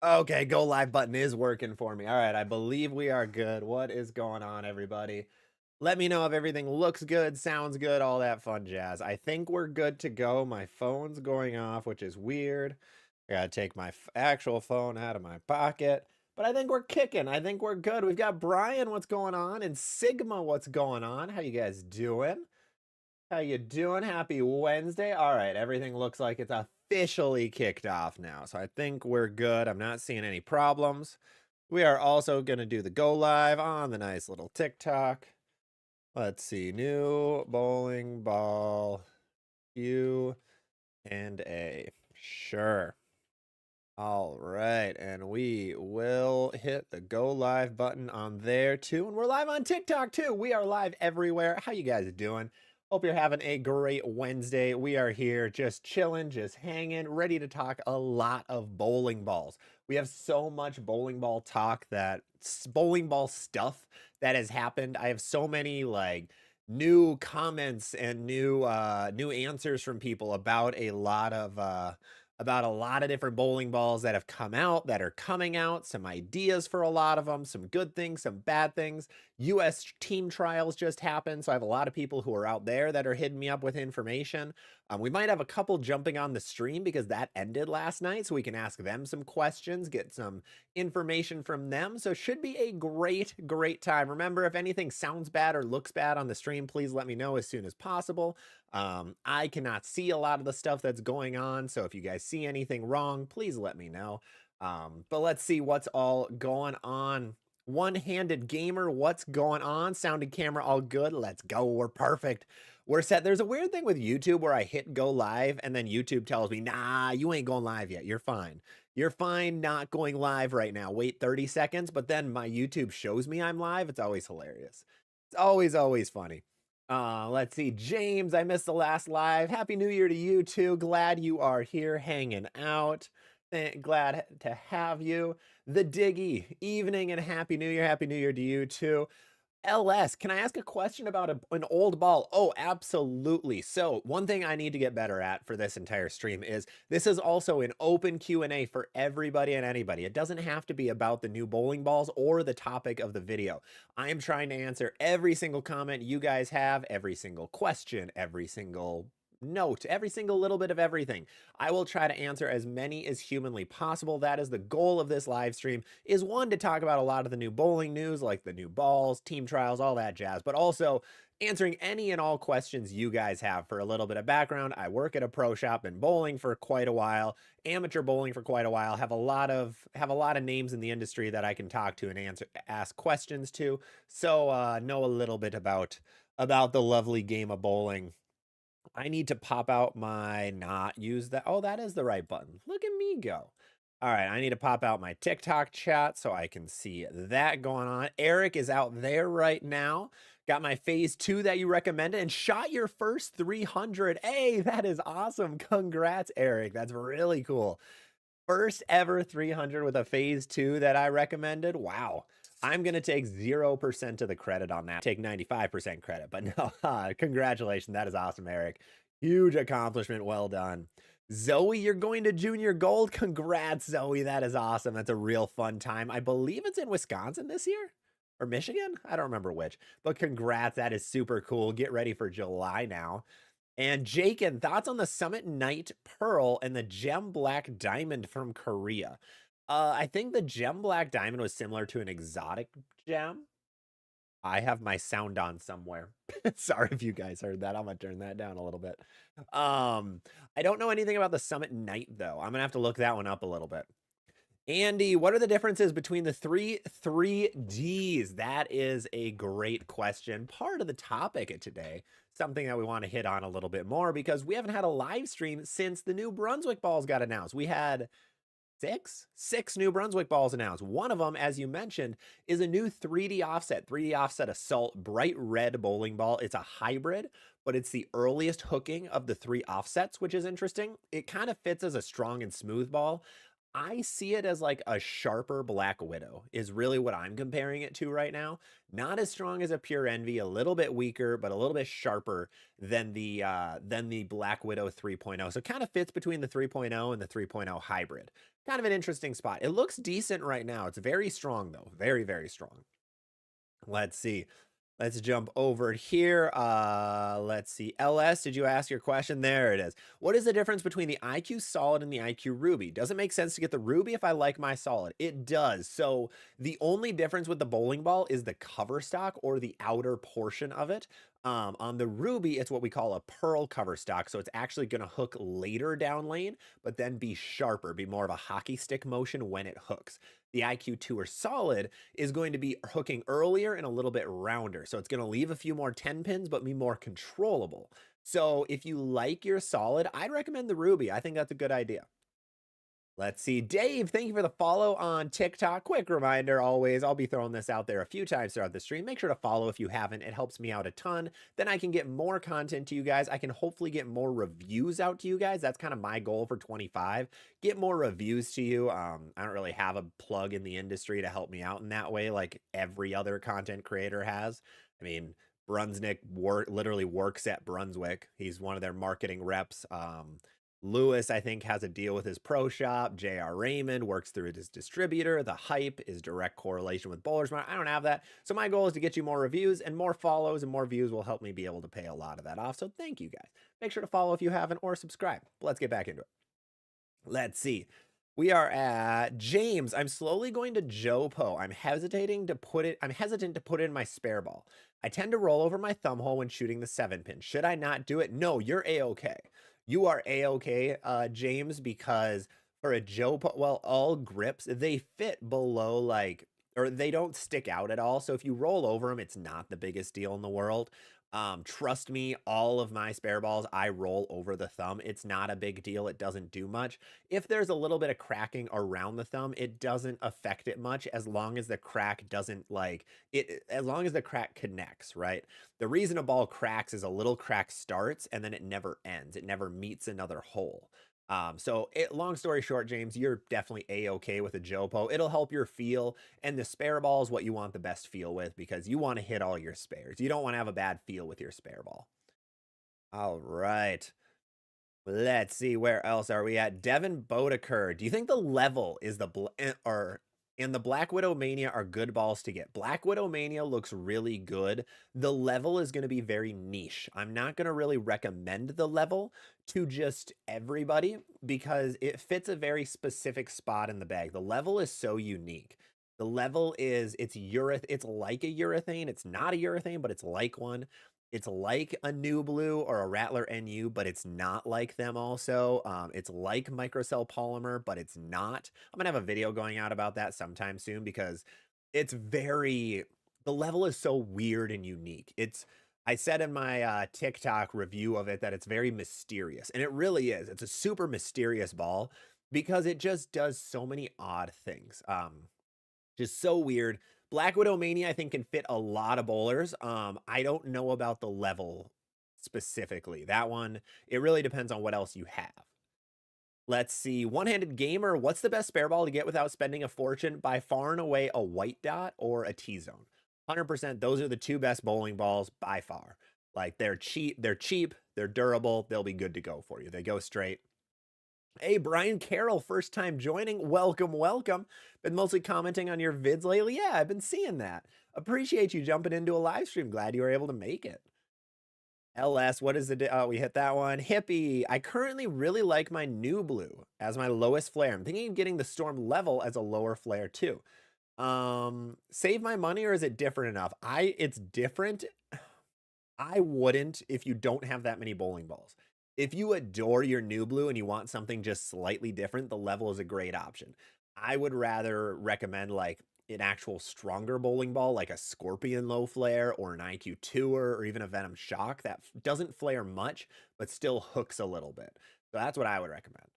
Okay, go live button is working for me. All right, I believe we are good. What is going on, everybody? Let me know if everything looks good, sounds good, all that fun jazz. I think we're good to go. My phone's going off, which is weird. I gotta take my actual phone out of my pocket. But I think we're kicking. I think we're good. We've got Brian, what's going on? And Sigma, what's going on? How you guys doing? How you doing? Happy Wednesday. All right, everything looks like it's officially kicked off now. So I think we're good. I'm not seeing any problems. We are also going to do the go live on the nice little TikTok. Let's see. New bowling ball Q and A. Sure. All right, and we will hit the go live button on there too. And we're live on TikTok too. We are live everywhere. How you guys doing? Hope you're having a great Wednesday. We are here just chilling, just hanging, ready to talk a lot of bowling balls. We have so much bowling ball talk bowling ball stuff that has happened. I have so many new comments and new answers from people about a lot of different bowling balls that have come out, that are coming out, some ideas for a lot of them, some good things, some bad things. US team trials just happened, so I have a lot of people who are out there that are hitting me up with information. We might have a couple jumping on the stream because that ended last night, so we can ask them some questions, get some information from them. So should be a great time. Remember, if anything sounds bad or looks bad on the stream, please let me know as soon as possible. I cannot see a lot of the stuff that's going on, so if you guys see anything wrong, please let me know. But let's see what's all going on. One-handed gamer, what's going on? Sounded camera, all good. Let's go. We're perfect. We're set. There's a weird thing with YouTube where I hit go live and then YouTube tells me, nah, you ain't going live yet. You're fine. You're fine not going live right now. Wait 30 seconds, but then my YouTube shows me I'm live. It's always hilarious. It's always funny. Let's see. James, I missed the last live. Happy New Year to you too. Glad you are here hanging out. Glad to have you. The Diggy, evening and Happy New Year. Happy New Year to you too. LS, can I ask a question about an old ball? Oh, absolutely. So one thing I need to get better at for this entire stream is this is also an open Q&A for everybody and anybody. It doesn't have to be about the new bowling balls or the topic of the video. I am trying to answer every single comment you guys have, every single question, every single note, every single little bit of everything. I will try to answer as many as humanly possible. That is the goal of this live stream, is one, to talk about a lot of the new bowling news, like the new balls, team trials, all that jazz, but also answering any and all questions you guys have. For a little bit of background, I work at a pro shop in bowling for quite a while, amateur bowling for quite a while, have a lot of names in the industry that I can talk to and ask questions to. So know a little bit about the lovely game of bowling. I need to pop out my not use that. Oh, that is the right button. Look at me go. All right, I need to pop out my TikTok chat so I can see that going on. Eric is out there right now. Got my phase 2 that you recommended and shot your first 300. Hey, that is awesome. Congrats, Eric. That's really cool. First ever 300 with a phase 2 that I recommended. Wow. I'm going to take 0% of the credit on that. Take 95% credit, but no, congratulations. That is awesome, Eric. Huge accomplishment. Well done. Zoe, you're going to junior gold. Congrats, Zoe. That is awesome. That's a real fun time. I believe it's in Wisconsin this year or Michigan. I don't remember which, but congrats. That is super cool. Get ready for July now. And Jakin, thoughts on the Summit Night Pearl and the Gem Black Diamond from Korea? I think the Gem Black Diamond was similar to an exotic gem. I have my sound on somewhere. Sorry if you guys heard that. I'm gonna turn that down a little bit. I don't know anything about the Summit Night though. I'm gonna have to look that one up a little bit. Andy, what are the differences between the 3Ds? That is a great question. Part of the topic of today, something that we want to hit on a little bit more because we haven't had a live stream since the new Brunswick balls got announced. We had six new Brunswick balls announced. One of them, as you mentioned, is a new 3D offset Assault bright red bowling ball. It's a hybrid, but it's the earliest hooking of the 3 offsets, which is interesting. It kind of fits as a strong and smooth ball. I see it as like a sharper Black Widow is really what I'm comparing it to right now. Not as strong as a Pure Envy, a little bit weaker, but a little bit sharper than the Black Widow 3.0. So kind of fits between the 3.0 and the 3.0 hybrid. Kind of an interesting spot. It looks decent right now. It's very strong though. Very, very strong. Let's see. Let's jump over here. Let's see. LS, did you ask your question? There it is. What is the difference between the IQ Solid and the IQ Ruby? Does it make sense to get the Ruby if I like my Solid? It does. So the only difference with the bowling ball is the cover stock or the outer portion of it. On the Ruby, it's what we call a pearl cover stock. So it's actually going to hook later down lane, but then be sharper, be more of a hockey stick motion when it hooks. The IQ Tour Solid is going to be hooking earlier and a little bit rounder. So it's going to leave a few more 10 pins, but be more controllable. So if you like your Solid, I'd recommend the Ruby. I think that's a good idea. Let's see. Dave, thank you for the follow on TikTok. Quick reminder, always, I'll be throwing this out there a few times throughout the stream. Make sure to follow if you haven't. It helps me out a ton. Then I can get more content to you guys. I can hopefully get more reviews out to you guys. That's kind of my goal for 25. Get more reviews to you. I don't really have a plug in the industry to help me out in that way like every other content creator has. I mean, Brunswick literally works at Brunswick. He's one of their marketing reps. Lewis, I think, has a deal with his pro shop. J.R. Raymond works through his distributor. The hype is direct correlation with Bowlers Market. I don't have that. So my goal is to get you more reviews, and more follows and more views will help me be able to pay a lot of that off. So thank you guys. Make sure to follow if you haven't or subscribe. But let's get back into it. Let's see. We are at James. I'm slowly going to Jopo. I'm hesitant to put it in my spare ball. I tend to roll over my thumb hole when shooting the 7-pin. Should I not do it? No, you're A-okay. You are A-okay, James, because for a Jopo, well, all grips, they fit below like, or they don't stick out at all. So if you roll over them, it's not the biggest deal in the world. Trust me, all of my spare balls, I roll over the thumb. It's not a big deal. It doesn't do much. If there's a little bit of cracking around the thumb, it doesn't affect it much as long as the crack doesn't like it, as long as the crack connects, right? The reason a ball cracks is a little crack starts and then it never ends. It never meets another hole. Long story short, James, you're definitely A-okay with a Jopo. It'll help your feel, and the spare ball is what you want the best feel with because you want to hit all your spares. You don't want to have a bad feel with your spare ball. All right. Let's see, where else are we at? Devin Bodeker. Do you think the level is and the Black Widow Mania are good balls to get? Black Widow Mania looks really good. The level is going to be very niche. I'm not going to really recommend the level to just everybody because it fits a very specific spot in the bag. The level is so unique. The level is, it's like a urethane. It's not a urethane, but it's like one. It's like a New Blue or a Rattler NU, but it's not like them also. It's like microcell polymer, but it's not. I'm gonna have a video going out about that sometime soon because the level is so weird and unique. I said in my TikTok review of it that it's very mysterious, and it really is. It's a super mysterious ball because it just does so many odd things. Just so weird. Black Widow Mania, I think, can fit a lot of bowlers. I don't know about the level specifically. That one, it really depends on what else you have. Let's see. One-handed gamer, what's the best spare ball to get without spending a fortune? By far and away, a white dot or a T-zone. 100%, those are the two best bowling balls by far. Like, they're cheap, they're durable, they'll be good to go for you. They go straight. Hey, Brian Carroll, first time joining. Welcome, welcome. Been mostly commenting on your vids lately. Yeah, I've been seeing that. Appreciate you jumping into a live stream. Glad you were able to make it. LS, what is the... we hit that one. Hippie, I currently really like my New Blue as my lowest flare. I'm thinking of getting the Storm Level as a lower flare too. Save my money, or is it different enough? It's different. I wouldn't if you don't have that many bowling balls. If you adore your New Blue and you want something just slightly different, the level is a great option. I would rather recommend like an actual stronger bowling ball, like a Scorpion low flare or an IQ Tour or even a Venom Shock that doesn't flare much, but still hooks a little bit. So that's what I would recommend.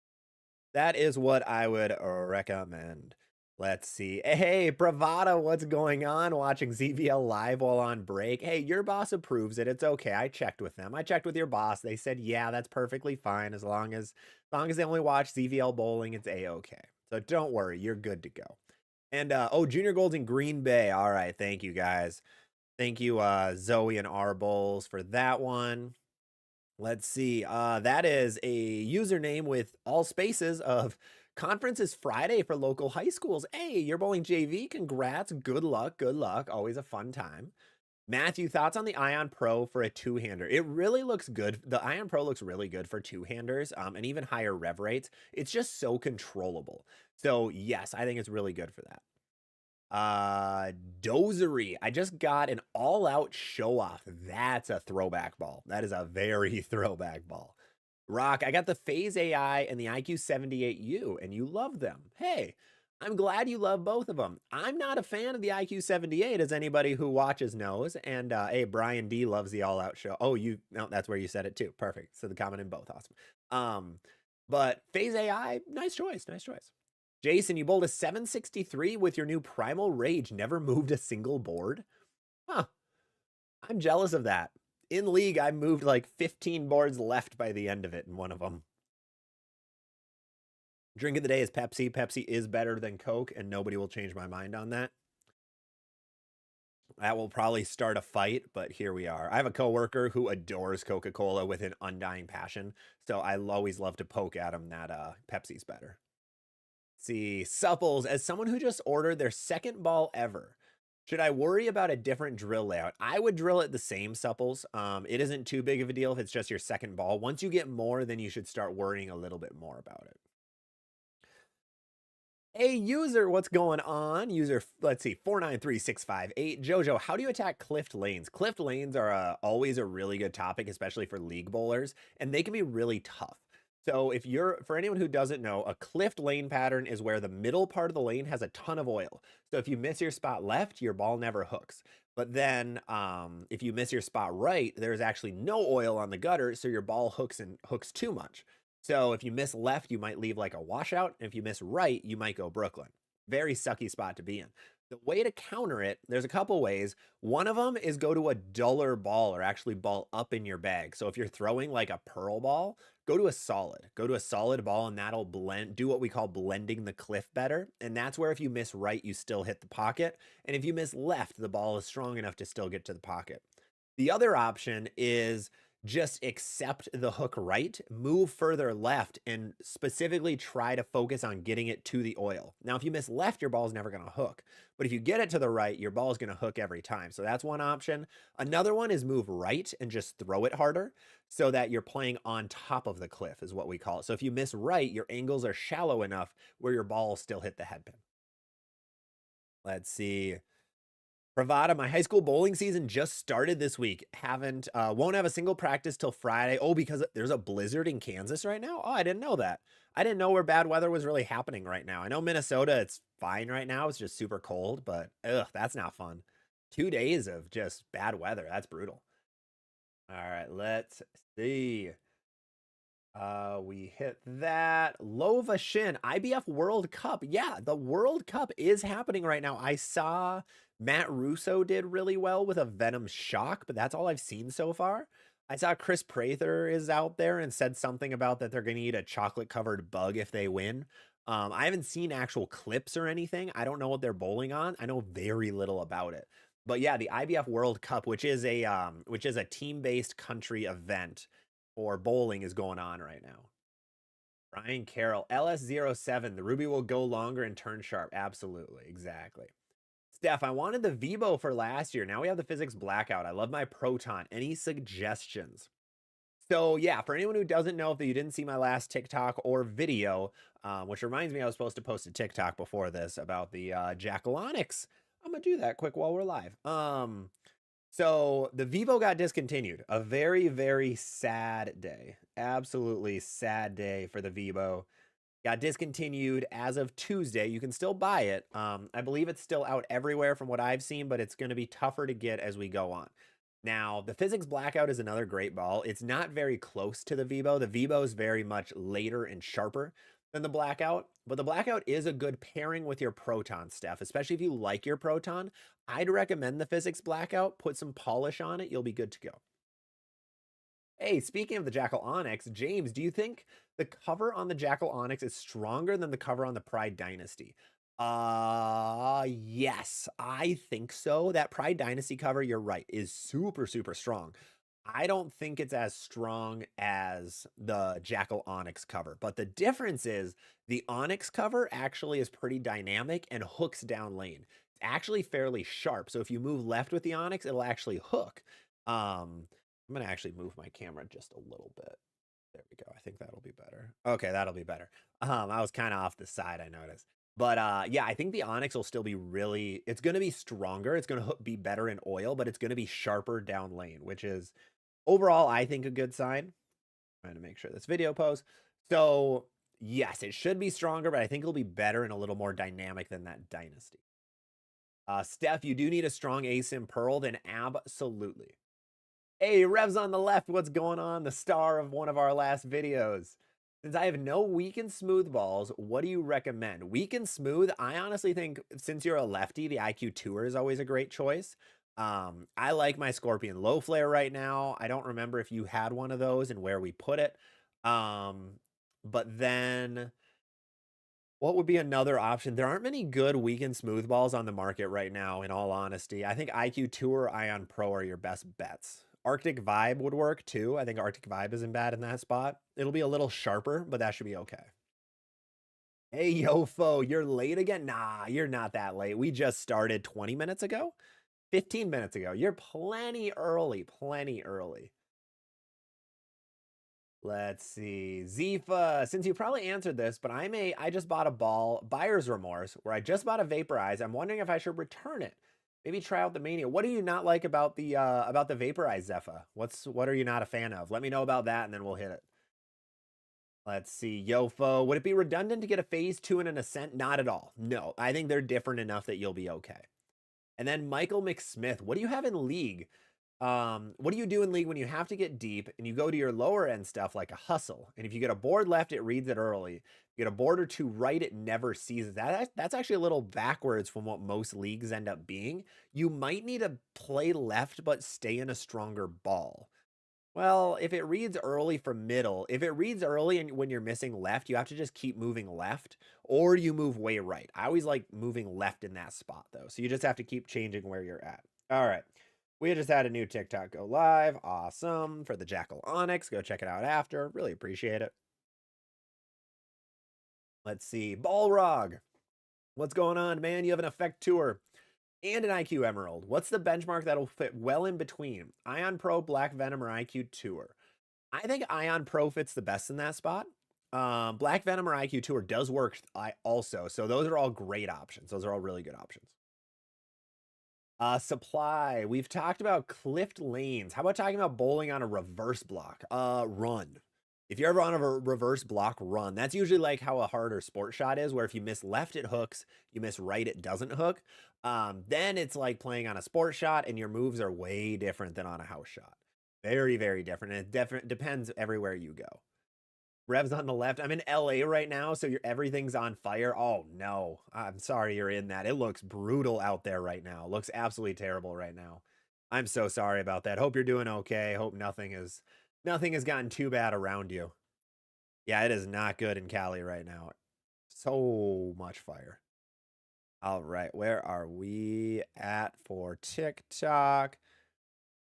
That is what I would recommend. Let's see. Hey, Bravado, what's going on? Watching ZVL live while on break. Hey, your boss approves it. It's okay. I checked with them. I checked with your boss. They said, yeah, that's perfectly fine as long as they only watch ZVL bowling, it's A-okay. So don't worry, you're good to go. And oh, Junior Gold's in Green Bay. All right, thank you guys. Thank you, Zoe and R Bowls for that one. Let's see. That is a username with all spaces of conference is Friday for local high schools. Hey, you're bowling JV. Congrats. Good luck. Good luck. Always a fun time. Matthew, thoughts on the Ion Pro for a two-hander? It really looks good. The Ion Pro looks really good for two-handers and even higher rev rates. It's just so controllable. So yes, I think it's really good for that. Dozery. I just got an all-out show-off. That's a throwback ball. That is a very throwback ball. Rock, I got the Phase AI and the IQ78U, and you love them. Hey, I'm glad you love both of them. I'm not a fan of the IQ78, as anybody who watches knows. And hey, Brian D loves the all-out show. Oh, no, that's where you said it too. Perfect. So the comment in both. Awesome. But Phase AI, nice choice. Nice choice. Jason, you bowled a 763 with your new Primal Rage. Never moved a single board? Huh. I'm jealous of that. In League, I moved like 15 boards left by the end of it in one of them. Drink of the day is Pepsi. Pepsi is better than Coke, and nobody will change my mind on that. That will probably start a fight, but here we are. I have a coworker who adores Coca-Cola with an undying passion, so I always love to poke at him that Pepsi's better. See, Supples, as someone who just ordered their second ball ever, should I worry about a different drill layout? I would drill it the same, Supples. It isn't too big of a deal if it's just your second ball. Once you get more, then you should start worrying a little bit more about it. Hey, user, what's going on? User, let's see, 493658. Jojo, how do you attack cliffed lanes? Cliffed lanes are always a really good topic, especially for league bowlers, and they can be really tough. So for anyone who doesn't know, a cliffed lane pattern is where the middle part of the lane has a ton of oil. So if you miss your spot left, your ball never hooks. But then if you miss your spot right, there's actually no oil on the gutter, so your ball hooks too much. So if you miss left, you might leave like a washout. And if you miss right, you might go Brooklyn. Very sucky spot to be in. The way to counter it, there's a couple ways. One of them is go to a duller ball or actually ball up in your bag. So if you're throwing like a pearl ball, go to a solid ball, and that'll do what we call blending the cliff better. And that's where if you miss right, you still hit the pocket. And if you miss left, the ball is strong enough to still get to the pocket. The other option is just accept the hook right, move further left, and specifically try to focus on getting it to the oil. Now, if you miss left, your ball is never going to hook. But if you get it to the right, your ball is going to hook every time. So that's one option. Another one is move right and just throw it harder so that you're playing on top of the cliff is what we call it. So if you miss right, your angles are shallow enough where your ball will still hit the headpin. Let's see. Pravada, my high school bowling season just started this week. Won't have a single practice till Friday. Oh, because there's a blizzard in Kansas right now? Oh, I didn't know that. I didn't know where bad weather was really happening right now. I know Minnesota, it's fine right now. It's just super cold, but ugh, that's not fun. 2 days of just bad weather. That's brutal. All right, let's see. We hit that. Lova Shin, IBF World Cup. Yeah, the World Cup is happening right now. I saw Matt Russo did really well with a Venom Shock, but that's all I've seen so far. I saw Chris Prather is out there and said something about that they're going to eat a chocolate-covered bug if they win. I haven't seen actual clips or anything. I don't know what they're bowling on. I know very little about it. But yeah, the IBF World Cup, which is a team-based country event for bowling, is going on right now. Brian Carroll, LS07, the Ruby will go longer and turn sharp. Absolutely, exactly. Steph, I wanted the Vibo for last year. Now we have the Physics Blackout. I love my Proton. Any suggestions? So yeah, for anyone who doesn't know, if you didn't see my last TikTok or video, which reminds me I was supposed to post a TikTok before this about the Jackalonics. I'm going to do that quick while we're live. So the Vivo got discontinued. A very, very sad day. Absolutely sad day for the Vivo. Got discontinued as of Tuesday. You can still buy it. I believe it's still out everywhere from what I've seen, but it's going to be tougher to get as we go on. Now, the Physics Blackout is another great ball. It's not very close to the Vivo. The Vivo is very much later and sharper than the Blackout, but the Blackout is a good pairing with your Proton, Steph, especially if you like your Proton. I'd recommend the Physics Blackout. Put some polish on it. You'll be good to go. Hey, speaking of the Jackal Onyx, James, do you think the cover on the Jackal Onyx is stronger than the cover on the Pride Dynasty? Yes, I think so. That Pride Dynasty cover, you're right, is super, super strong. I don't think it's as strong as the Jackal Onyx cover, but the difference is the Onyx cover actually is pretty dynamic and hooks down lane. It's actually fairly sharp. So if you move left with the Onyx, it'll actually hook. I'm gonna actually move my camera just a little bit. There we go. I think that'll be better. Okay, that'll be better. I was kind of off the side, I noticed. But yeah, I think the Onyx will still be really, it's gonna be stronger. It's gonna be better in oil, but it's gonna be sharper down lane, which is overall, I think a good sign. Trying to make sure this video posts. So yes, it should be stronger, but I think it'll be better and a little more dynamic than that Dynasty. Steph, you do need a strong ASIM Pearl, then absolutely. Hey, Revs on the left, what's going on? The star of one of our last videos. Since I have no weak and smooth balls, what do you recommend? Weak and smooth, I honestly think since you're a lefty, the IQ Tour is always a great choice. I like my Scorpion Low Flare right now. I don't remember if you had one of those and where we put it. But then what would be another option? There aren't many good weak and smooth balls on the market right now, in all honesty. I think IQ Tour or Ion Pro are your best bets. Arctic Vibe would work too. I think Arctic Vibe isn't bad in that spot. It'll be a little sharper, but that should be okay. Hey, Yofo, you're late again? Nah, you're not that late. We just started 20 minutes ago, 15 minutes ago. You're plenty early, plenty early. Let's see. Zifa, since you probably answered this, but I just bought a ball, buyer's remorse, where I just bought a Vaporize. I'm wondering if I should return it. Maybe try out the Mania. What do you not like about the Vaporize Zephyr? What are you not a fan of? Let me know about that and then we'll hit it. Let's see. Yofo, would it be redundant to get a phase 2 and an ascent? Not at all. No, I think they're different enough that you'll be okay. And then Michael McSmith, what do you have in League? What do you do in League when you have to get deep and you go to your lower end stuff like a hustle? And if you get a board left, it reads it early. You get a board or two right, it never sees it. That's actually a little backwards from what most leagues end up being. You might need to play left, but stay in a stronger ball. Well, if it reads early from middle, if it reads early and when you're missing left, you have to just keep moving left or you move way right. I always like moving left in that spot though. So you just have to keep changing where you're at. All right. We just had a new TikTok go live. Awesome. For the Jackal Onyx. Go check it out after. Really appreciate it. Let's see. Balrog. What's going on, man? You have an Effect Tour and an IQ Emerald. What's the benchmark that'll fit well in between? Ion Pro, Black Venom, or IQ Tour? I think Ion Pro fits the best in that spot. Black Venom or IQ Tour does work also. So those are all great options. Those are all really good options. Supply. We've talked about clipped lanes. How about talking about bowling on a reverse block? Run. If you're ever on a reverse block, run. That's usually like how a harder sport shot is, where if you miss left, it hooks. You miss right, it doesn't hook. Then it's like playing on a sport shot, and your moves are way different than on a house shot. Very, very different. And it depends everywhere you go. Rev's on the left. I'm in LA right now, so everything's on fire. Oh no, I'm sorry you're in that. It looks brutal out there right now. It looks absolutely terrible right now. I'm so sorry about that. Hope you're doing okay. Hope nothing has gotten too bad around you. Yeah, it is not good in Cali right now. So much fire. All right, where are we at for TikTok?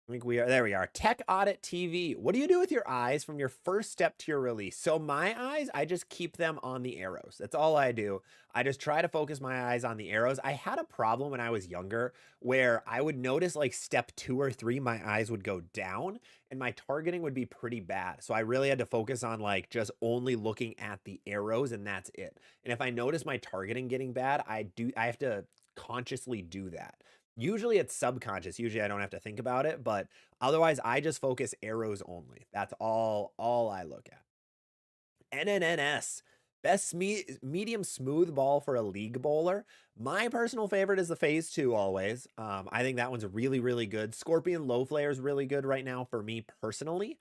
I think there we are. Tech Audit TV. What do you do with your eyes from your first step to your release? So my eyes, I just keep them on the arrows. That's all I do. I just try to focus my eyes on the arrows. I had a problem when I was younger where I would notice like step 2 or 3, my eyes would go down and my targeting would be pretty bad. So I really had to focus on like just only looking at the arrows and that's it. And if I notice my targeting getting bad, I have to consciously do that. Usually it's subconscious. Usually I don't have to think about it, but otherwise I just focus arrows only. That's all I look at. NNNS. Best medium smooth ball for a league bowler. My personal favorite is the phase 2 always. I think that one's really, really good. Scorpion Low Flare is really good right now for me personally.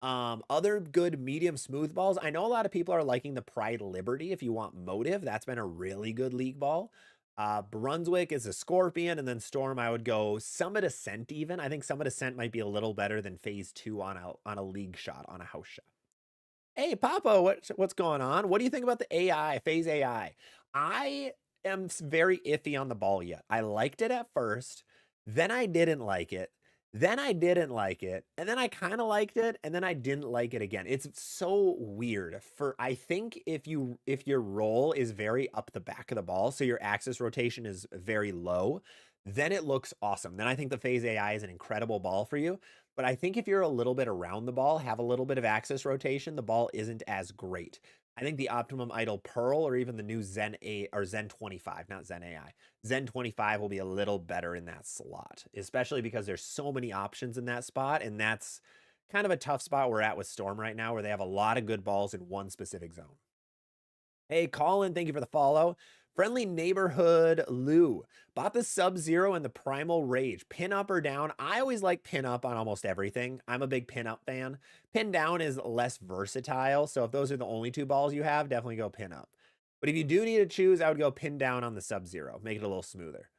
Other good medium smooth balls. I know a lot of people are liking the Pride Liberty if you want motive. That's been a really good league ball. Brunswick is a scorpion, and then Storm, I would go Summit Ascent even. I think Summit Ascent might be a little better than phase 2 on a league shot, on a house shot. Hey, Papa, what's going on? What do you think about the AI, phase AI? I am very iffy on the ball yet. I liked it at first, then I didn't like it, then I didn't like it, and then I kind of liked it, and then I didn't like it again. It's so weird. I think if your roll is very up the back of the ball, so your axis rotation is very low, then it looks awesome. Then I think the phase AI is an incredible ball for you. But I think if you're a little bit around the ball, have a little bit of axis rotation, the ball isn't as great. I think the Optimum Idol Pearl or even the new Zen 8 or Zen 25, not Zen AI. Zen 25 will be a little better in that slot, especially because there's so many options in that spot. And that's kind of a tough spot we're at with Storm right now, where they have a lot of good balls in one specific zone. Hey, Colin, thank you for the follow. Friendly Neighborhood Lou. Bought the Sub-Zero and the Primal Rage. Pin up or down? I always like pin up on almost everything. I'm a big pin up fan. Pin down is less versatile, so if those are the only two balls you have, definitely go pin up. But if you do need to choose, I would go pin down on the Sub-Zero. Make it a little smoother.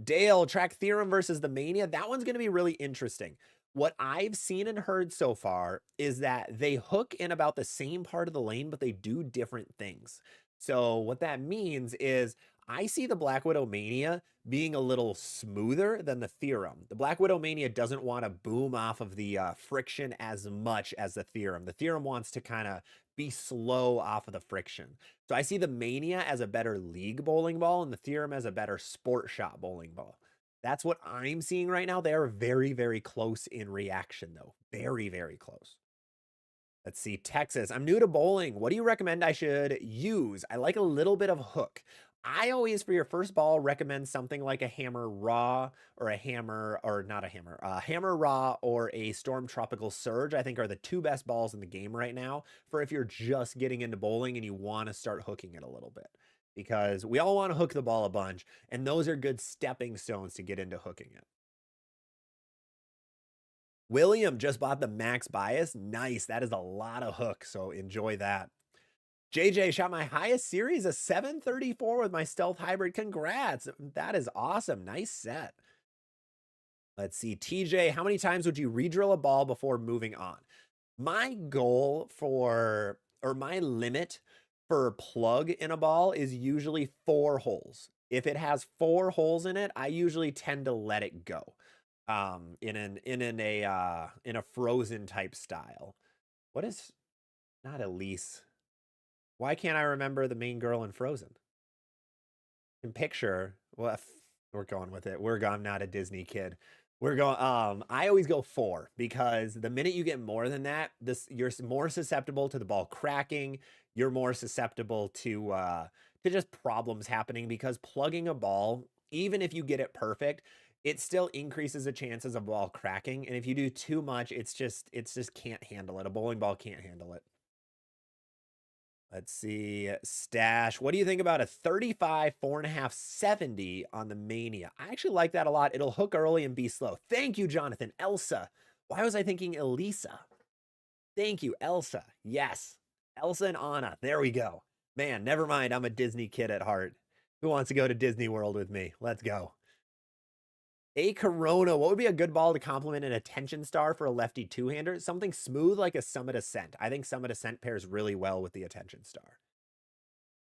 Dale, Track Theorem versus the Mania. That one's going to be really interesting. What I've seen and heard so far is that they hook in about the same part of the lane, but they do different things. So what that means is I see the Black Widow Mania being a little smoother than the Theorem. The Black Widow Mania doesn't want to boom off of the friction as much as the Theorem. The Theorem wants to kind of be slow off of the friction. So I see the Mania as a better league bowling ball and the Theorem as a better sport shot bowling ball. That's what I'm seeing right now. They are very, very close in reaction, though. Very, very close. Let's see, Texas. I'm new to bowling. What do you recommend I should use? I like a little bit of hook. I always, for your first ball, recommend something like a hammer raw or a hammer, or not a hammer raw or a Storm Tropical Surge, I think are the two best balls in the game right now for if you're just getting into bowling and you want to start hooking it a little bit. Because we all want to hook the ball a bunch, and those are good stepping stones to get into hooking it. William just bought the Max Bias. Nice. That is a lot of hook, so enjoy that. JJ shot my highest series, a 734 with my Stealth Hybrid. Congrats. That is awesome. Nice set. Let's see. TJ, how many times would you redrill a ball before moving on? My goal for, or my limit for plug in a ball is usually 4 holes. If it has 4 holes in it, I usually tend to let it go. In a Frozen type style. What is, not Elise? Why can't I remember the main girl in Frozen? In picture, well, we're going with it. I'm not a Disney kid. We're going, I always go 4 because the minute you get more than that, you're more susceptible to the ball cracking. You're more susceptible to just problems happening because plugging a ball, even if you get it perfect, it still increases the chances of ball cracking. And if you do too much, it's just can't handle it. A bowling ball can't handle it. Let's see. Stash. What do you think about a 35, 4.5, 70 on the Mania? I actually like that a lot. It'll hook early and be slow. Thank you, Jonathan. Elsa. Why was I thinking Elisa? Thank you, Elsa. Yes. Elsa and Anna. There we go. Man, never mind. I'm a Disney kid at heart. Who wants to go to Disney World with me? Let's go. A Corona. What would be a good ball to complement an Attention Star for a lefty two-hander? Something smooth like a Summit Ascent. I think Summit Ascent pairs really well with the Attention Star.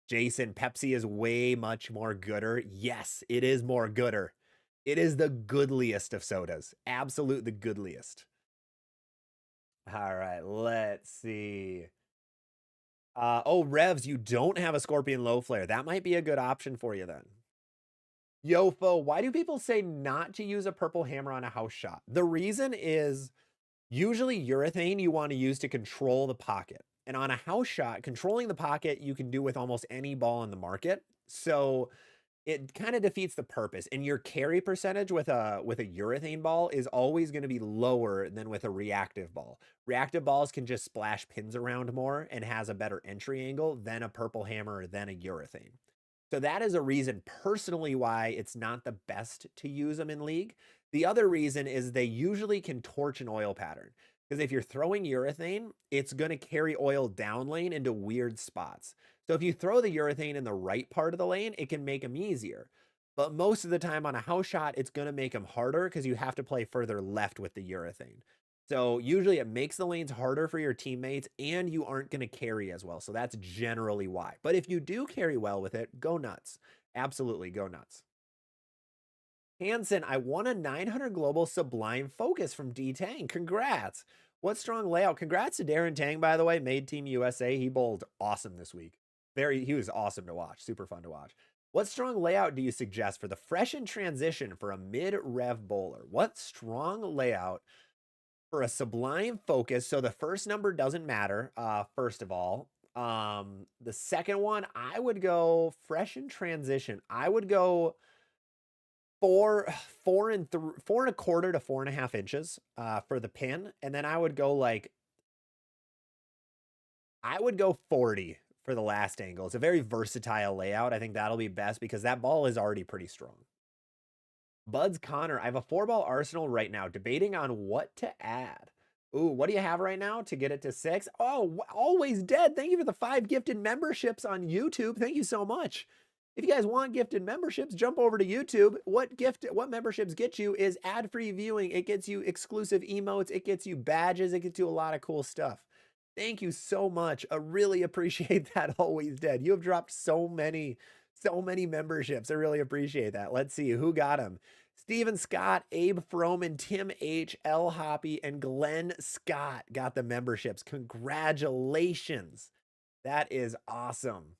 Jason, Pepsi is way much more gooder. Yes, it is more gooder. It is the goodliest of sodas. Absolute the goodliest. All right, let's see. Oh, Revs, you don't have a Scorpion Low Flare. That might be a good option for you then. Yofo, why do people say not to use a purple hammer on a house shot? The reason is usually urethane you want to use to control the pocket. And on a house shot, controlling the pocket you can do with almost any ball in the market. So it kind of defeats the purpose. And your carry percentage with a urethane ball is always going to be lower than with a reactive ball. Reactive balls can just splash pins around more and has a better entry angle than a purple hammer than a urethane. So that is a reason personally why it's not the best to use them in League. The other reason is they usually can torch an oil pattern. Because if you're throwing urethane, it's going to carry oil down lane into weird spots. So if you throw the urethane in the right part of the lane, it can make them easier. But most of the time on a house shot, it's going to make them harder because you have to play further left with the urethane. So usually it makes the lanes harder for your teammates and you aren't going to carry as well. So that's generally why. But if you do carry well with it, go nuts. Absolutely go nuts. Hanson, I won a 900 global sublime focus from D Tang. Congrats. What strong layout. Congrats to Darren Tang, by the way, made Team USA. He bowled awesome this week. He was awesome to watch. Super fun to watch. What strong layout do you suggest for the fresh in transition for a mid-rev bowler? What strong layout for a sublime focus? So the first number doesn't matter, first of all. The second one, I would go fresh in transition. I would go four and a quarter to 4.5 inches for the pin, and then I would go 40 for the last angle. It's a very versatile layout. I think that'll be best because that ball is already pretty strong. Buds Connor, I have a 4-ball arsenal right now, debating on what to add. Ooh, what do you have right now to get it to 6? Oh, always dead. Thank you for the 5 gifted memberships on YouTube. Thank you so much. If you guys want gifted memberships, jump over to YouTube. What memberships get you is ad-free viewing. It gets you exclusive emotes. It gets you badges. It gets you a lot of cool stuff. Thank you so much. I really appreciate that. Always dead. You have dropped so many memberships. I really appreciate that. Let's see who got them. Steven Scott, Abe Froman, Tim H, L Hoppy, and Glenn Scott got the memberships. Congratulations. That is awesome.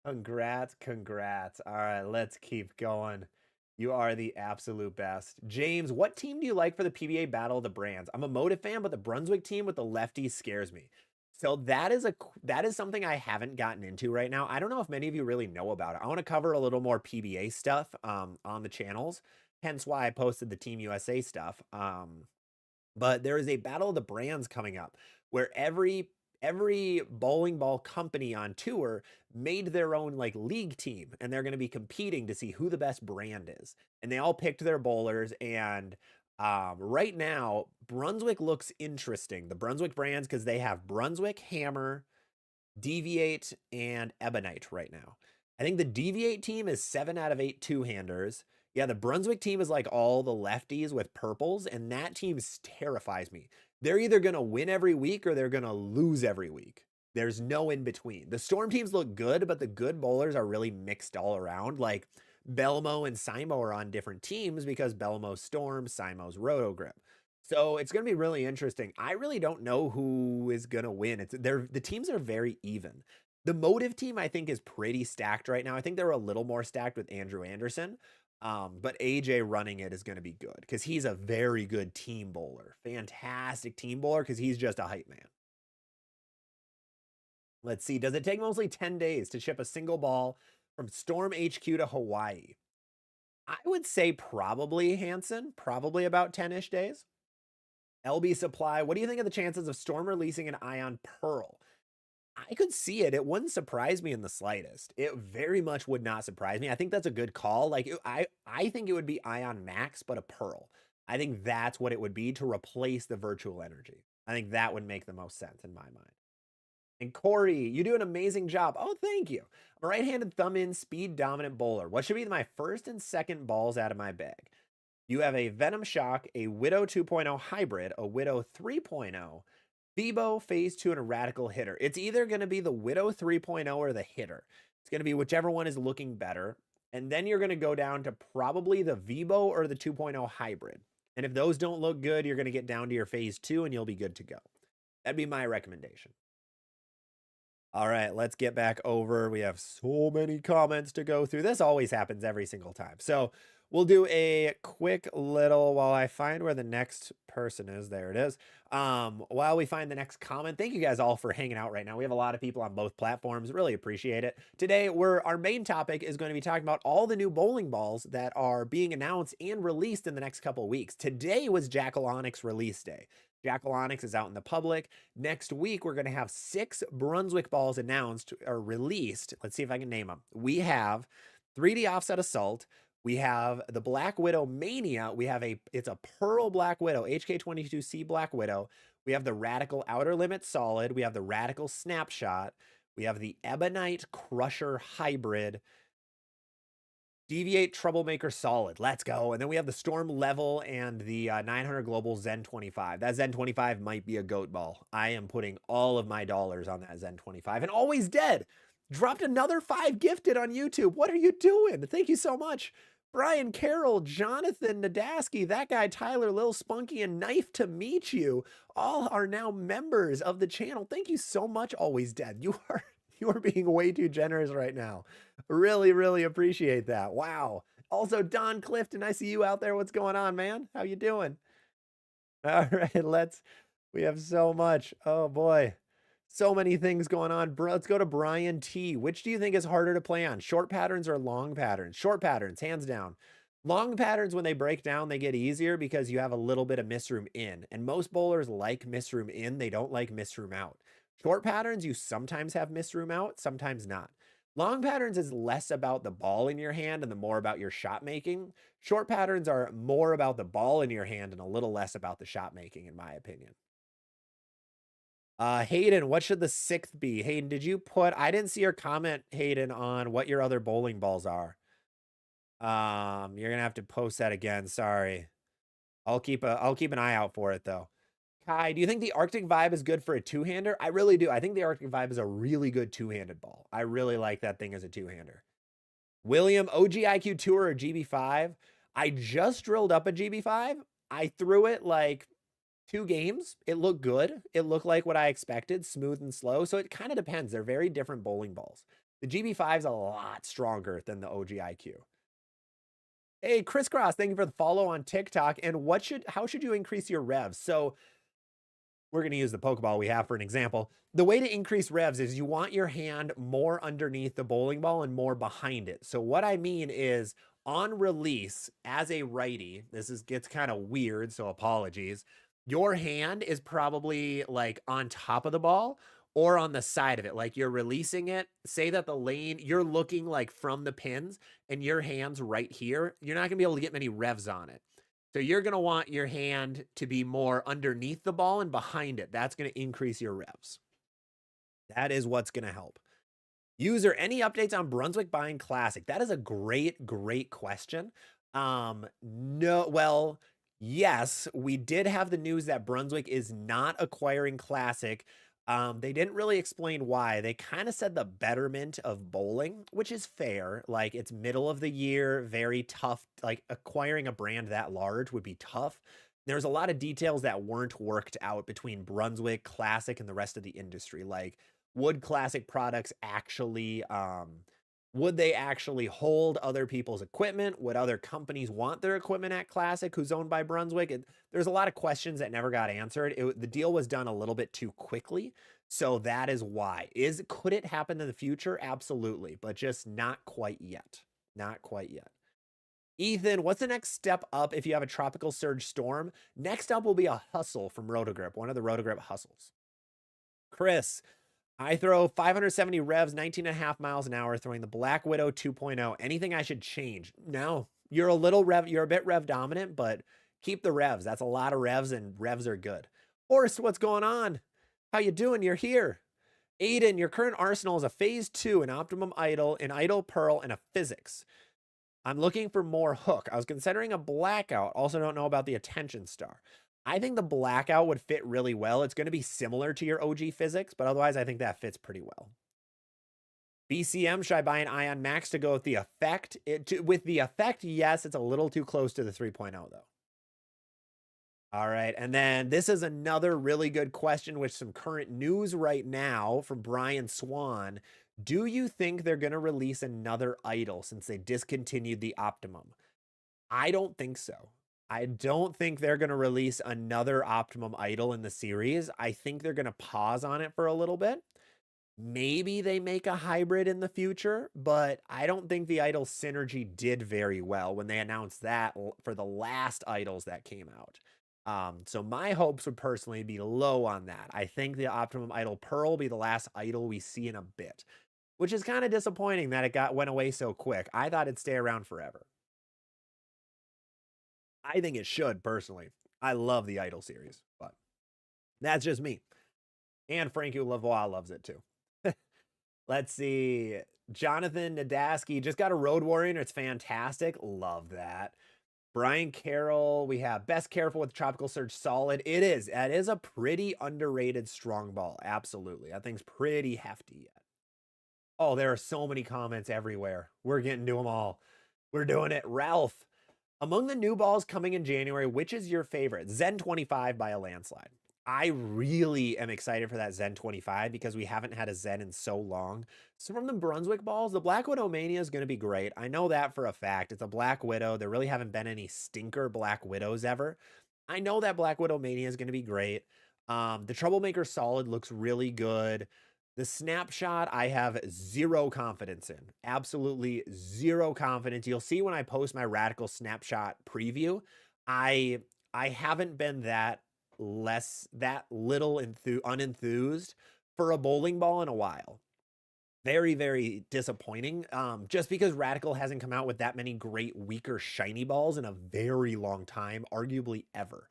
Congrats. All right, let's keep going. You are the absolute best. James, what team do you like for the PBA Battle of the Brands? I'm a Motive fan, but the Brunswick team with the lefties scares me. So that is something I haven't gotten into right now. I don't know if many of you really know about it. I want to cover a little more PBA stuff on the channels, hence why I posted the Team USA stuff. But there is a Battle of the Brands coming up where every bowling ball company on tour made their own league team, and they're going to be competing to see who the best brand is. And they all picked their bowlers, and right now Brunswick looks interesting. The Brunswick brands, because they have Brunswick, Hammer, Deviate, and Ebonite right now. I think the Deviate team is 7 out of 8 two-handers. Yeah, the Brunswick team is like all the lefties with purples, and that team terrifies me. They're either going to win every week or they're going to lose every week. There's no in between. The Storm teams look good, but the good bowlers are really mixed all around. Like Belmo and Simo are on different teams because Belmo's Storm, Simo's Roto Grip. So it's going to be really interesting. I really don't know who is going to win. The teams are very even. The Motive team, I think, is pretty stacked right now. I think they're a little more stacked with Andrew Anderson. But AJ running it is going to be good because he's a very good team bowler. Fantastic team bowler because he's just a hype man. Let's see. Does it take mostly 10 days to ship a single ball from Storm HQ to Hawaii? I would say probably, Hanson. Probably about 10-ish days. LB Supply, what do you think of the chances of Storm releasing an Ion Pearl? I could see it. It wouldn't surprise me in the slightest. It very much would not surprise me. I think that's a good call. I think it would be Ion Max, but a Pearl. I think that's what it would be to replace the virtual energy. I think that would make the most sense in my mind. And Corey, you do an amazing job. Oh, thank you. I'm a right-handed thumb-in speed dominant bowler. What should be my first and second balls out of my bag? You have a Venom Shock, a Widow 2.0 hybrid, a Widow 3.0, Bebo, Phase 2, and a Radical Hitter. It's either going to be the Widow 3.0 or the Hitter. It's going to be whichever one is looking better. And then you're going to go down to probably the Vibo or the 2.0 hybrid. And if those don't look good, you're going to get down to your Phase 2 and you'll be good to go. That'd be my recommendation. All right, let's get back over. We have so many comments to go through. This always happens every single time. So we'll do a quick little, while I find where the next person is. There it is. While we find the next comment, thank you guys all for hanging out right now. We have a lot of people on both platforms. Really appreciate it. Today, our main topic is going to be talking about all the new bowling balls that are being announced and released in the next couple weeks. Today was Jackal Onyx release day. Jackal Onyx is out in the public. Next week, we're going to have 6 Brunswick balls announced or released. Let's see if I can name them. We have 3D Offset Assault. We have the Black Widow Mania. It's a Pearl Black Widow, HK22C Black Widow. We have the Radical Outer Limit Solid. We have the Radical Snapshot. We have the Ebonite Crusher Hybrid. Deviate Troublemaker Solid. Let's go. And then we have the Storm Level and the 900 Global Zen 25. That Zen 25 might be a goat ball. I am putting all of my dollars on that Zen 25. And Always Dead dropped another 5 gifted on YouTube. What are you doing? Thank you so much. Brian Carroll, Jonathan Nadaski, that guy Tyler, Lil Spunky, and Knife to Meet You all are now members of the channel. Thank you so much, Always Dead. You are being way too generous right now. Really, really appreciate that. Wow. Also, Don Clifton, I see you out there. What's going on, man? How you doing? All right, we have so much. Oh boy. So many things going on. Let's go to Brian T. Which do you think is harder to play on? Short patterns or long patterns? Short patterns, hands down. Long patterns, when they break down, they get easier because you have a little bit of misroom in. And most bowlers like misroom in. They don't like misroom out. Short patterns, you sometimes have misroom out, sometimes not. Long patterns is less about the ball in your hand and the more about your shot making. Short patterns are more about the ball in your hand and a little less about the shot making, in my opinion. Hayden, what should the 6th be? Hayden, did you put, I didn't see your comment, Hayden, on what your other bowling balls are. You're gonna have to post that again. Sorry. I'll keep an eye out for it though. Kai, do you think the Arctic Vibe is good for a two-hander? I really do. I think the Arctic Vibe is a really good two-handed ball. I really like that thing as a two-hander. William, OGIQ Tour or GB5? I just drilled up a GB5. I threw it like 2 games. It looked good. It looked like what I expected, smooth and slow. So it kind of depends. They're very different bowling balls. The GB5 is a lot stronger than the OGIQ. Hey, Crisscross, thank you for the follow on TikTok. And how should you increase your revs? So we're going to use the Pokeball we have for an example. The way to increase revs is you want your hand more underneath the bowling ball and more behind it. So what I mean is on release as a righty, gets kind of weird, so apologies. Your hand is probably like on top of the ball or on the side of it. Like you're releasing it. Say that the lane, you're looking like from the pins and your hand's right here. You're not going to be able to get many revs on it. So you're going to want your hand to be more underneath the ball and behind it. That's going to increase your revs. That is what's going to help. User, any updates on Brunswick buying Classic? That is a great, great question. No, well, yes, we did have the news that Brunswick is not acquiring Classic. They didn't really explain why. They kind of said the betterment of bowling, which is fair. Like it's middle of the year, very tough. Like acquiring a brand that large would be tough. There's a lot of details that weren't worked out between Brunswick, Classic, and the rest of the industry. Like would Classic products actually, would they actually hold other people's equipment? Would other companies want their equipment at Classic, who's owned by Brunswick? There's a lot of questions that never got answered. The deal was done a little bit too quickly. So that is why. Could it happen in the future? Absolutely, but just not quite yet. Not quite yet. Ethan, what's the next step up if you have a tropical surge storm? Next up will be a hustle from Rotogrip, one of the Rotogrip hustles. Chris, I throw 570 revs, 19.5 miles an hour, throwing the Black Widow 2.0. Anything I should change? No, you're a bit rev dominant, but keep the revs. That's a lot of revs, and revs are good. Horst, what's going on? How you doing? You're here. Aiden, your current arsenal is a phase 2, an optimum idle, an idle pearl, and a physics. I'm looking for more hook. I was considering a blackout. Also don't know about the attention star. I think the blackout would fit really well. It's going to be similar to your OG physics, but otherwise I think that fits pretty well. BCM, should I buy an Ion Max to go with the effect? With the effect, yes, it's a little too close to the 3.0 though. All right, and then this is another really good question with some current news right now from Brian Swan. Do you think they're going to release another idol since they discontinued the Optimum? I don't think so. I don't think they're going to release another Optimum idol in the series. I think they're going to pause on it for a little bit. Maybe they make a hybrid in the future, but I don't think the idol synergy did very well when they announced that for the last idols that came out. So my hopes would personally be low on that. I think the Optimum Idol Pearl will be the last idol we see in a bit, which is kind of disappointing that it went away so quick. I thought it'd stay around forever. I think it should, personally. I love the Idol series, but that's just me. And Frankie Lavoie loves it too. Let's see. Jonathan Nadaski just got a Road Warrior. It's fantastic. Love that. Brian Carroll, we have Best Careful with Tropical Surge Solid. It is. That is a pretty underrated strong ball. Absolutely. That thing's pretty hefty yet. Oh, there are so many comments everywhere. We're getting to them all. We're doing it. Ralph, among the new balls coming in January, which is your favorite? Zen 25 by a landslide. I really am excited for that Zen 25 because we haven't had a Zen in so long. So from the Brunswick balls, the Black Widow Mania is going to be great. I know that for a fact. It's a Black Widow. There really haven't been any stinker Black Widows ever. I know that Black Widow Mania is going to be great. The Troublemaker Solid looks really good. The Snapshot, I have zero confidence in. Absolutely zero confidence. You'll see when I post my Radical Snapshot preview, I haven't been that little unenthused for a bowling ball in a while. Very, very disappointing. Just because Radical hasn't come out with that many great, weaker, shiny balls in a very long time, arguably ever.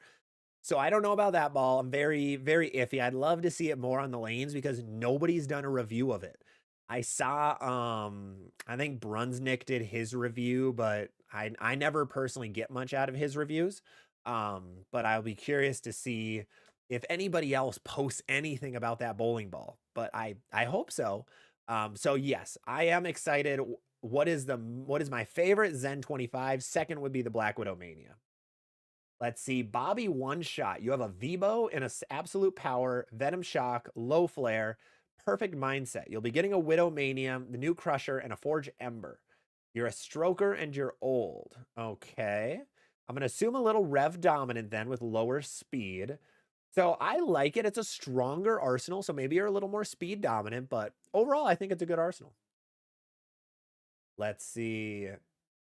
So I don't know about that ball. I'm very, very iffy. I'd love to see it more on the lanes because nobody's done a review of it. I saw, I think Brunswick did his review, but I never personally get much out of his reviews. But I'll be curious to see if anybody else posts anything about that bowling ball. But I hope so. So yes, I am excited. What is my favorite? Zen 25. Second would be the Black Widow Mania. Let's see, Bobby One Shot. You have a Vibo and a Absolute Power, Venom Shock, Low Flare, Perfect Mindset. You'll be getting a Widow Mania, the new Crusher, and a Forge Ember. You're a Stroker and you're old. Okay. I'm going to assume a little Rev Dominant then with lower speed. So I like it. It's a stronger arsenal, so maybe you're a little more speed dominant, but overall, I think it's a good arsenal. Let's see.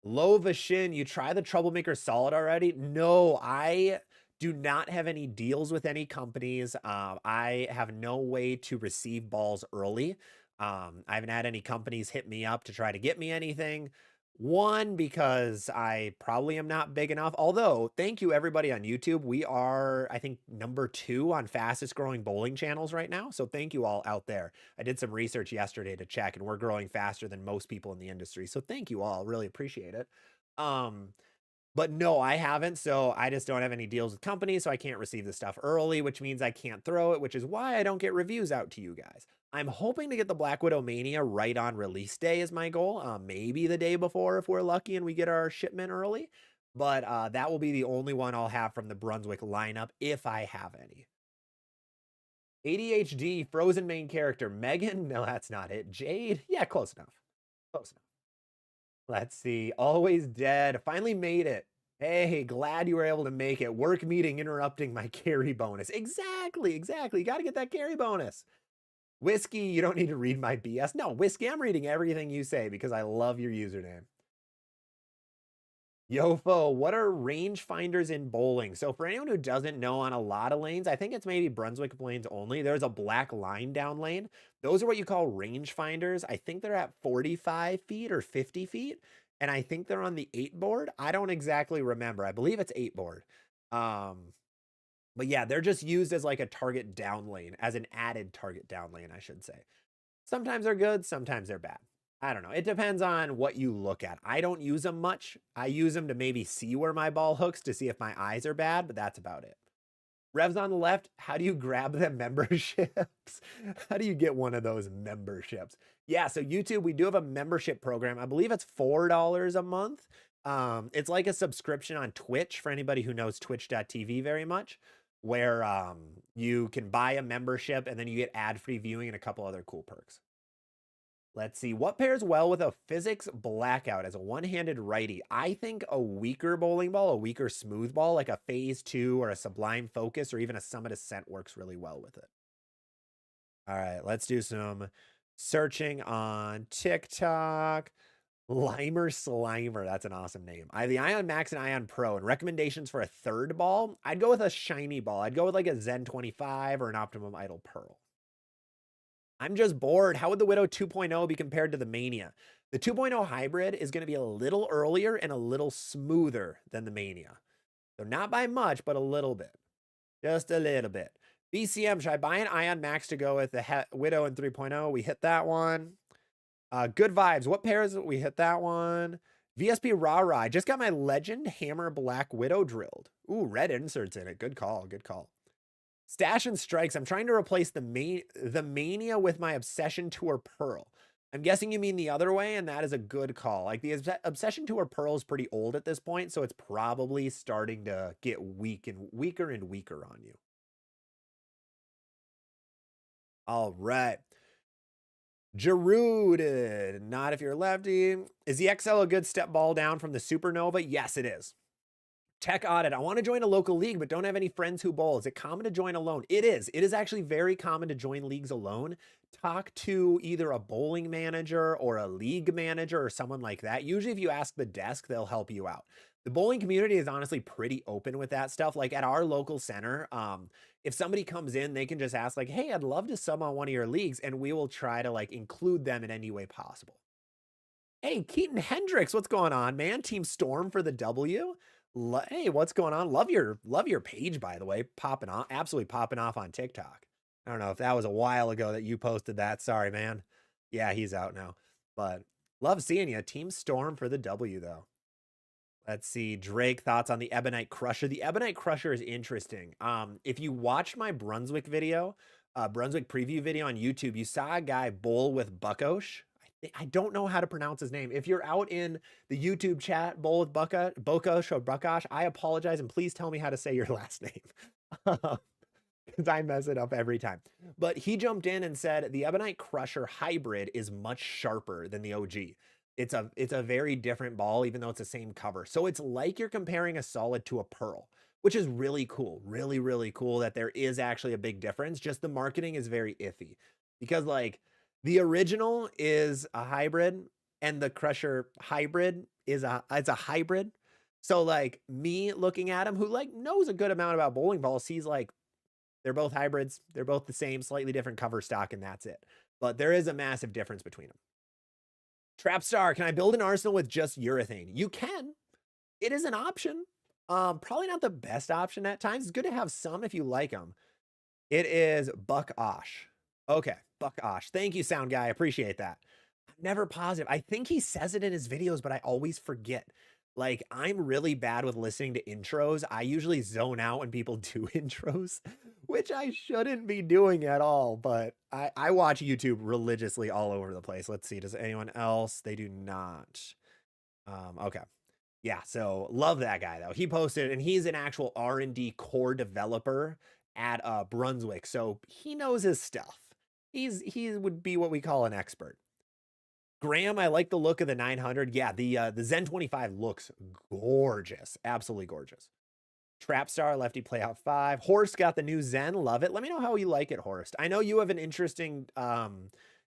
Low Vashin, you try the Troublemaker Solid already? No, I do not have any deals with any companies. I have no way to receive balls early. I haven't had any companies hit me up to try to get me anything. One, because I probably am not big enough. Although, thank you everybody on YouTube. We are, I think, #2 on fastest growing bowling channels right now. So thank you all out there. I did some research yesterday to check, and we're growing faster than most people in the industry. So thank you all. Really appreciate it. But no, I haven't. So I just don't have any deals with companies. So I can't receive the stuff early, which means I can't throw it, which is why I don't get reviews out to you guys. I'm hoping to get the Black Widow Mania right on release day is my goal. Maybe the day before if we're lucky and we get our shipment early. But that will be the only one I'll have from the Brunswick lineup if I have any. ADHD, Frozen main character. Megan? No, that's not it. Jade? Yeah, close enough. Close enough. Let's see. Always Dead. Finally made it. Hey, glad you were able to make it. Work meeting interrupting my carry bonus. Exactly, exactly. You got to get that carry bonus. Whiskey, you don't need to read my BS. No, Whiskey, I'm reading everything you say because I love your username. Yofo, what are range finders in bowling? So for anyone who doesn't know, on a lot of lanes, I think it's maybe Brunswick lanes only, there's a black line down lane. Those are what you call range finders. I think they're at 45 feet or 50 feet. And I think they're on the 8 board. I don't exactly remember. I believe it's 8 board. But yeah, they're just used as like a target down lane, as an added target down lane, I should say. Sometimes they're good, sometimes they're bad. I don't know. It depends on what you look at. I don't use them much. I use them to maybe see where my ball hooks to see if my eyes are bad, but that's about it. Revs on the left, how do you grab the memberships? How do you get one of those memberships? Yeah, so YouTube, we do have a membership program. I believe it's $4 a month. It's like a subscription on Twitch for anybody who knows twitch.tv very much, where you can buy a membership and then you get ad-free viewing and a couple other cool perks. Let's see. What pairs well with a physics blackout as a one-handed righty? I think a weaker bowling ball, a weaker smooth ball, like a phase 2 or a sublime focus or even a summit ascent works really well with it. All right, let's do some searching on TikTok. Limer Slimer, that's an awesome name. I have the Ion Max and Ion Pro, and recommendations for a third ball, I'd go with a shiny ball. I'd go with like a Zen 25 or an Optimum Idol Pearl. I'm just bored. How would the Widow 2.0 be compared to the Mania? The 2.0 hybrid is going to be a little earlier and a little smoother than the Mania. So not by much, but a little bit. Just a little bit. BCM, should I buy an Ion Max to go with the Widow in 3.0? We hit that one. Good vibes. What pairs? We hit that one. VSP Rah Rah. I just got my Legend Hammer Black Widow drilled. Ooh, red inserts in it. Good call. Good call. Stash and Strikes. I'm trying to replace the Mania with my Obsession Tour Pearl. I'm guessing you mean the other way, and that is a good call. Like, the Obsession Tour Pearl is pretty old at this point, so it's probably starting to get weaker and weaker on you. All right. Giroud, not if you're lefty. Is the XL a good step ball down from the Supernova? Yes, it is. Tech Audit. I want to join a local league, but don't have any friends who bowl. Is it common to join alone? It is. It is actually very common to join leagues alone. Talk to either a bowling manager or a league manager or someone like that. Usually if you ask the desk, they'll help you out. The bowling community is honestly pretty open with that stuff. Like at our local center, if somebody comes in, they can just ask like, hey, I'd love to sub on one of your leagues, and we will try to like include them in any way possible. Hey, Keaton Hendricks, what's going on, man? Team Storm for the W. Hey, what's going on? Love your page, by the way. Popping off, absolutely popping off on TikTok. I don't know if that was a while ago that you posted that. Sorry, man. Yeah, he's out now. But love seeing you. Team Storm for the W, though. Let's see. Drake, thoughts on the Ebonite Crusher. The Ebonite Crusher is interesting. If you watched my Brunswick video, Brunswick preview video on YouTube, you saw a guy bowl with Buckosh. I don't know how to pronounce his name. If you're out in the YouTube chat, bowl with Bokosh or Buckosh, I apologize, and please tell me how to say your last name. Because I mess it up every time. But he jumped in and said the Ebonite Crusher hybrid is much sharper than the OG. It's a very different ball, even though it's the same cover. So it's like you're comparing a solid to a pearl, which is really cool. Really, really cool that there is actually a big difference. Just the marketing is very iffy. Because like the original is a hybrid and the Crusher hybrid is it's a hybrid. So like me looking at him, who like knows a good amount about bowling balls, sees like they're both hybrids. They're both the same, slightly different cover stock, and that's it. But there is a massive difference between them. Trapstar, can I build an arsenal with just urethane? You can. It is an option. Probably not the best option at times. It's good to have some if you like them. It is Buck Osh. Okay, Buck Osh. Thank you, sound guy. I appreciate that. I'm never positive. I think he says it in his videos, but I always forget. Like, I'm really bad with listening to intros. I usually zone out when people do intros, which I shouldn't be doing at all, but I watch YouTube religiously all over the place. Let's see. Does anyone else? They do not. Okay. Yeah, so love that guy, though. He posted, and he's an actual R&D core developer at Brunswick, so he knows his stuff. He would be what we call an expert. Graham, I like the look of the 900. Yeah, the Zen 25 looks gorgeous. Absolutely gorgeous. Trapstar, lefty play out 5. Horst got the new Zen. Love it. Let me know how you like it, Horst. I know you have an interesting...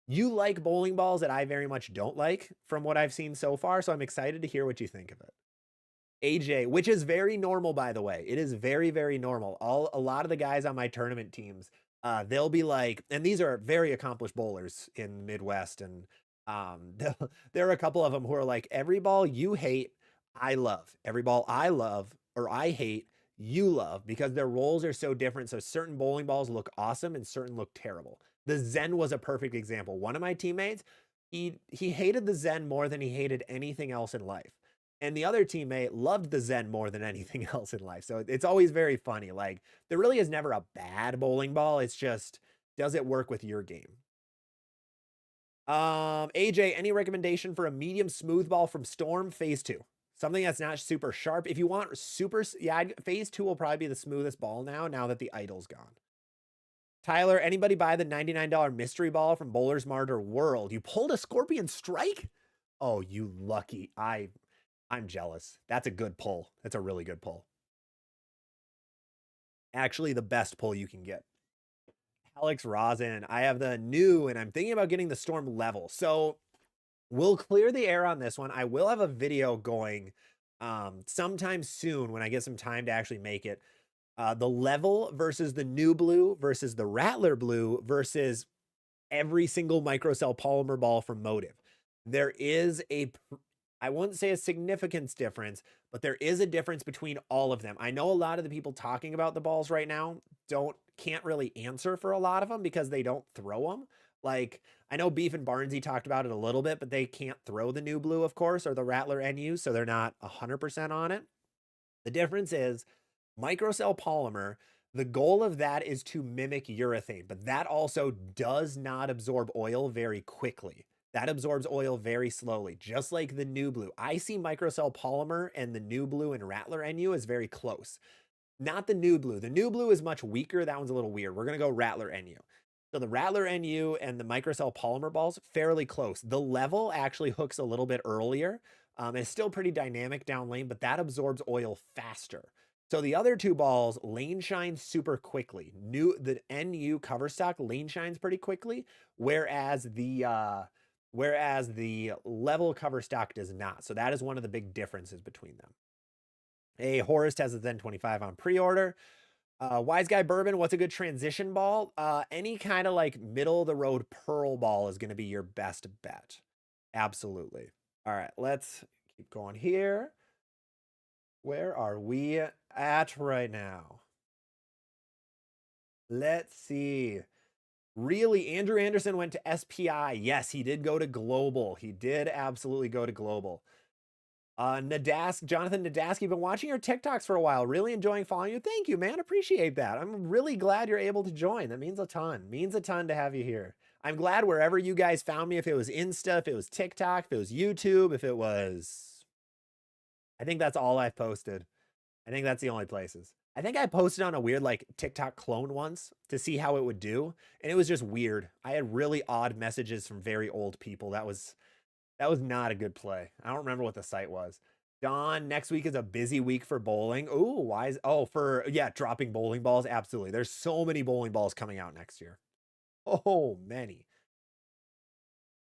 you like bowling balls that I very much don't like from what I've seen so far, so I'm excited to hear what you think of it. AJ, which is very normal, by the way. It is very, very normal. A lot of the guys on my tournament teams, they'll be like... And these are very accomplished bowlers in the Midwest, and... there are a couple of them who are like, every ball you hate, I love. Every ball I love or I hate, you love, because their roles are so different. So certain bowling balls look awesome and certain look terrible. The Zen was a perfect example. One of my teammates, he hated the Zen more than he hated anything else in life. And the other teammate loved the Zen more than anything else in life. So it's always very funny. Like, there really is never a bad bowling ball. It's just, does it work with your game? AJ, any recommendation for a medium smooth ball from Storm Phase 2? Something that's not super sharp. If you want super, yeah, Phase 2 will probably be the smoothest ball now that the idle's gone. Tyler, anybody buy the $99 mystery ball from Bowler's Mart or World? You pulled a Scorpion Strike? Oh, you lucky. I'm jealous. That's a good pull. That's a really good pull. Actually, the best pull you can get. Alex Rosin, I have the new, and I'm thinking about getting the Storm level. So we'll clear the air on this one. I will have a video going sometime soon when I get some time to actually make it. The level versus the new blue versus the Rattler blue versus every single microcell polymer ball from Motive. There is I wouldn't say a significance difference, but there is a difference between all of them. I know a lot of the people talking about the balls right now can't really answer for a lot of them because they don't throw them. Like, I know Beef and Barnesy talked about it a little bit, but they can't throw the New Blue, of course, or the Rattler NU, so they're not 100% on it. The difference is microcell polymer, the goal of that is to mimic urethane, but that also does not absorb oil very quickly. That absorbs oil very slowly, just like the New Blue. I see microcell polymer and the New Blue and Rattler NU as very close. Not the New Blue. The New Blue is much weaker. That one's a little weird. We're going to go Rattler NU. So the Rattler NU and the microcell polymer balls, fairly close. The level actually hooks a little bit earlier. It's still pretty dynamic down lane, but that absorbs oil faster. So the other two balls lane shine super quickly. The NU cover stock lane shines pretty quickly, whereas the level cover stock does not. So that is one of the big differences between them. Hey, Horace has a Zen 25 on pre-order. Wise Guy Bourbon, what's a good transition ball? Any kind of like middle of the road pearl ball is going to be your best bet. Absolutely. All right, let's keep going here. Where are we at right now? Let's see. Really, Andrew Anderson went to SPI. Yes, he did go to global. He did absolutely go to global. Jonathan Nadaski, been watching your TikToks for a while. Really enjoying following you. Thank you, man. Appreciate that. I'm really glad you're able to join. That means a ton. Means a ton to have you here. I'm glad wherever you guys found me, if it was Insta, if it was TikTok, if it was YouTube, if it was... I think that's all I've posted. I think that's the only places. I think I posted on a weird like TikTok clone once to see how it would do. And it was just weird. I had really odd messages from very old people. That was not a good play. I don't remember what the site was. Don, next week is a busy week for bowling. Ooh, why is... Oh, dropping bowling balls. Absolutely. There's so many bowling balls coming out next year. Oh, many.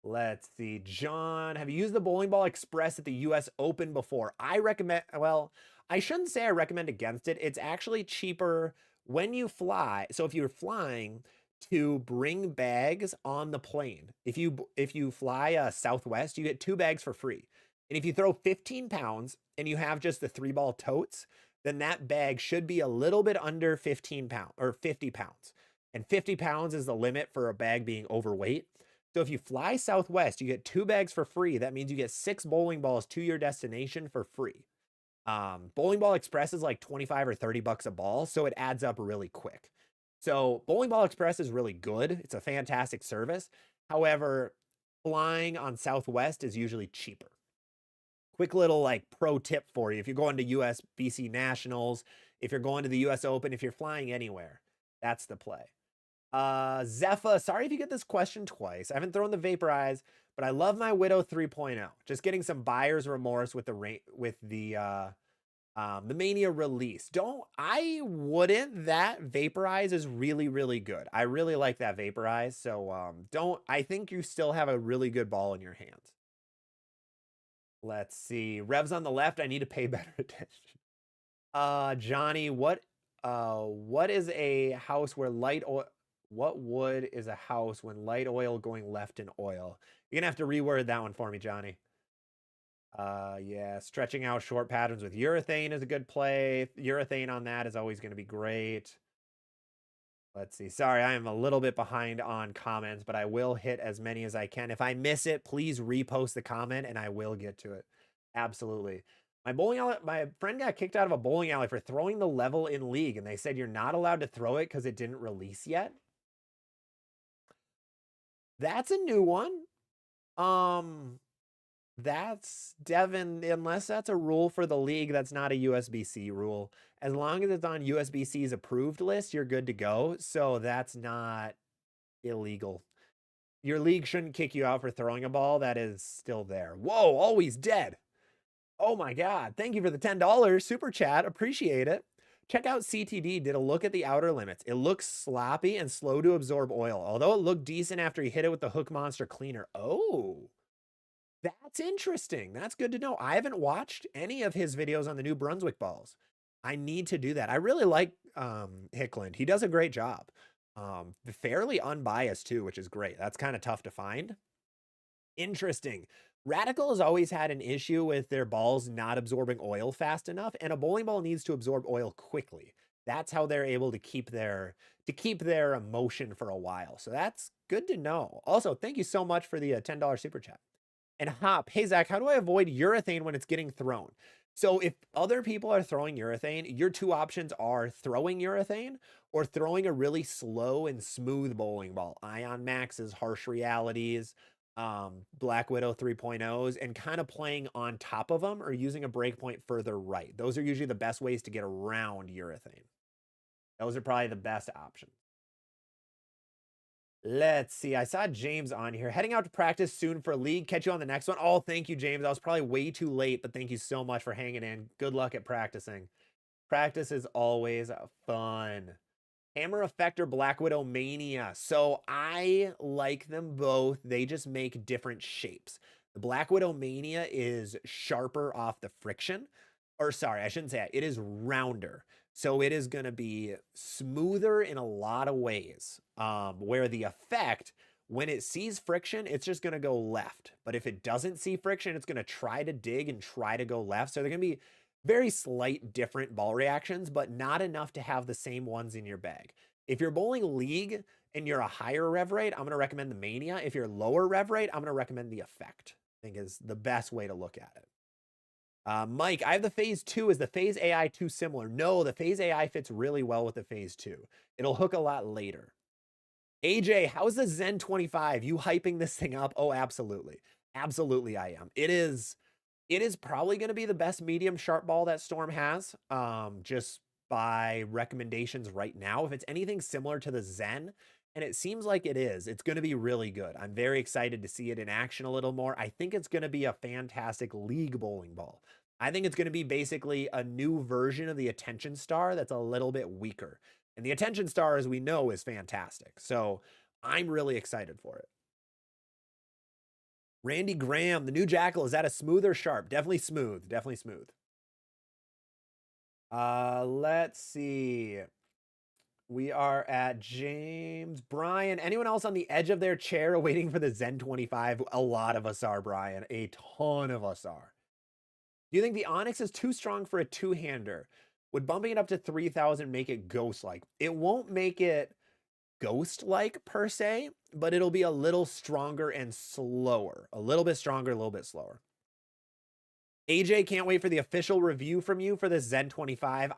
Let's see. John, have you used the Bowling Ball Express at the US Open before? I recommend... Well, I shouldn't say I recommend against it. It's actually cheaper when you fly. So if you're flying... to bring bags on the plane. If you fly Southwest, you get 2 bags for free. And if you throw 15 pounds and you have just the 3-ball totes, then that bag should be a little bit under 15 pounds or 50 pounds. And 50 pounds is the limit for a bag being overweight. So if you fly Southwest, you get 2 bags for free. That means you get 6 bowling balls to your destination for free. Bowling Ball Express is like 25 or 30 bucks a ball, so it adds up really quick. So Bowling Ball Express is really good. It's a fantastic service. However, flying on Southwest is usually cheaper. Quick little like pro tip for you. If you're going to USBC Nationals, if you're going to the US Open, if you're flying anywhere, that's the play. Zepha, sorry if you get this question twice. I haven't thrown the Vaporize, but I love my Widow 3.0. Just getting some buyer's remorse with the Mania release. I wouldn't. That Vaporize is really, really good. I really like that Vaporize. So I think you still have a really good ball in your hands. Let's see. Revs on the left. I need to pay better attention. Johnny, what is a house where light oil... What wood is a house when light oil going left in oil? You're gonna have to reword that one for me, Johnny. Yeah, stretching out short patterns with urethane is a good play. Urethane on that is always going to be great. Let's see. Sorry, I am a little bit behind on comments, but I will hit as many as I can. If I miss it, please repost the comment and I will get to it. Absolutely. My friend got kicked out of a bowling alley for throwing the level in league, and they said you're not allowed to throw it because it didn't release yet. That's a new one. That's Devin, unless that's a rule for the league, that's not a USBC rule. As long as it's on USBC's approved list, you're good to go. So that's not illegal. Your league shouldn't kick you out for throwing a ball that is still there. Whoa, always dead. Oh my God. Thank you for the $10 super chat. Appreciate it. Check out CTD, did a look at the outer limits. It looks sloppy and slow to absorb oil, although it looked decent after he hit it with the Hook Monster Cleaner. Oh, that's interesting. That's good to know. I haven't watched any of his videos on the new Brunswick balls. I need to do that. I really like Hickland. He does a great job. Fairly unbiased too, which is great. That's kind of tough to find. Interesting. Radical has always had an issue with their balls not absorbing oil fast enough, and a bowling ball needs to absorb oil quickly. That's how they're able to keep their emotion for a while. So that's good to know. Also, thank you so much for the $10 super chat. And Hop, hey Zach, how do I avoid urethane when it's getting thrown? So if other people are throwing urethane, your two options are throwing urethane or throwing a really slow and smooth bowling ball. Ion Max's, Harsh Realities, Black Widow 3.0s, and kind of playing on top of them or using a breakpoint further right. Those are usually the best ways to get around urethane. Those are probably the best options. Let's see. I saw James on here. Heading out to practice soon for league. Catch you on the next one. Oh, thank you, James. I was probably way too late, but thank you so much for hanging in. Good luck at practicing. Practice is always fun. Hammer Effector Black Widow Mania. So I like them both. They just make different shapes. The Black Widow Mania is sharper off the friction. Or sorry, I shouldn't say that. It is rounder. So it is going to be smoother in a lot of ways. Where the effect, when it sees friction, it's just going to go left. But if it doesn't see friction, it's going to try to dig and try to go left. So they're going to be very slight different ball reactions, but not enough to have the same ones in your bag. If you're bowling league and you're a higher rev rate, I'm going to recommend the Mania. If you're lower rev rate, I'm going to recommend the Effect. I think is the best way to look at it. Mike, I have the Phase 2. Is the Phase AI too similar? No, the Phase AI fits really well with the Phase 2. It'll hook a lot later. AJ, how's the Zen 25? You hyping this thing up? Oh, absolutely. Absolutely I am. It is probably going to be the best medium sharp ball that Storm has, just by recommendations right now. If it's anything similar to the Zen, and it seems like it is, it's going to be really good. I'm very excited to see it in action a little more. I think it's going to be a fantastic league bowling ball. I think it's going to be basically a new version of the Attention Star that's a little bit weaker. And the Attention Star, as we know, is fantastic. So I'm really excited for it. Randy Graham, the new Jackal, is that a smooth or sharp? Definitely smooth. Definitely smooth. Let's see. We are at James. Brian, anyone else on the edge of their chair waiting for the Zen 25? A lot of us are, Brian. A ton of us are. Do you think the Onyx is too strong for a two-hander? Would bumping it up to 3,000 make it ghost-like? It won't make it ghost-like per se, but it'll be a little stronger and slower. A little bit stronger, a little bit slower. AJ, can't wait for the official review from you for the Zen 25.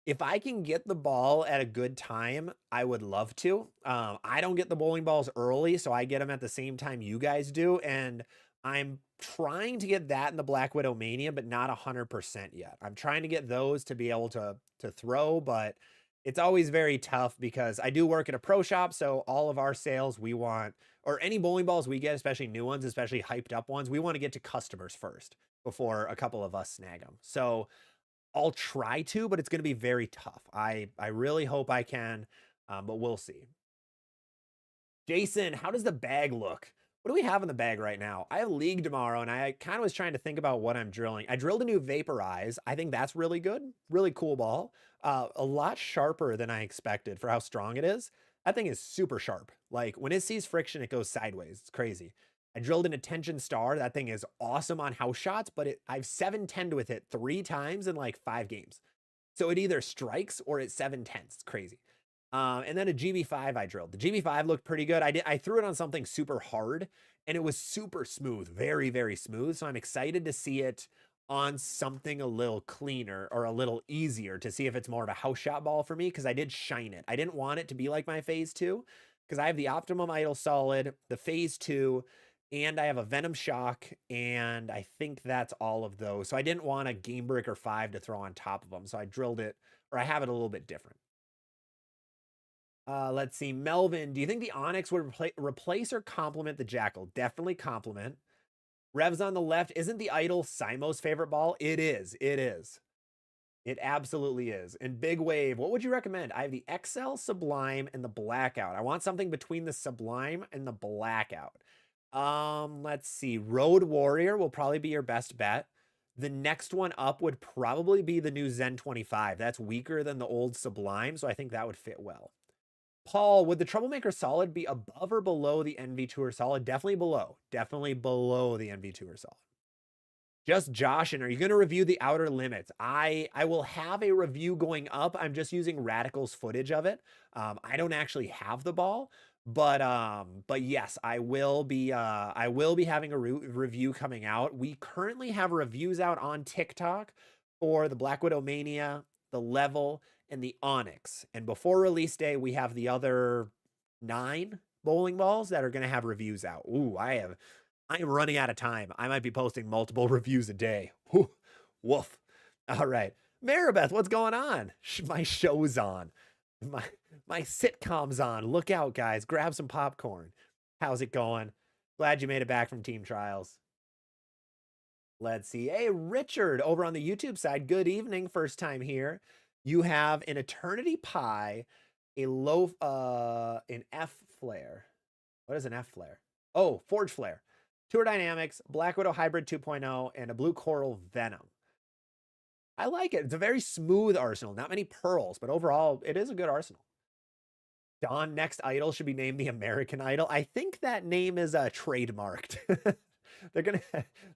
If I can get the ball at a good time, I would love to. I don't get the bowling balls early, so I get them at the same time you guys do, and I'm trying to get that in the Black Widow Mania, but not 100% yet. I'm trying to get those to be able to throw, but it's always very tough because I do work at a pro shop, so all of our sales we want, or any bowling balls we get, especially new ones, especially hyped up ones, we want to get to customers first before a couple of us snag them. So I'll try to, but it's going to be very tough. I really hope I can, but we'll see. Jason, how does the bag look? What do we have in the bag right now? I have league tomorrow, and I kind of was trying to think about what I'm drilling. I drilled a new Vaporize. I think that's really good. Really cool ball. A lot sharper than I expected for how strong it is. That thing is super sharp. Like, when it sees friction, it goes sideways. It's crazy. I drilled an Attention Star. That thing is awesome on house shots, but I've 7-10'd with it 3 times in like 5 games. So it either strikes or it's 7-10s. It's crazy. And then a GB5 I drilled. The GB5 looked pretty good. I threw it on something super hard, and it was super smooth, very, very smooth. So I'm excited to see it on something a little cleaner or a little easier to see if it's more of a house shot ball for me, because I did shine it. I didn't want it to be like my Phase 2, because I have the Optimum Idle Solid, the Phase 2, and I have a Venom Shock, and I think that's all of those. So I didn't want a Game Breaker 5 to throw on top of them. So I drilled it, or I have it a little bit different. Let's see. Melvin, do you think the Onyx would replace or complement the Jackal? Definitely complement. Revs on the left. Isn't the Idol Simo's favorite ball? It is. It is. It absolutely is. And Big Wave, what would you recommend? I have the XL Sublime and the Blackout. I want something between the Sublime and the Blackout. Let's see. Road Warrior will probably be your best bet. The next one up would probably be the new Zen 25. That's weaker than the old Sublime, so I think that would fit well. Paul, would the Troublemaker Solid be above or below the NV Tour Solid? Definitely below. Definitely below the NV Tour Solid. Just Josh, and are you going to review the Outer Limits? I will have a review going up. I'm just using Radical's footage of it. I don't actually have the ball, but yes, I will be having a review coming out. We currently have reviews out on TikTok for the Black Widow Mania, the Level, and the Onyx. And before release day, we have the other 9 bowling balls that are going to have reviews out. Ooh, I am running out of time. I might be posting multiple reviews a day. Whew, woof. All right. Maribeth, what's going on? My show's on. My my sitcom's on. Look out, guys. Grab some popcorn. How's it going? Glad you made it back from team trials. Let's see. Hey, Richard, over on the YouTube side. Good evening. First time here. You have an Eternity Pie, a loaf, an F flare. What is an F flare? Oh, Forge Flare. Tour Dynamics, Black Widow Hybrid 2.0, and a Blue Coral Venom. I like it. It's a very smooth arsenal. Not many pearls, but overall, it is a good arsenal. Dawn next idol should be named the American Idol. I think that name is trademarked. they're gonna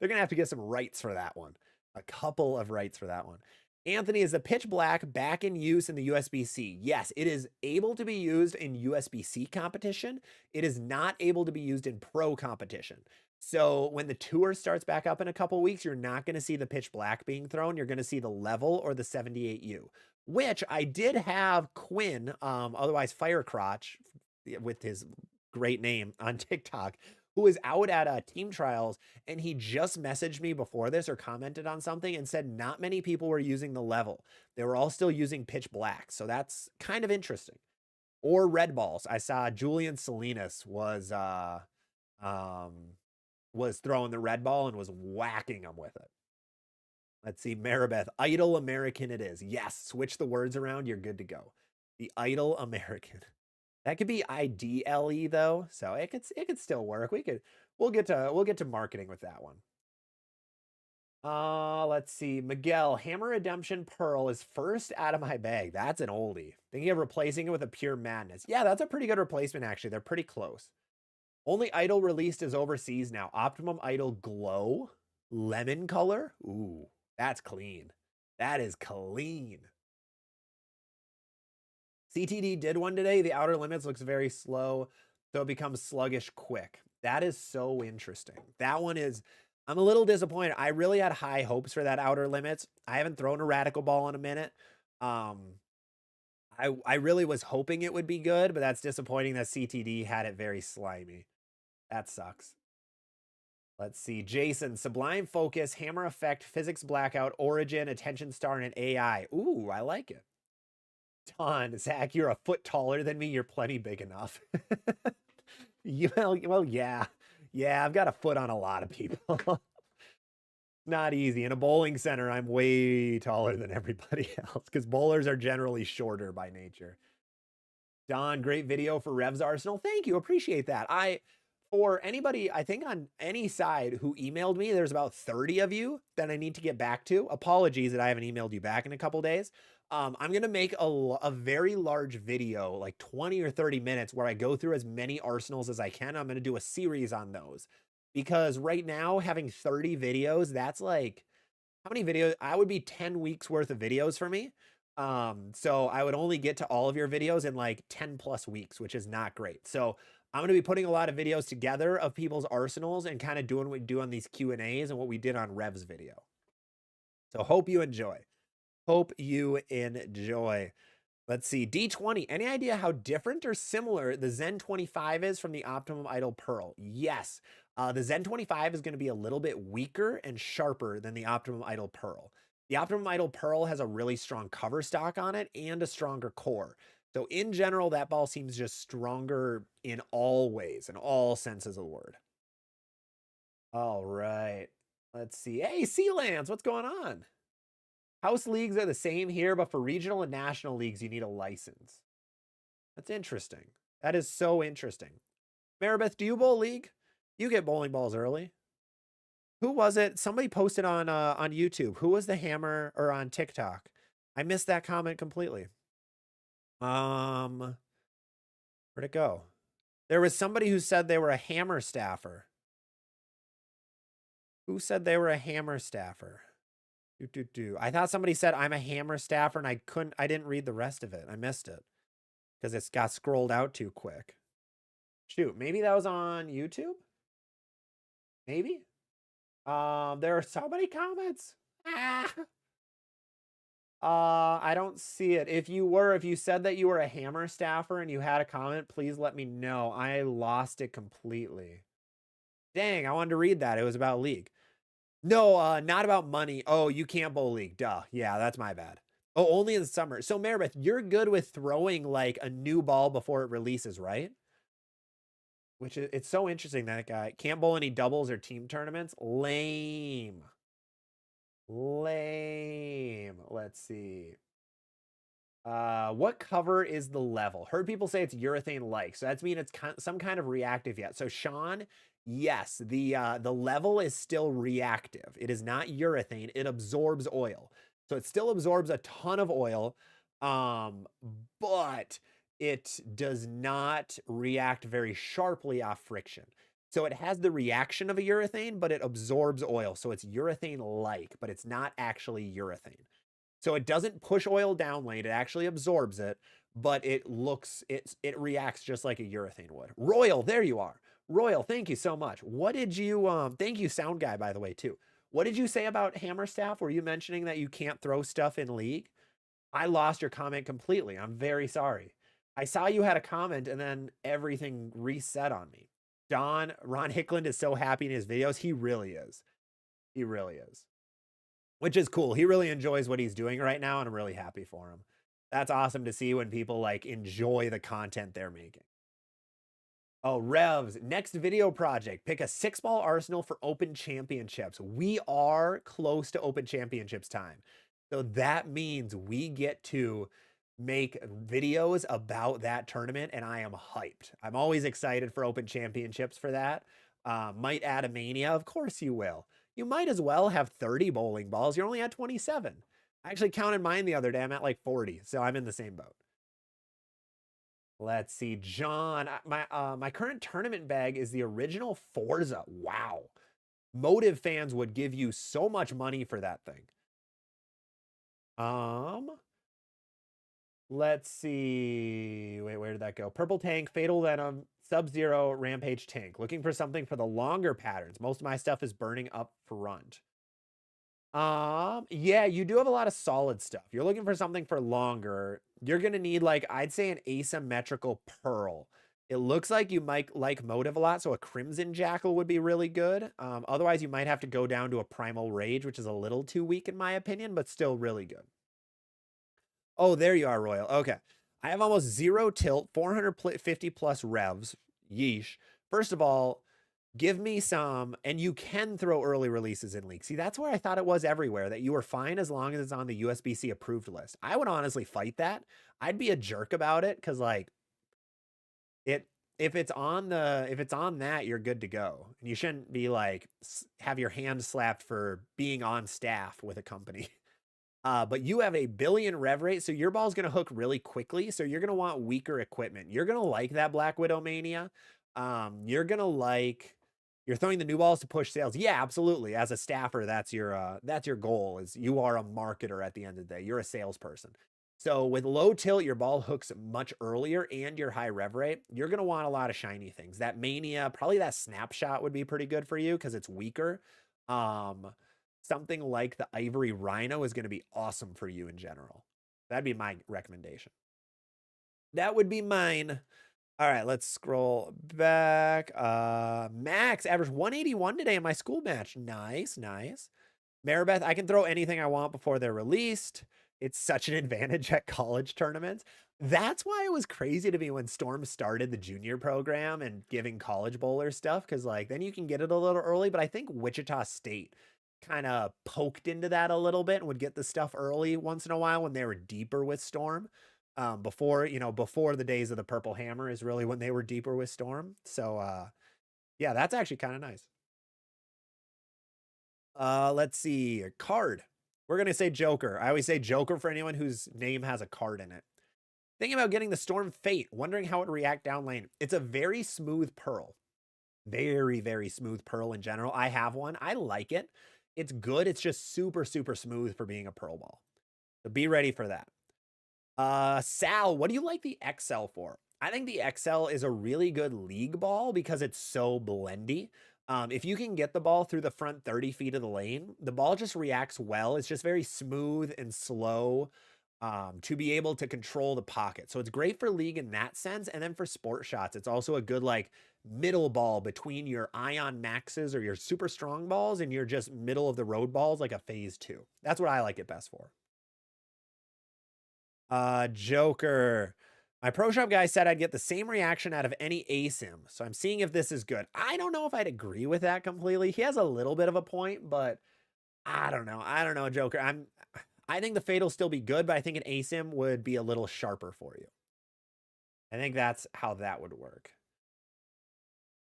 have to get some rights for that one. A couple of rights for that one. Anthony, is the pitch black back in use in the USB-C? Yes, it is able to be used in USB-C competition. It is not able to be used in pro competition. So when the tour starts back up in a couple weeks, you're not going to see the pitch black being thrown. You're going to see the Level or the 78U, which I did have Quinn, otherwise Firecrotch, with his great name on TikTok, who is out at team trials, and he just messaged me before this or commented on something and said not many people were using the Level. They were all still using pitch black. So that's kind of interesting. Or red balls. I saw Julian Salinas was throwing the red ball and was whacking them with it. Let's see, Maribeth, Idol American it is. Yes, switch the words around, you're good to go. The Idol American. That could be IDLE though, so it could still work. We'll get to marketing with that one. Let's see. Miguel, Hammer Redemption Pearl is first out of my bag. That's an oldie. Thinking of replacing it with a Pure Madness. Yeah, that's a pretty good replacement actually. They're pretty close. Only idol released is overseas now. Optimum Idol Glow lemon color. Ooh, that's clean. That is clean. CTD did one today. The Outer Limits looks very slow, so it becomes sluggish quick. That is so interesting. That one is, I'm a little disappointed. I really had high hopes for that Outer Limits. I haven't thrown a Radical Ball in a minute. I really was hoping it would be good, but that's disappointing that CTD had it very slimy. That sucks. Let's see. Jason, Sublime Focus, Hammer Effect, Physics Blackout, Origin, Attention Star, and AI. Ooh, I like it. Don, Zach, you're a foot taller than me. You're plenty big enough. Well, yeah. Yeah, I've got a foot on a lot of people. Not easy. In a bowling center, I'm way taller than everybody else because bowlers are generally shorter by nature. Don, great video for Rev's Arsenal. Thank you. Appreciate that. For anybody, I think on any side who emailed me, there's about 30 of you that I need to get back to. Apologies that I haven't emailed you back in a couple days. I'm going to make a very large video, like 20 or 30 minutes, where I go through as many arsenals as I can. I'm going to do a series on those because right now having 30 videos, that's like, how many videos? I would be 10 weeks worth of videos for me. So I would only get to all of your videos in like 10 plus weeks, which is not great. So I'm going to be putting a lot of videos together of people's arsenals and kind of doing what we do on these Q&As and what we did on Rev's video. So hope you enjoy. Hope you enjoy. Let's see. D20. Any idea how different or similar the Zen 25 is from the Optimum Idol Pearl? Yes. The Zen 25 is going to be a little bit weaker and sharper than the Optimum Idol Pearl. The Optimum Idol Pearl has a really strong cover stock on it and a stronger core. So in general, that ball seems just stronger in all ways, in all senses of the word. All right. Let's see. Hey, Sealands, what's going on? House leagues are the same here, but for regional and national leagues, you need a license. That's interesting. That is so interesting. Maribeth, do you bowl league? You get bowling balls early. Who was it? Somebody posted on YouTube. Who was the hammer, or on TikTok? I missed that comment completely. Where'd it go? There was somebody who said they were a hammer staffer. Who said they were a hammer staffer? I thought somebody said I'm a hammer staffer and I didn't read the rest of it. I missed it because it's got scrolled out too quick. Shoot, maybe that was on YouTube? Maybe? There are so many comments. Ah. I don't see it. If you said that you were a hammer staffer and you had a comment, please let me know. I lost it completely. Dang, I wanted to read that. It was about League. No, not about money. Oh, you can't bowl League. Duh. Yeah, that's my bad. Oh, only in the summer. So, Maribeth, you're good with throwing like a new ball before it releases, right? Which is, it's so interesting that guy can't bowl any doubles or team tournaments. Lame. Lame. Let's see. What cover is the level? Heard people say it's urethane like, so that's mean it's some kind of reactive yet. So Sean, yes, the level is still reactive. It is not urethane. It absorbs oil, so it still absorbs a ton of oil, but it does not react very sharply off friction. So it has the reaction of a urethane, but it absorbs oil. So it's urethane like, but it's not actually urethane. So it doesn't push oil down lane. It actually absorbs it, but it reacts just like a urethane would. Royal, there you are. Royal, thank you so much. What did you thank you, Sound Guy, by the way, too. What did you say about hammer staff? Were you mentioning that you can't throw stuff in League? I lost your comment completely. I'm very sorry. I saw you had a comment and then everything reset on me. Ron Hickland is so happy in his videos. He really is. He really is. Which is cool. He really enjoys what he's doing right now, and I'm really happy for him. That's awesome to see when people like enjoy the content they're making. Oh, Revs, next video project. Pick a 6-ball arsenal for open championships. We are close to open championships time. So that means we get to make videos about that tournament, and I am hyped. I'm always excited for open championships for that. Might add a Mania. Of course you will. You might as well have 30 bowling balls. You're only at 27. I actually counted mine the other day. I'm at like 40, so I'm in the same boat. Let's see, John. My current tournament bag is the original Forza. Wow. Motive fans would give you so much money for that thing. Let's see. Wait, where did that go? Purple Tank, Fatal Venom, Sub-Zero, Rampage Tank. Looking for something for the longer patterns. Most of my stuff is burning up front. Yeah, you do have a lot of solid stuff. You're looking for something for longer. You're gonna need like, I'd say an asymmetrical pearl. It looks like you might like Motive a lot, so a Crimson Jackal would be really good. Otherwise, you might have to go down to a Primal Rage, which is a little too weak in my opinion, but still really good. Oh, there you are, Royal. Okay. I have almost 0 tilt, 450 plus revs. Yeesh. First of all, give me some, and you can throw early releases in League. See, that's where I thought it was everywhere, that you were fine as long as it's on the USBC approved list. I would honestly fight that. I'd be a jerk about it, because like if it's on that, you're good to go. And you shouldn't be like have your hand slapped for being on staff with a company. But you have a billion rev rate, so your ball's going to hook really quickly. So you're going to want weaker equipment. You're going to like that Black Widow Mania. You're going to like, you're throwing the new balls to push sales. Yeah, absolutely. As a staffer, that's your goal, is you are a marketer at the end of the day. You're a salesperson. So with low tilt, your ball hooks much earlier and your high rev rate. You're going to want a lot of shiny things. That Mania, probably that snapshot would be pretty good for you because it's weaker. Something like the Ivory Rhino is going to be awesome for you in general. That'd be my recommendation. That would be mine. All right, let's scroll back. Max averaged 181 today in my school match. Nice, nice. Maribeth, I can throw anything I want before they're released. It's such an advantage at college tournaments. That's why it was crazy to me when Storm started the junior program and giving college bowlers stuff, because like then you can get it a little early. But I think Wichita State kind of poked into that a little bit and would get the stuff early once in a while when they were deeper with Storm. Before the days of the Purple Hammer is really when they were deeper with Storm. So yeah, that's actually kind of nice. Let's see, a card. We're gonna say Joker. I always say Joker for anyone whose name has a card in it. Thinking about getting the Storm Fate, wondering how it would react down lane. It's a very smooth pearl. Very, very smooth pearl in general. I have one. I like it. It's good. It's just super, super smooth for being a pearl ball. So be ready for that. Sal, what do you like the XL for? I think the XL is a really good league ball because it's so blendy. If you can get the ball through the front 30 feet of the lane, the ball just reacts well. It's just very smooth and slow to be able to control the pocket. So it's great for league in that sense. And then for sport shots, it's also a good like middle ball between your ion maxes or your super strong balls and your just middle of the road balls, like a phase 2. That's what I like it best for. Joker. My pro shop guy said I'd get the same reaction out of any ASIM, so I'm seeing if this is good. I don't know if I'd agree with that completely. He has a little bit of a point, but I don't know. I don't know, Joker. I think the fade will still be good, but I think an ASIM would be a little sharper for you. I think that's how that would work.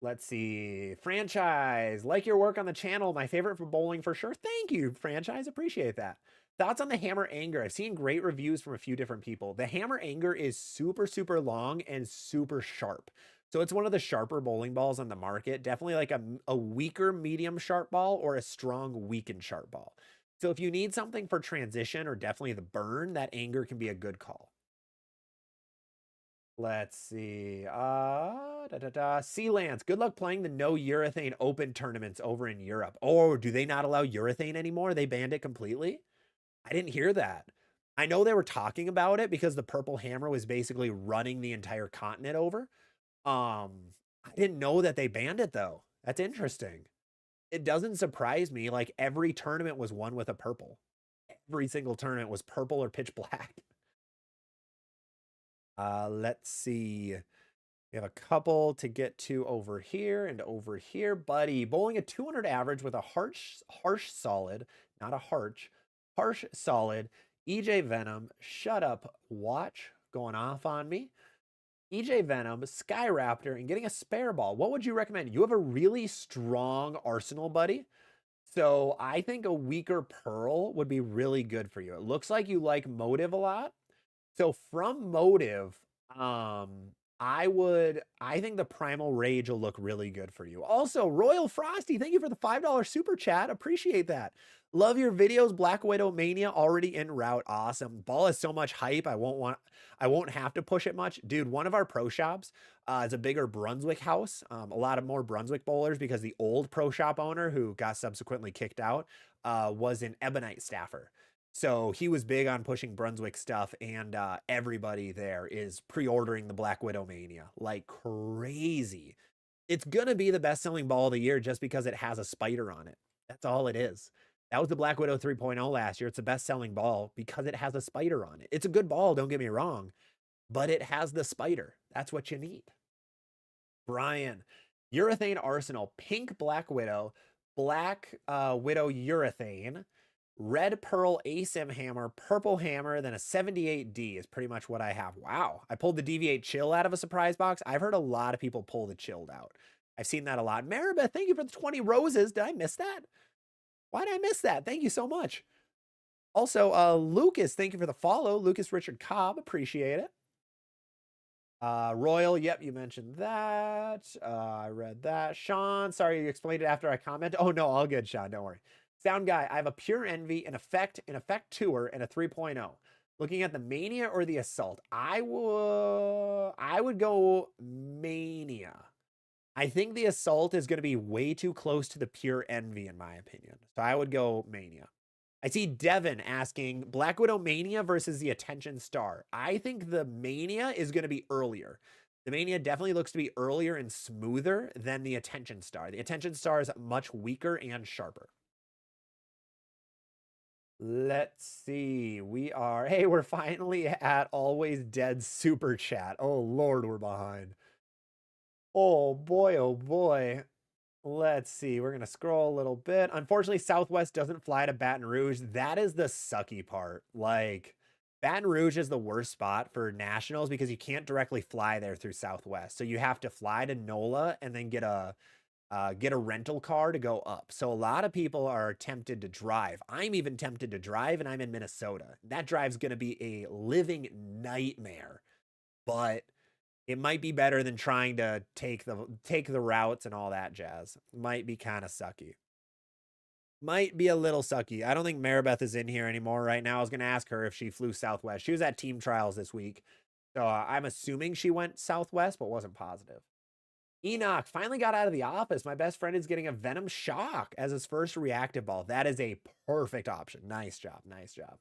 Let's see. Franchise. Like your work on the channel. My favorite for bowling for sure. Thank you, Franchise. Appreciate that. Thoughts on the Hammer Anger? I've seen great reviews from a few different people. The Hammer Anger is super, super long and super sharp. So it's one of the sharper bowling balls on the market. Definitely like a weaker medium sharp ball or a strong weakened sharp ball. So if you need something for transition or definitely the burn, that Anger can be a good call. Let's see. Sea Lance. Good luck playing the no urethane open tournaments over in Europe. Oh, do they not allow urethane anymore? They banned it completely? I didn't hear that. I know they were talking about it because the Purple Hammer was basically running the entire continent over. I didn't know that they banned it though. That's interesting. It doesn't surprise me. Like every tournament was won with a purple. Every single tournament was purple or pitch black. Let's see. We have a couple to get to over here and over here, buddy. Bowling a 200 average with a harsh solid, not a harsh solid. EJ Venom, shut up, watch, going off on me. EJ Venom, Sky Raptor, and getting a spare ball. What would you recommend? You have a really strong arsenal, buddy. So I think a weaker Pearl would be really good for you. It looks like you like Motive a lot. So from Motive, I think the Primal Rage will look really good for you. Also, Royal Frosty, thank you for the $5 super chat. Appreciate that. Love your videos. Black Widow Mania already en route. Awesome. Ball has so much hype. I won't have to push it much. Dude, one of our pro shops is a bigger Brunswick house. A lot of more Brunswick bowlers because the old pro shop owner who got subsequently kicked out was an Ebonite staffer. So he was big on pushing Brunswick stuff, and everybody there is pre-ordering the Black Widow Mania like crazy. It's going to be the best-selling ball of the year just because it has a spider on it. That's all it is. That was the Black Widow 3.0 last year. It's the best-selling ball because it has a spider on it. It's a good ball, don't get me wrong, but it has the spider. That's what you need. Brian, Urethane Arsenal, pink Black Widow, Black Widow Urethane, Red Pearl ASIM Hammer, Purple Hammer, then a 78D is pretty much what I have. Wow. I pulled the Deviate Chill out of a surprise box. I've heard a lot of people pull the Chilled out. I've seen that a lot. Maribeth, thank you for the 20 roses. Did I miss that? Why did I miss that? Thank you so much. Also, Lucas, thank you for the follow. Lucas Richard Cobb, appreciate it. Royal, yep, you mentioned that. I read that. Sean, sorry you explained it after I commented. Oh, no, all good, Sean, don't worry. Sound Guy, I have a Pure Envy, an Effect Tour, and a 3.0. Looking at the Mania or the Assault, I would go Mania. I think the Assault is going to be way too close to the Pure Envy, in my opinion. So I would go Mania. I see Devin asking Black Widow Mania versus the Attention Star. I think the Mania is going to be earlier. The Mania definitely looks to be earlier and smoother than the Attention Star. The Attention Star is much weaker and sharper. Let's see. We're finally at Always Dead Super Chat. Oh, Lord, we're behind. Oh, boy, oh, boy. Let's see. We're going to scroll a little bit. Unfortunately, Southwest doesn't fly to Baton Rouge. That is the sucky part. Like, Baton Rouge is the worst spot for nationals because you can't directly fly there through Southwest. So you have to fly to NOLA and then get a rental car to go up. So a lot of people are tempted to drive. I'm even tempted to drive, and I'm in Minnesota. That drive's going to be a living nightmare. But It might be better than trying to take the routes and all that jazz. Might be kind of sucky. Might be a little sucky. I don't think Maribeth is in here anymore right now. I was going to ask her if she flew Southwest. She was at team trials this week. So I'm assuming she went Southwest, but wasn't positive. Enoch finally got out of the office. My best friend is getting a Venom Shock as his first reactive ball. That is a perfect option. Nice job. Nice job.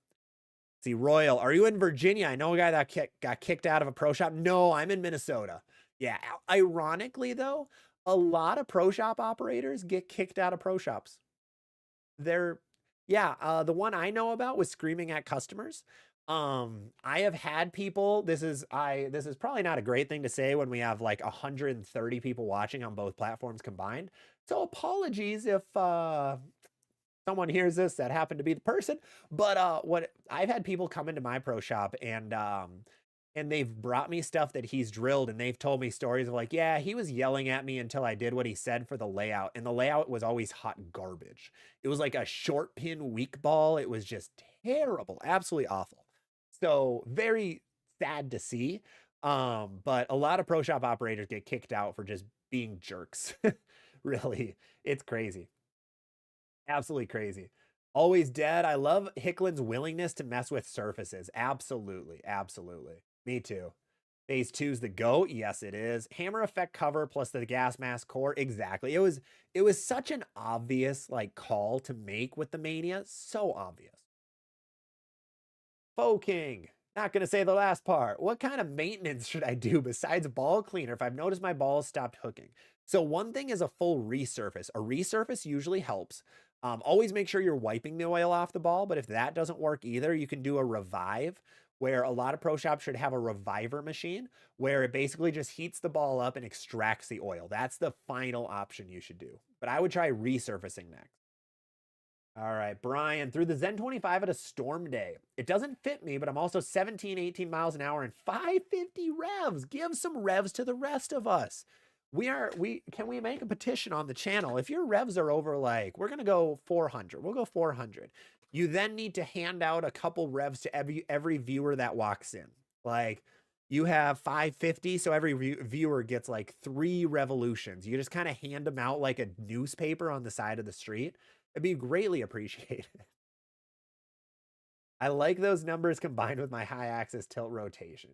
See, Royal, are you in Virginia? I know a guy that got kicked out of a pro shop. No, I'm in Minnesota. Yeah. Ironically, though, a lot of pro shop operators get kicked out of pro shops. The one I know about was screaming at customers. I have had people, this is probably not a great thing to say when we have like 130 people watching on both platforms combined. So apologies if someone hears this that happened to be the person. But what I've had people come into my pro shop and they've brought me stuff that he's drilled, and they've told me stories of like, yeah, he was yelling at me until I did what he said for the layout, and the layout was always hot garbage. It was like a short pin weak ball. It was just terrible, absolutely awful. So very sad to see. But a lot of pro shop operators get kicked out for just being jerks. Really, it's crazy. Absolutely crazy. Always dead. I love Hicklin's willingness to mess with surfaces. Absolutely. Absolutely. Me too. Phase 2's the GOAT. Yes, it is. Hammer effect cover plus the gas mask core. Exactly. It was such an obvious like call to make with the Mania. So obvious. Faux King. Not going to say the last part. What kind of maintenance should I do besides ball cleaner if I've noticed my balls stopped hooking? So one thing is a full resurface. A resurface usually helps. Always make sure you're wiping the oil off the ball, but if that doesn't work either, you can do a revive, where a lot of pro shops should have a reviver machine where it basically just heats the ball up and extracts the oil. That's the final option you should do. But I would try resurfacing next. All right, Brian, through the Zen 25 at a storm day. It doesn't fit me, but I'm also 17, 18 miles an hour and 550 revs. Give some revs to the rest of us. Can we make a petition on the channel? If your revs are over like, we're going to go 400. We'll go 400. You then need to hand out a couple revs to every viewer that walks in. Like, you have 550, so every viewer gets like 3 revolutions. You just kind of hand them out like a newspaper on the side of the street. It'd be greatly appreciated. I like those numbers combined with my high axis tilt rotation.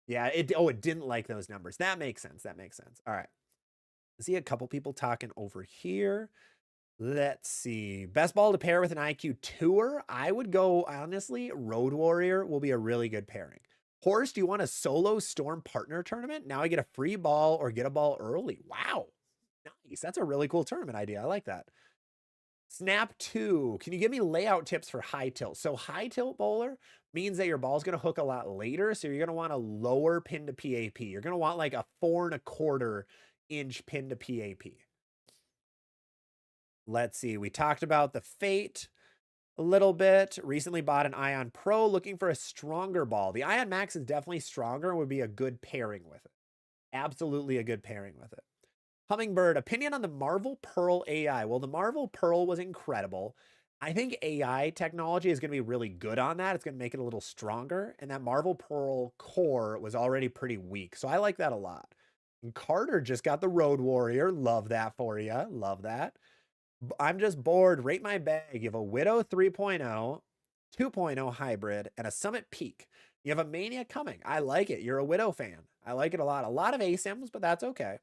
Yeah, it didn't like those numbers. That makes sense. That makes sense. All right. I see a couple people talking over here. Let's see. Best ball to pair with an IQ tour. I would go, honestly, Road Warrior will be a really good pairing. Horse, do you want a solo storm partner tournament? Now I get a free ball or get a ball early. Wow. Nice. That's a really cool tournament idea. I like that. Snap 2. Can you give me layout tips for high tilt? So high tilt bowler means that your ball's going to hook a lot later. So you're going to want a lower pin to PAP. You're going to want like a 4.25 inch pin to PAP. Let's see. We talked about the Fate a little bit. Recently bought an Ion Pro looking for a stronger ball. The Ion Max is definitely stronger and would be a good pairing with it. Absolutely a good pairing with it. Hummingbird, opinion on the Marvel Pearl AI. Well, the Marvel Pearl was incredible. I think AI technology is going to be really good on that. It's going to make it a little stronger. And that Marvel Pearl core was already pretty weak. So I like that a lot. And Carter just got the Road Warrior. Love that for you. Love that. I'm just bored. Rate my bag. You have a Widow 3.0, 2.0 hybrid, and a Summit Peak. You have a Mania coming. I like it. You're a Widow fan. I like it a lot. A lot of ASIMs, but that's okay.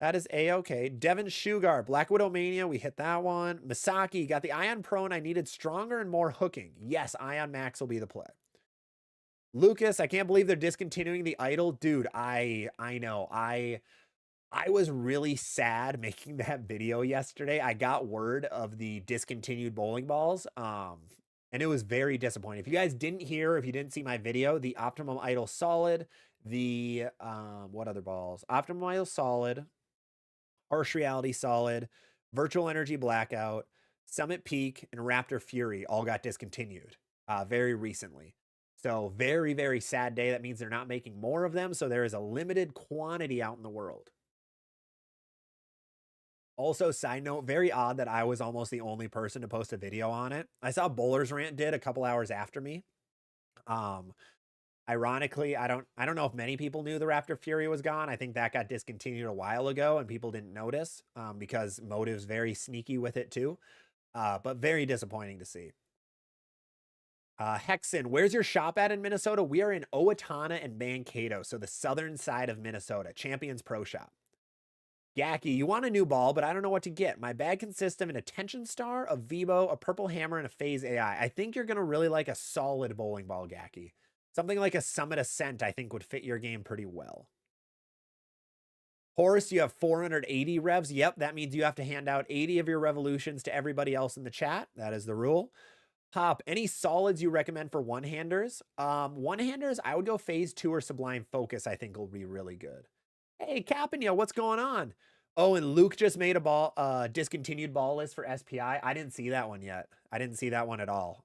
That is A-okay. Devin Sugar, Black Widow Mania, we hit that one. Misaki, got the Ion Pro and I needed stronger and more hooking. Yes, Ion Max will be the play. Lucas, I can't believe they're discontinuing the Idol. Dude, I know. I was really sad making that video yesterday. I got word of the discontinued bowling balls. And it was very disappointing. If you guys didn't hear, if you didn't see my video, the Optimum Idol Solid, the what other balls? Optimum Idol Solid, Harsh Reality Solid, Virtual Energy Blackout, Summit Peak, and Raptor Fury all got discontinued very recently. So very, very sad day. That means they're not making more of them. So there is a limited quantity out in the world. Also, side note, very odd that I was almost the only person to post a video on it. I saw Bowler's Rant did a couple hours after me. Ironically, I don't know if many people knew the Raptor Fury was gone. I think that got discontinued a while ago and people didn't notice because Motive's very sneaky with it too. But very disappointing to see. Hexen, where's your shop at in Minnesota? We are in Owatonna and Mankato, so the southern side of Minnesota. Champions Pro Shop. Gacky, you want a new ball, but I don't know what to get. My bag consists of an Attention Star, a Vibo, a Purple Hammer, and a Phase AI. I think you're going to really like a solid bowling ball, Gacky. Something like a Summit Ascent, I think, would fit your game pretty well. Horace, you have 480 revs. Yep, that means you have to hand out 80 of your revolutions to everybody else in the chat. That is the rule. Hop, any solids you recommend for one-handers? One-handers, I would go Phase 2 or Sublime Focus, I think will be really good. Hey, Capania, what's going on? Oh, and Luke just made a discontinued ball list for SPI. I didn't see that one yet. I didn't see that one at all.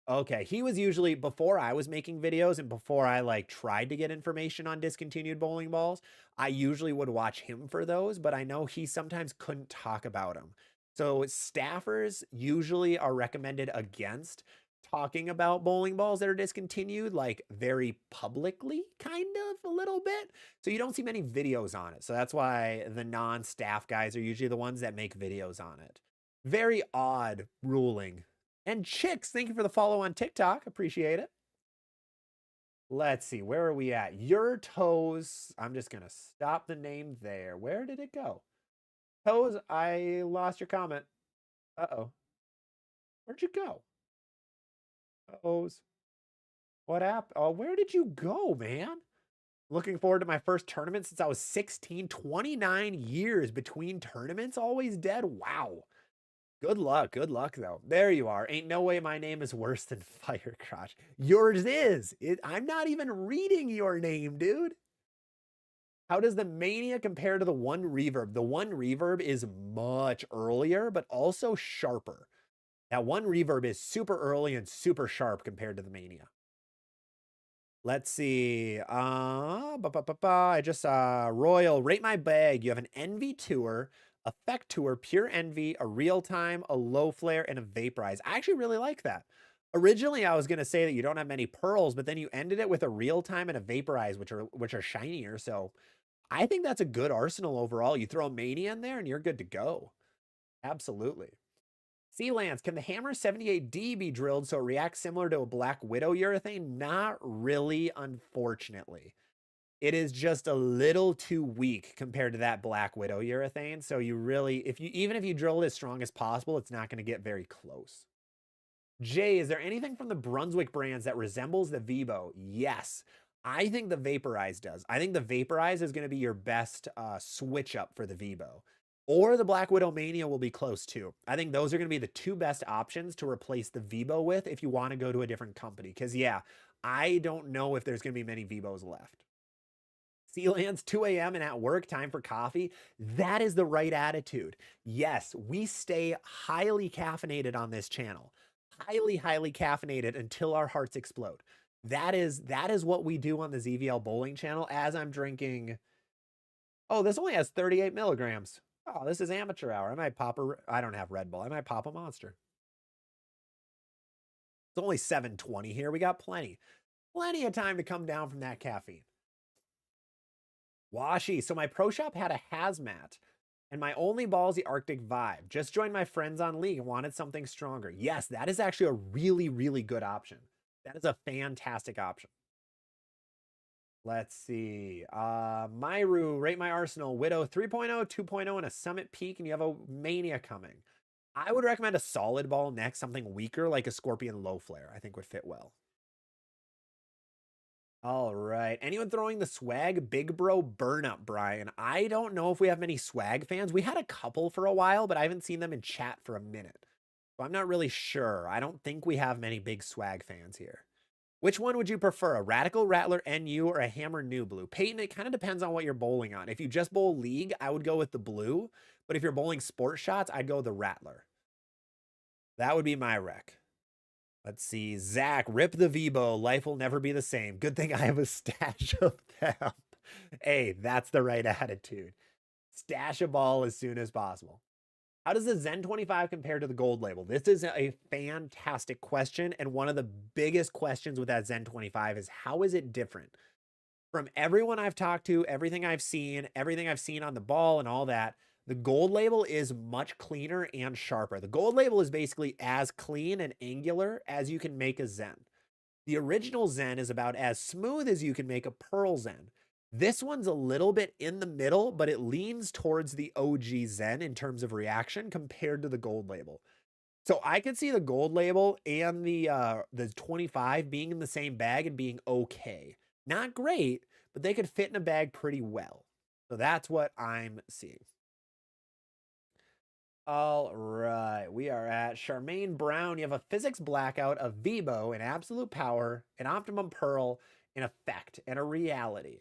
Okay, he was usually, before I was making videos and before I like tried to get information on discontinued bowling balls, I usually would watch him for those, but I know he sometimes couldn't talk about them. So staffers usually are recommended against talking about bowling balls that are discontinued, like very publicly, kind of a little bit. So you don't see many videos on it. So that's why the non-staff guys are usually the ones that make videos on it. Very odd ruling. And Chicks, thank you for the follow on TikTok. Appreciate it. Let's see. Where are we at? Your Toes. I'm just going to stop the name there. Where did it go? Toes, I lost your comment. Uh-oh. Where'd you go? Toes. What happened? Oh, where did you go, man? Looking forward to my first tournament since I was 16. 29 years between tournaments. Always dead. Wow. Good luck. Good luck, though. There you are. Ain't no way my name is worse than Firecrotch. Yours is. I'm not even reading your name, dude. How does the Mania compare to the One Reverb? The One Reverb is much earlier, but also sharper. That One Reverb is super early and super sharp compared to the Mania. Let's see. I just saw Royal, rate my bag. You have an Envy Tour, Effect Tour, Pure Envy, a Real Time, a Low Flare, and a Vaporize. I actually really like that. Originally, I was going to say that you don't have many pearls, but then you ended it with a Real Time and a Vaporize, which are shinier. So I think that's a good arsenal overall. You throw a Mania in there and you're good to go. Absolutely. Sea Lance, can the Hammer 78D be drilled so it reacts similar to a Black Widow urethane? Not really, unfortunately. It is just a little too weak compared to that Black Widow urethane. So you really, even if you drill it as strong as possible, it's not going to get very close. Jay, is there anything from the Brunswick brands that resembles the Vibo? Yes. I think the Vaporize does. I think the Vaporize is going to be your best switch up for the Vibo. Or the Black Widow Mania will be close too. I think those are going to be the two best options to replace the Vibo with if you want to go to a different company. Because, yeah, I don't know if there's going to be many Vibos left. Sealands, 2 a.m. and at work, time for coffee. That is the right attitude. Yes, we stay highly caffeinated on this channel. Highly, highly caffeinated until our hearts explode. That is what we do on the ZVL Bowling channel as I'm drinking. Oh, this only has 38 milligrams. Oh, this is amateur hour. I might pop I don't have Red Bull. I might pop a Monster. It's only 7:20 here. We got plenty of time to come down from that caffeine. Washi. So my pro shop had a hazmat and my only ball is the Arctic Vibe. Just joined my friends on League and wanted something stronger. Yes, that is actually a really, really good option. That is a fantastic option. Let's see. Myru, rate my arsenal. Widow 3.0, 2.0, and a Summit Peak, and you have a Mania coming. I would recommend a solid ball next, something weaker like a Scorpion Low Flare. I think would fit well. All right. Anyone throwing the swag? Big Bro Burn Up, Brian. I don't know if we have many swag fans. We had a couple for a while, but I haven't seen them in chat for a minute. So I'm not really sure. I don't think we have many big swag fans here. Which one would you prefer, a Radical Rattler NU or a Hammer New Blue? Peyton, it kind of depends on what you're bowling on. If you just bowl League, I would go with the blue. But if you're bowling sport shots, I'd go the Rattler. That would be my rec. Let's see. Zach, rip the Vibo. Life will never be the same. Good thing I have a stash of them. Hey, that's the right attitude. Stash a ball as soon as possible. How does the Zen 25 compare to the gold label? This is a fantastic question. And one of the biggest questions with that Zen 25 is how is it different? From everyone I've talked to, everything I've seen on the ball and all that, the gold label is much cleaner and sharper. The gold label is basically as clean and angular as you can make a Zen. The original Zen is about as smooth as you can make a Pearl Zen. This one's a little bit in the middle, but it leans towards the OG Zen in terms of reaction compared to the gold label. So I could see the gold label and the 25 being in the same bag and being okay. Not great, but they could fit in a bag pretty well. So that's what I'm seeing. All right, we are at Charmaine Brown. You have a physics blackout, a Vibo, an absolute power, an optimum pearl, an effect, and a reality.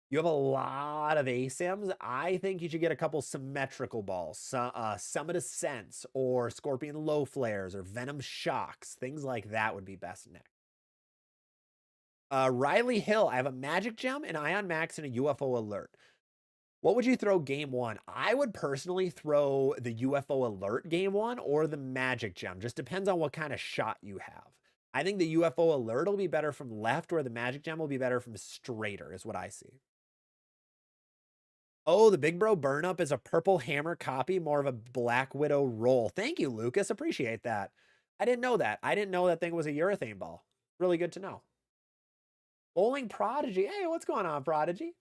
You have a lot of ASIMs. I think you should get a couple symmetrical balls, Summit Ascents, or Scorpion Low Flares, or Venom Shocks. Things like that would be best next. Riley Hill, I have a Magic Gem, an Ion Max, and a UFO Alert. What would you throw game one? I would personally throw the UFO Alert game one or the Magic Gem. Just depends on what kind of shot you have. I think the UFO Alert will be better from left, or the Magic Gem will be better from straighter, is what I see. Oh, the Big Bro Burn Up is a Purple Hammer copy, more of a Black Widow roll. Thank you, Lucas. Appreciate that. I didn't know that. I didn't know that thing was a urethane ball. Really good to know. Bowling Prodigy. Hey, what's going on, Prodigy?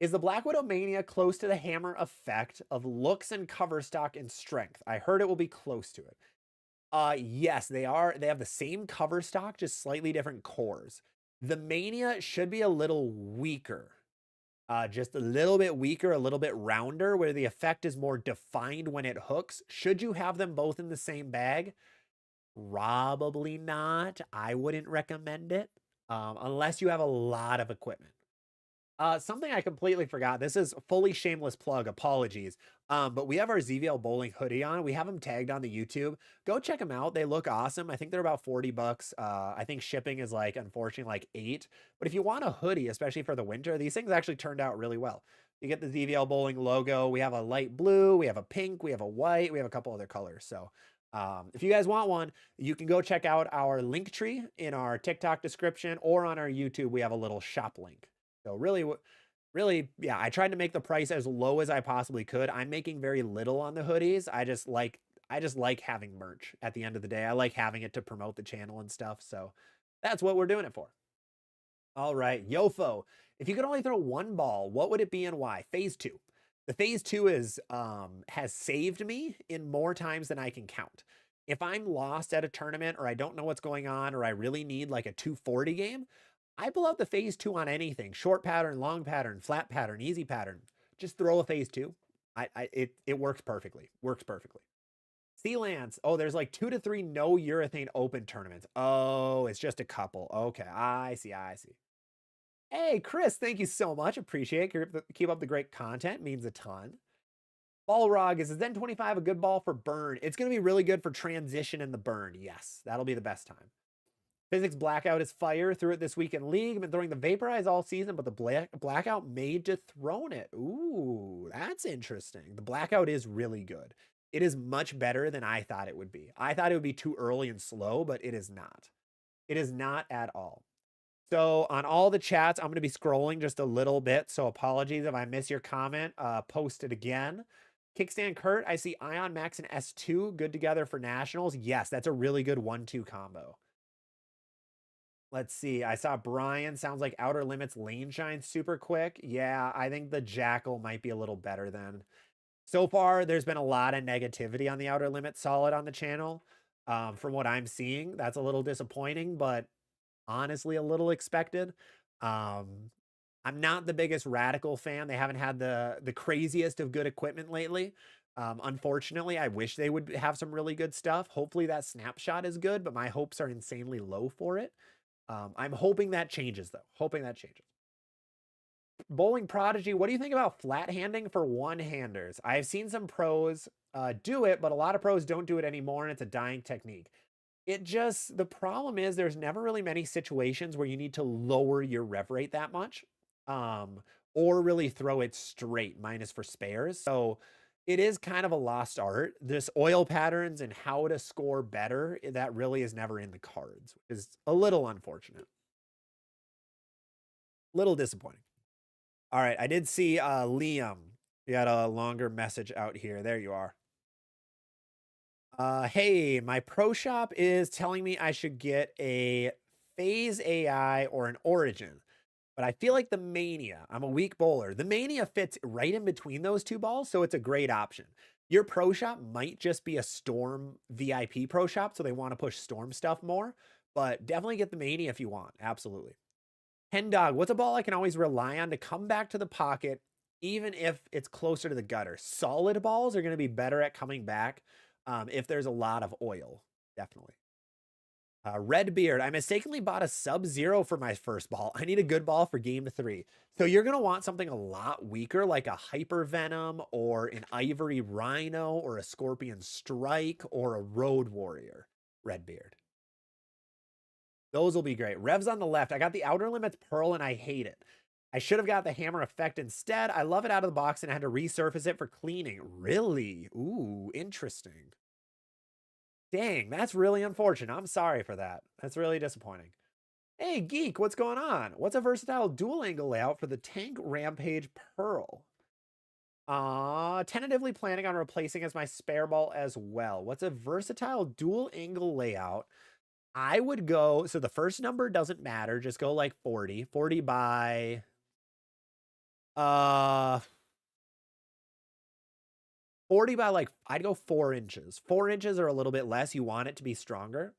Is the Black Widow Mania close to the Hammer effect of looks and cover stock and strength? I heard it will be close to it. Yes, they are. They have the same cover stock, just slightly different cores. The Mania should be a little weaker. Just a little bit weaker, a little bit rounder, where the effect is more defined when it hooks. Should you have them both in the same bag? Probably not. I wouldn't recommend it unless you have a lot of equipment. Something I completely forgot. This is fully shameless plug. Apologies. But we have our ZVL bowling hoodie on. We have them tagged on the YouTube. Go check them out. They look awesome. I think they're about 40 bucks. I think shipping is like, unfortunately, like 8. But if you want a hoodie, especially for the winter, these things actually turned out really well. You get the ZVL bowling logo. We have a light blue. We have a pink. We have a white. We have a couple other colors. So if you guys want one, you can go check out our link tree in our TikTok description, or on our YouTube. We have a little shop link. So really, yeah, I tried to make the price as low as I possibly could. I'm making very little on the hoodies. I just like having merch at the end of the day. I like having it to promote the channel and stuff. So that's what we're doing it for. All right, Yofo. If you could only throw one ball, what would it be and why? Phase 2. The phase 2 is has saved me in more times than I can count. If I'm lost at a tournament, or I don't know what's going on, or I really need like a 240 game, I pull out the phase 2 on anything. Short pattern, long pattern, flat pattern, easy pattern. Just throw a phase 2. It works perfectly. Works perfectly. Sea Lance. Oh, there's like 2 to 3 no urethane open tournaments. Oh, it's just a couple. Okay, I see. Hey, Chris, thank you so much. Appreciate it. Keep up the great content. Means a ton. Balrog, is the Zen 25 a good ball for burn? It's going to be really good for transition in the burn. Yes, that'll be the best time. Physics Blackout is fire. Threw it this week in League. Been throwing the Vaporize all season, but the Blackout made to thrown it. Ooh, that's interesting. The Blackout is really good. It is much better than I thought it would be. I thought it would be too early and slow, but it is not. It is not at all. So on all the chats, I'm going to be scrolling just a little bit. So apologies if I miss your comment. Post it again. Kickstand Kurt, I see Ion Max and S2 good together for Nationals. Yes, that's a really good 1-2 combo. Let's see. I saw Brian. Sounds like Outer Limits Lane Shine super quick. Yeah, I think the Jackal might be a little better then. So far, there's been a lot of negativity on the Outer Limits Solid on the channel. From what I'm seeing, that's a little disappointing, but honestly a little expected. I'm not the biggest Radical fan. They haven't had the craziest of good equipment lately. Unfortunately, I wish they would have some really good stuff. Hopefully that Snapshot is good, but my hopes are insanely low for it. I'm hoping that changes, though. Hoping that changes. Bowling Prodigy, what do you think about flat handing for one-handers? I've seen some pros do it, but a lot of pros don't do it anymore, and it's a dying technique. The problem is there's never really many situations where you need to lower your rev rate that much, or really throw it straight, minus for spares. So It is kind of a lost art. This oil patterns and how to score better, that really is never in the cards, which is a little unfortunate. Little disappointing. All right, I did see Liam. You got a longer message out here. There you are. Hey, my pro shop is telling me I should get a Phase AI or an Origin, but I feel like the Mania, I'm a weak bowler. The Mania fits right in between those two balls, so it's a great option. Your pro shop might just be a Storm VIP pro shop, so they want to push Storm stuff more, but definitely get the Mania if you want. Absolutely. Hen Dog, what's a ball I can always rely on to come back to the pocket, even if it's closer to the gutter? Solid balls are going to be better at coming back if there's a lot of oil, definitely. Redbeard, I mistakenly bought a Sub-Zero for my first ball. I need a good ball for game 3. So you're going to want something a lot weaker, like a Hyper Venom or an Ivory Rhino or a Scorpion Strike or a Road Warrior, Redbeard. Those will be great. Revs on the left. I got the Outer Limits Pearl and I hate it. I should have got the Hammer Effect instead. I love it out of the box and I had to resurface it for cleaning. Really? Ooh, interesting. Dang, that's really unfortunate. I'm sorry for that. That's really disappointing. Hey, Geek, what's going on? What's a versatile dual angle layout for the Tank Rampage Pearl? Tentatively planning on replacing as my spare ball as well. What's a versatile dual angle layout? I would go, so the first number doesn't matter. Just go like 40. 40 by 40 by like, I'd go 4 inches. 4 inches or a little bit less. You want it to be stronger.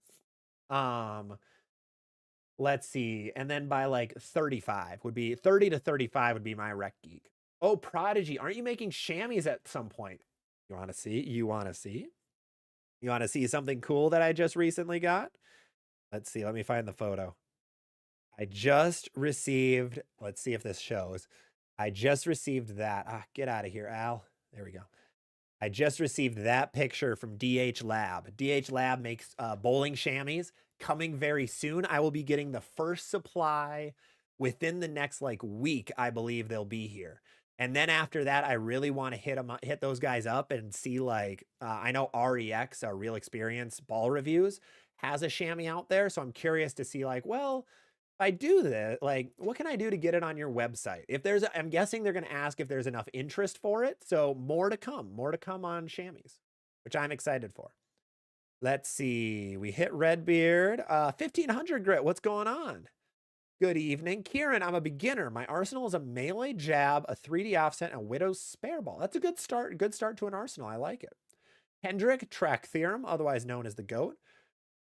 Let's see. And then by like 35 would be 30 to 35 would be my Rec Geek. Oh, Prodigy. Aren't you making chamois at some point? You want to see? You want to see? You want to see something cool that I just recently got? Let's see. Let me find the photo. I just received, let's see if this shows. I just received that. Get out of here, Al. There we go. I just received that picture from DH Lab. DH Lab makes bowling chamois coming very soon. I will be getting the first supply within the next like week. I believe they'll be here. And then after that, I really want to hit those guys up and see like, I know REX, our Real Experience Ball Reviews, has a chamois out there. So I'm curious to see like, well, if I do this, like, what can I do to get it on your website? If there's, I'm guessing they're going to ask if there's enough interest for it. So more to come on chamois, which I'm excited for. Let's see. We hit Redbeard. 1500 grit. What's going on? Good evening. Kieran, I'm a beginner. My arsenal is a melee jab, a 3D offset, and a Widow's spare ball. That's a good start. Good start to an arsenal. I like it. Hendrick, track theorem, otherwise known as the GOAT.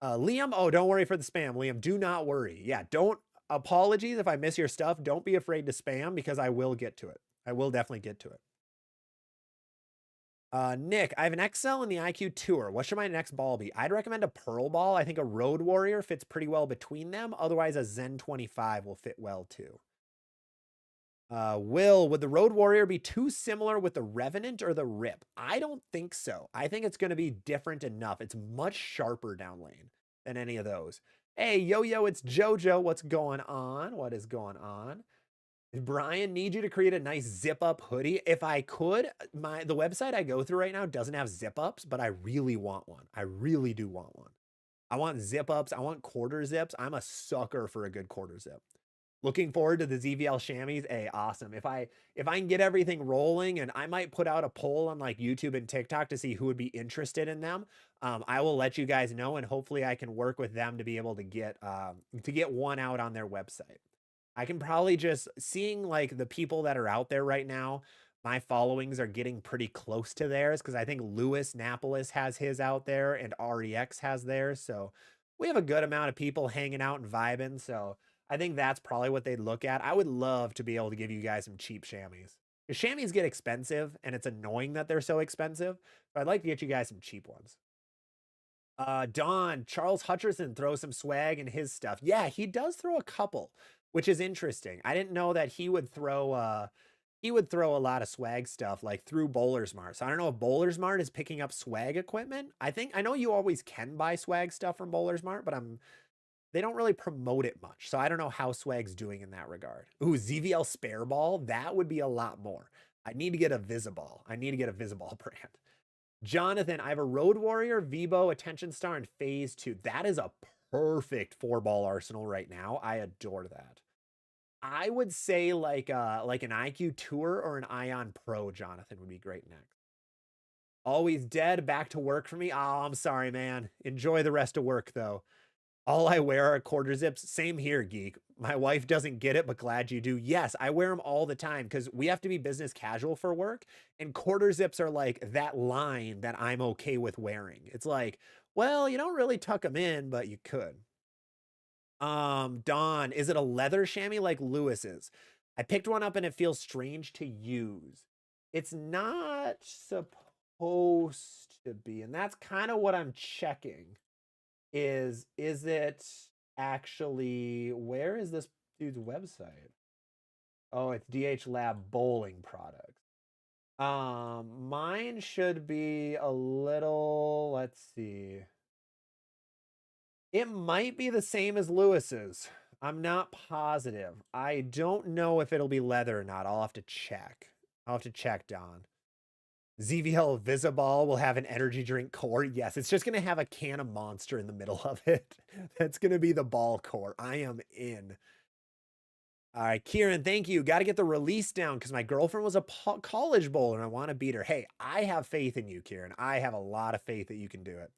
Liam, oh, don't worry for the spam. Liam, do not worry. Yeah, don't, apologies if I miss your stuff. Don't be afraid to spam because I will get to it. I will definitely get to it. Nick, I have an XL in the IQ Tour. What should my next ball be? I'd recommend a Pearl ball. I think a Road Warrior fits pretty well between them. Otherwise, a Zen 25 will fit well too. Will, would the Road Warrior be too similar with the Revenant or the Rip? I don't think so. I think it's going to be different enough. It's much sharper down lane than any of those. Hey, yo, it's Jojo. What's going on? What is going on? Brian, need you to create a nice zip up hoodie. If I could, the website I go through right now doesn't have zip ups, but I really want one. I really do want one. I want zip ups. I want quarter zips. I'm a sucker for a good quarter zip. Looking forward to the ZVL chamois. Hey, awesome. If I can get everything rolling, and I might put out a poll on like YouTube and TikTok to see who would be interested in them. I will let you guys know, and hopefully I can work with them to be able to get one out on their website. I can probably just seeing like the people that are out there right now, my followings are getting pretty close to theirs because I think Lewis Napolis has his out there and REX has theirs. So we have a good amount of people hanging out and vibing. So I think that's probably what they'd look at. I would love to be able to give you guys some cheap chamois. Because chamois get expensive and it's annoying that they're so expensive. But I'd like to get you guys some cheap ones. Don, Charles Hutcherson throws some swag in his stuff. Yeah, he does throw a couple, which is interesting. I didn't know that he would throw a lot of swag stuff like through Bowlersmart. So I don't know if Bowlersmart is picking up swag equipment. I know you always can buy swag stuff from Bowlersmart, but they don't really promote it much. So I don't know how swag's doing in that regard. Ooh, ZVL spare ball. That would be a lot more. I need to get a Visiball. I need to get a Visiball brand. Jonathan, I have a Road Warrior, Vibo, Attention Star, and Phase 2. That is a perfect 4-ball arsenal right now. I adore that. I would say like an IQ Tour or an Ion Pro, Jonathan, would be great next. Always dead, back to work for me. Oh, I'm sorry, man. Enjoy the rest of work, though. All I wear are quarter zips. Same here, geek. My wife doesn't get it, but glad you do. Yes, I wear them all the time because we have to be business casual for work. And quarter zips are like that line that I'm okay with wearing. It's like, well, you don't really tuck them in, but you could. Dawn, is it a leather chamois like Lewis's? I picked one up and it feels strange to use. It's not supposed to be, and that's kind of what I'm checking. Is it actually, where is this dude's website? Oh, it's DH Lab bowling products. Mine should be a little, let's see. It might be the same as Lewis's. I'm not positive. I don't know if it'll be leather or not. I'll have to check. I'll have to check, Don. ZVL Visiball will have an energy drink core. Yes, it's just going to have a can of Monster in the middle of it. That's going to be the ball core. I am in. All right, Kieran, thank you. Got to get the release down because my girlfriend was a college bowler and I want to beat her. Hey, I have faith in you, Kieran. I have a lot of faith that you can do it.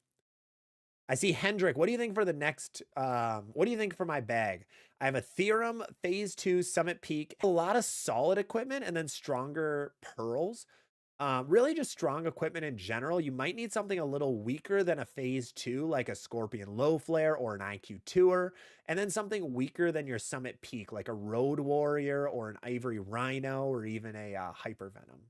I see Hendrick. What do you think for the next, what do you think for my bag? I have a Theorem, Phase 2, Summit Peak, a lot of solid equipment and then stronger pearls. Really just strong equipment in general. You might need something a little weaker than a Phase 2, like a Scorpion Low Flare or an IQ Tour, and then something weaker than your Summit Peak, like a Road Warrior or an Ivory Rhino or even a Hyper Venom.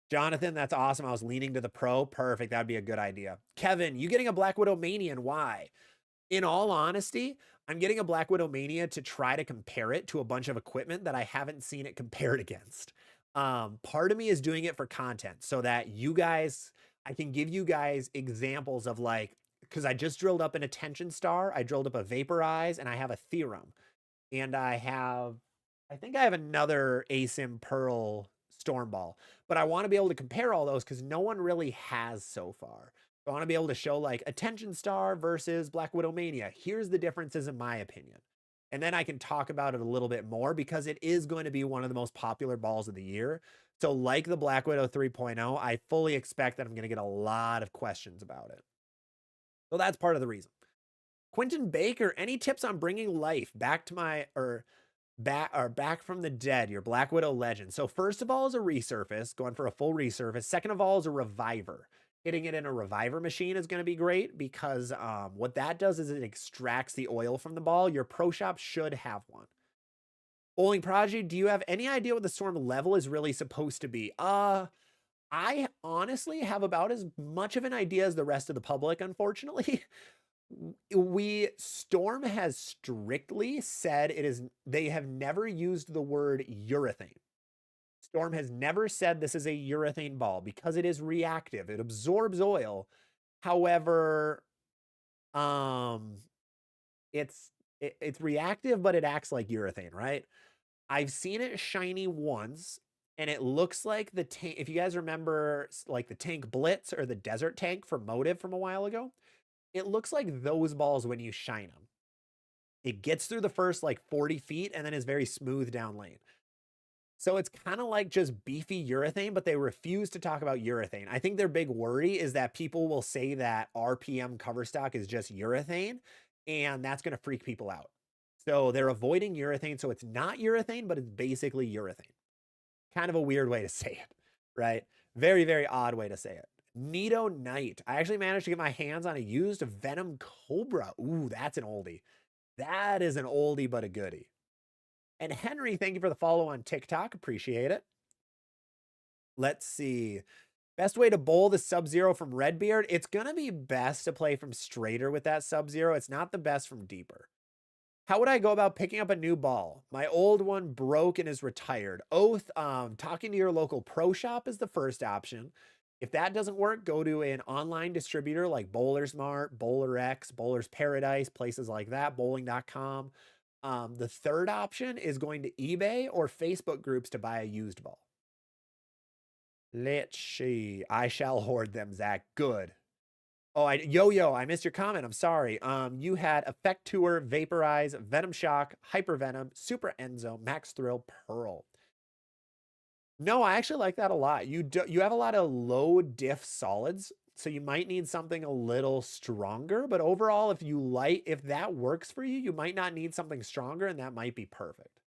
Jonathan, that's awesome. I was leaning to the pro. Perfect. That'd be a good idea. Kevin, you getting a Black Widow Mania and why? In all honesty, I'm getting a Black Widow Mania to try to compare it to a bunch of equipment that I haven't seen it compared against. Part of me is doing it for content so that you guys, I can give you guys examples of like, because I just drilled up an Attention Star, I drilled up a Vaporize, and I have a Theorem. And I think I have another ASIM Pearl Stormball. But I want to be able to compare all those because no one really has so far. I want to be able to show like Attention Star versus Black Widow Mania. Here's the differences in my opinion. And then I can talk about it a little bit more because it is going to be one of the most popular balls of the year. So like the Black Widow 3.0, I fully expect that I'm going to get a lot of questions about it. So that's part of the reason. Quentin Baker, any tips on bringing life back to my, back from the dead, your Black Widow legend? So first of all is a resurface, going for a full resurface. Second of all is a reviver. Hitting it in a reviver machine is going to be great because what that does is it extracts the oil from the ball. Your pro shop should have one. Bowling Prodigy, do you have any idea what the storm level is really supposed to be? I honestly have about as much of an idea as the rest of the public, unfortunately. Storm has strictly said they have never used the word urethane. Storm has never said this is a urethane ball because it is reactive. It absorbs oil. However, it's reactive, but it acts like urethane, right? I've seen it shiny once, and it looks like the tank. If you guys remember, like the tank Blitz or the desert tank from Motive from a while ago, it looks like those balls when you shine them. It gets through the first like 40 feet and then is very smooth down lane. So it's kind of like just beefy urethane, but they refuse to talk about urethane. I think their big worry is that people will say that RPM cover stock is just urethane, and that's going to freak people out. So they're avoiding urethane. So it's not urethane, but it's basically urethane. Kind of a weird way to say it, right? Very, very odd way to say it. Nito Knight. I actually managed to get my hands on a used Venom Cobra. Ooh, that's an oldie. That is an oldie, but a goodie. And Henry, thank you for the follow on TikTok. Appreciate it. Let's see. Best way to bowl the Sub-Zero from Redbeard. It's going to be best to play from straighter with that Sub-Zero. It's not the best from deeper. How would I go about picking up a new ball? My old one broke and is retired. Oath, talking to your local pro shop is the first option. If that doesn't work, go to an online distributor like Bowler Smart, Bowler X, Bowler's Paradise, places like that, bowling.com. The third option is going to eBay or Facebook groups to buy a used ball. Let's see. I shall hoard them, Zach. Good. Oh, I missed your comment. I'm sorry. You had Effect Tour, Vaporize, Venom Shock, Hyper Venom, Super Enzo, Max Thrill, Pearl. No, I actually like that a lot. You have a lot of low diff solids, so you might need something a little stronger. But overall, if that works for you, you might not need something stronger, and that might be perfect.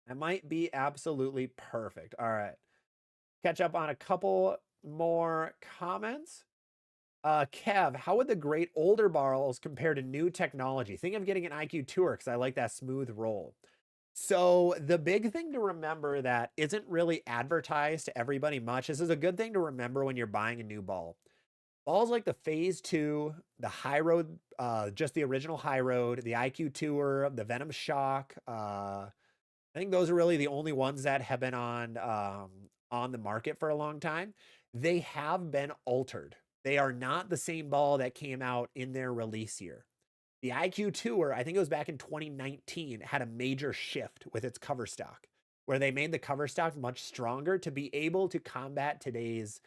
That might be absolutely perfect. All right. Catch up on a couple more comments. Kev, how would the great older barrels compare to new technology? Think of getting an IQ Tour because I like that smooth roll. So the big thing to remember that isn't really advertised to everybody much. This is a good thing to remember when you're buying a new ball. Balls like the Phase 2, the High Road, just the original High Road, the IQ Tour, the Venom Shock. I think those are really the only ones that have been on the market for a long time. They have been altered. They are not the same ball that came out in their release year. The IQ Tour, I think it was back in 2019, had a major shift with its cover stock, where they made the cover stock much stronger to be able to combat today's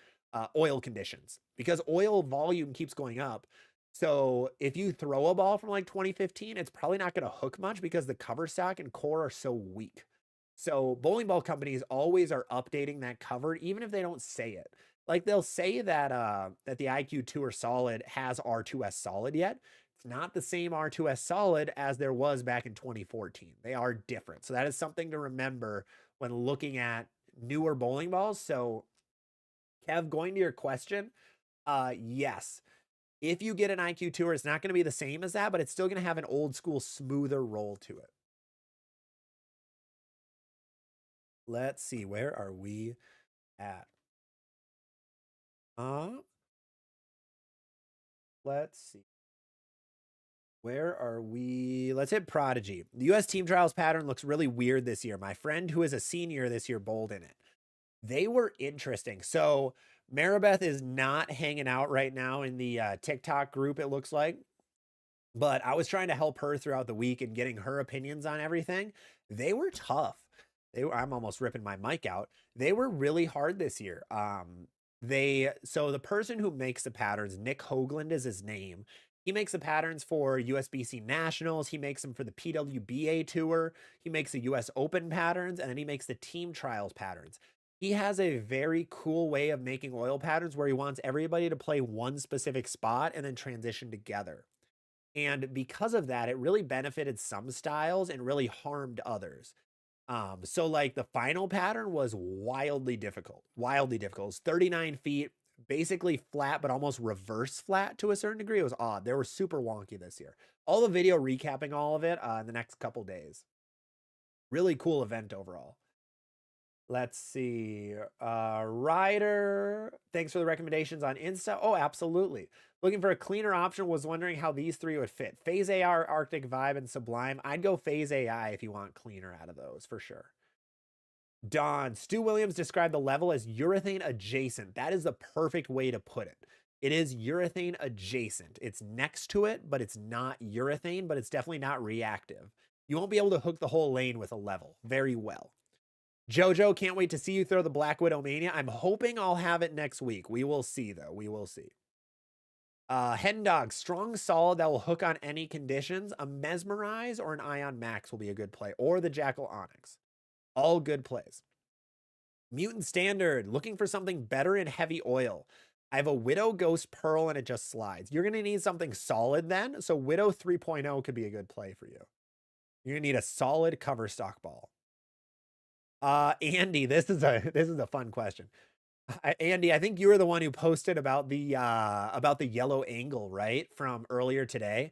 oil conditions, because oil volume keeps going up. So if you throw a ball from like 2015, it's probably not going to hook much because the cover stock and core are so weak. So bowling ball companies always are updating that cover, even if they don't say it. Like they'll say that that the IQ Tour Solid has R2S Solid yet. It's not the same R2S Solid as there was back in 2014. They are different. So that is something to remember when looking at newer bowling balls. So Kev, going to your question, yes. If you get an IQ Tour, it's not going to be the same as that, but it's still going to have an old school, smoother roll to it. Let's see, where are we at? Let's see. Where are we? Let's hit Prodigy. The US team trials pattern looks really weird this year. My friend who is a senior this year bowled in it. They were interesting. So Maribeth is not hanging out right now in the TikTok group, it looks like. But I was trying to help her throughout the week and getting her opinions on everything. They were tough. I'm almost ripping my mic out. They were really hard this year. So the person who makes the patterns, Nick Hoagland is his name. He makes the patterns for USBC Nationals. He makes them for the PWBA Tour. He makes the US Open patterns, and then he makes the team trials patterns. He has a very cool way of making oil patterns where he wants everybody to play one specific spot and then transition together. And because of that, it really benefited some styles and really harmed others. So like the final pattern was wildly difficult. It was 39 feet, basically flat, but almost reverse flat to a certain degree. It was odd. They were super wonky this year. All the video recapping all of it in the next couple days. Really cool event overall. Let's see. Ryder, thanks for the recommendations on Insta. Oh, absolutely. Looking for a cleaner option, was wondering how these three would fit. Phase AR, Arctic Vibe, and Sublime. I'd go Phase AI if you want cleaner out of those, for sure. Don, Stu Williams described the level as urethane adjacent. That is the perfect way to put it. It is urethane adjacent. It's next to it, but it's not urethane, but it's definitely not reactive. You won't be able to hook the whole lane with a level very well. Jojo, can't wait to see you throw the Black Widow Mania. I'm hoping I'll have it next week. We will see, though. We will see. Hen Dog, strong solid that will hook on any conditions. A Mesmerize or an Ion Max will be a good play, or the Jackal Onyx. All good plays. Mutant Standard, looking for something better in heavy oil. I have a Widow Ghost Pearl and it just slides. You're going to need something solid then. So Widow 3.0 could be a good play for you. You're going to need a solid cover stock ball. Andy, this is a fun question. Andy, I think you were the one who posted about the yellow angle, right? From earlier today.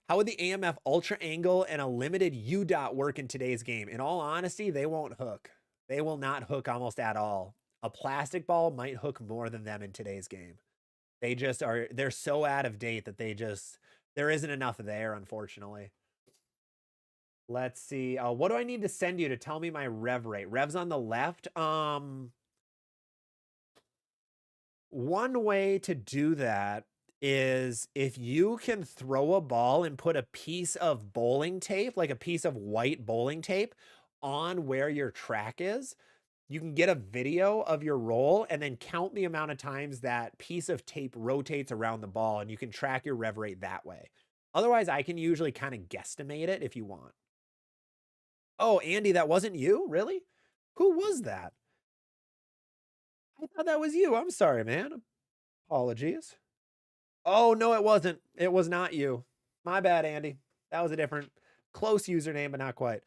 How would the AMF Ultra Angle and a limited U dot work in today's game? In all honesty, they won't hook. They will not hook almost at all. A plastic ball might hook more than them in today's game. They just are, they're so out of date that there isn't enough there, unfortunately. Let's see. What do I need to send you to tell me my rev rate? Rev's on the left. One way to do that is if you can throw a ball and put a piece of bowling tape, like a piece of white bowling tape, on where your track is, you can get a video of your roll and then count the amount of times that piece of tape rotates around the ball, and you can track your rev rate that way. Otherwise, I can usually kind of guesstimate it if you want. Oh, Andy, that wasn't you? Really? Who was that? I thought that was you. I'm sorry, man. Apologies. Oh, no, it wasn't. It was not you. My bad, Andy. That was a different close username, but not quite.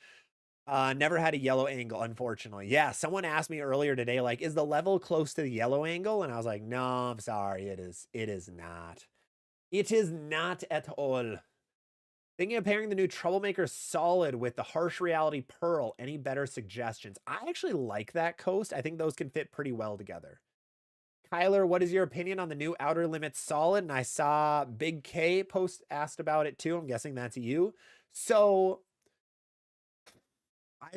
Never had a yellow angle, unfortunately. Yeah, someone asked me earlier today, like, is the level close to the yellow angle? And I was like, no, I'm sorry. It is not. It is not at all. Thinking of pairing the new Troublemaker Solid with the Harsh Reality Pearl. Any better suggestions? I actually like that coast. I think those can fit pretty well together. Kyler, what is your opinion on the new Outer Limits Solid? And I saw Big K post asked about it too. I'm guessing that's you. So I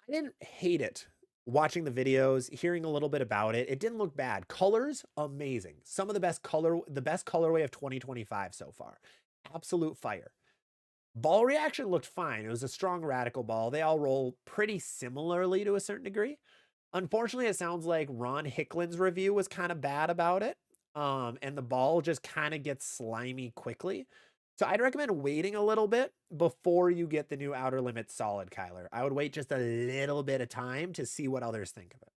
didn't hate it. Watching the videos, hearing a little bit about it, it didn't look bad. Colors, amazing. Some of the best colorway of 2025 so far. Absolute fire. Ball reaction looked fine. It was a strong radical ball. They all roll pretty similarly to a certain degree. Unfortunately, it sounds like Ron Hicklin's review was kind of bad about it. And the ball just kind of gets slimy quickly. So I'd recommend waiting a little bit before you get the new Outer Limits Solid, Kyler. I would wait just a little bit of time to see what others think of it.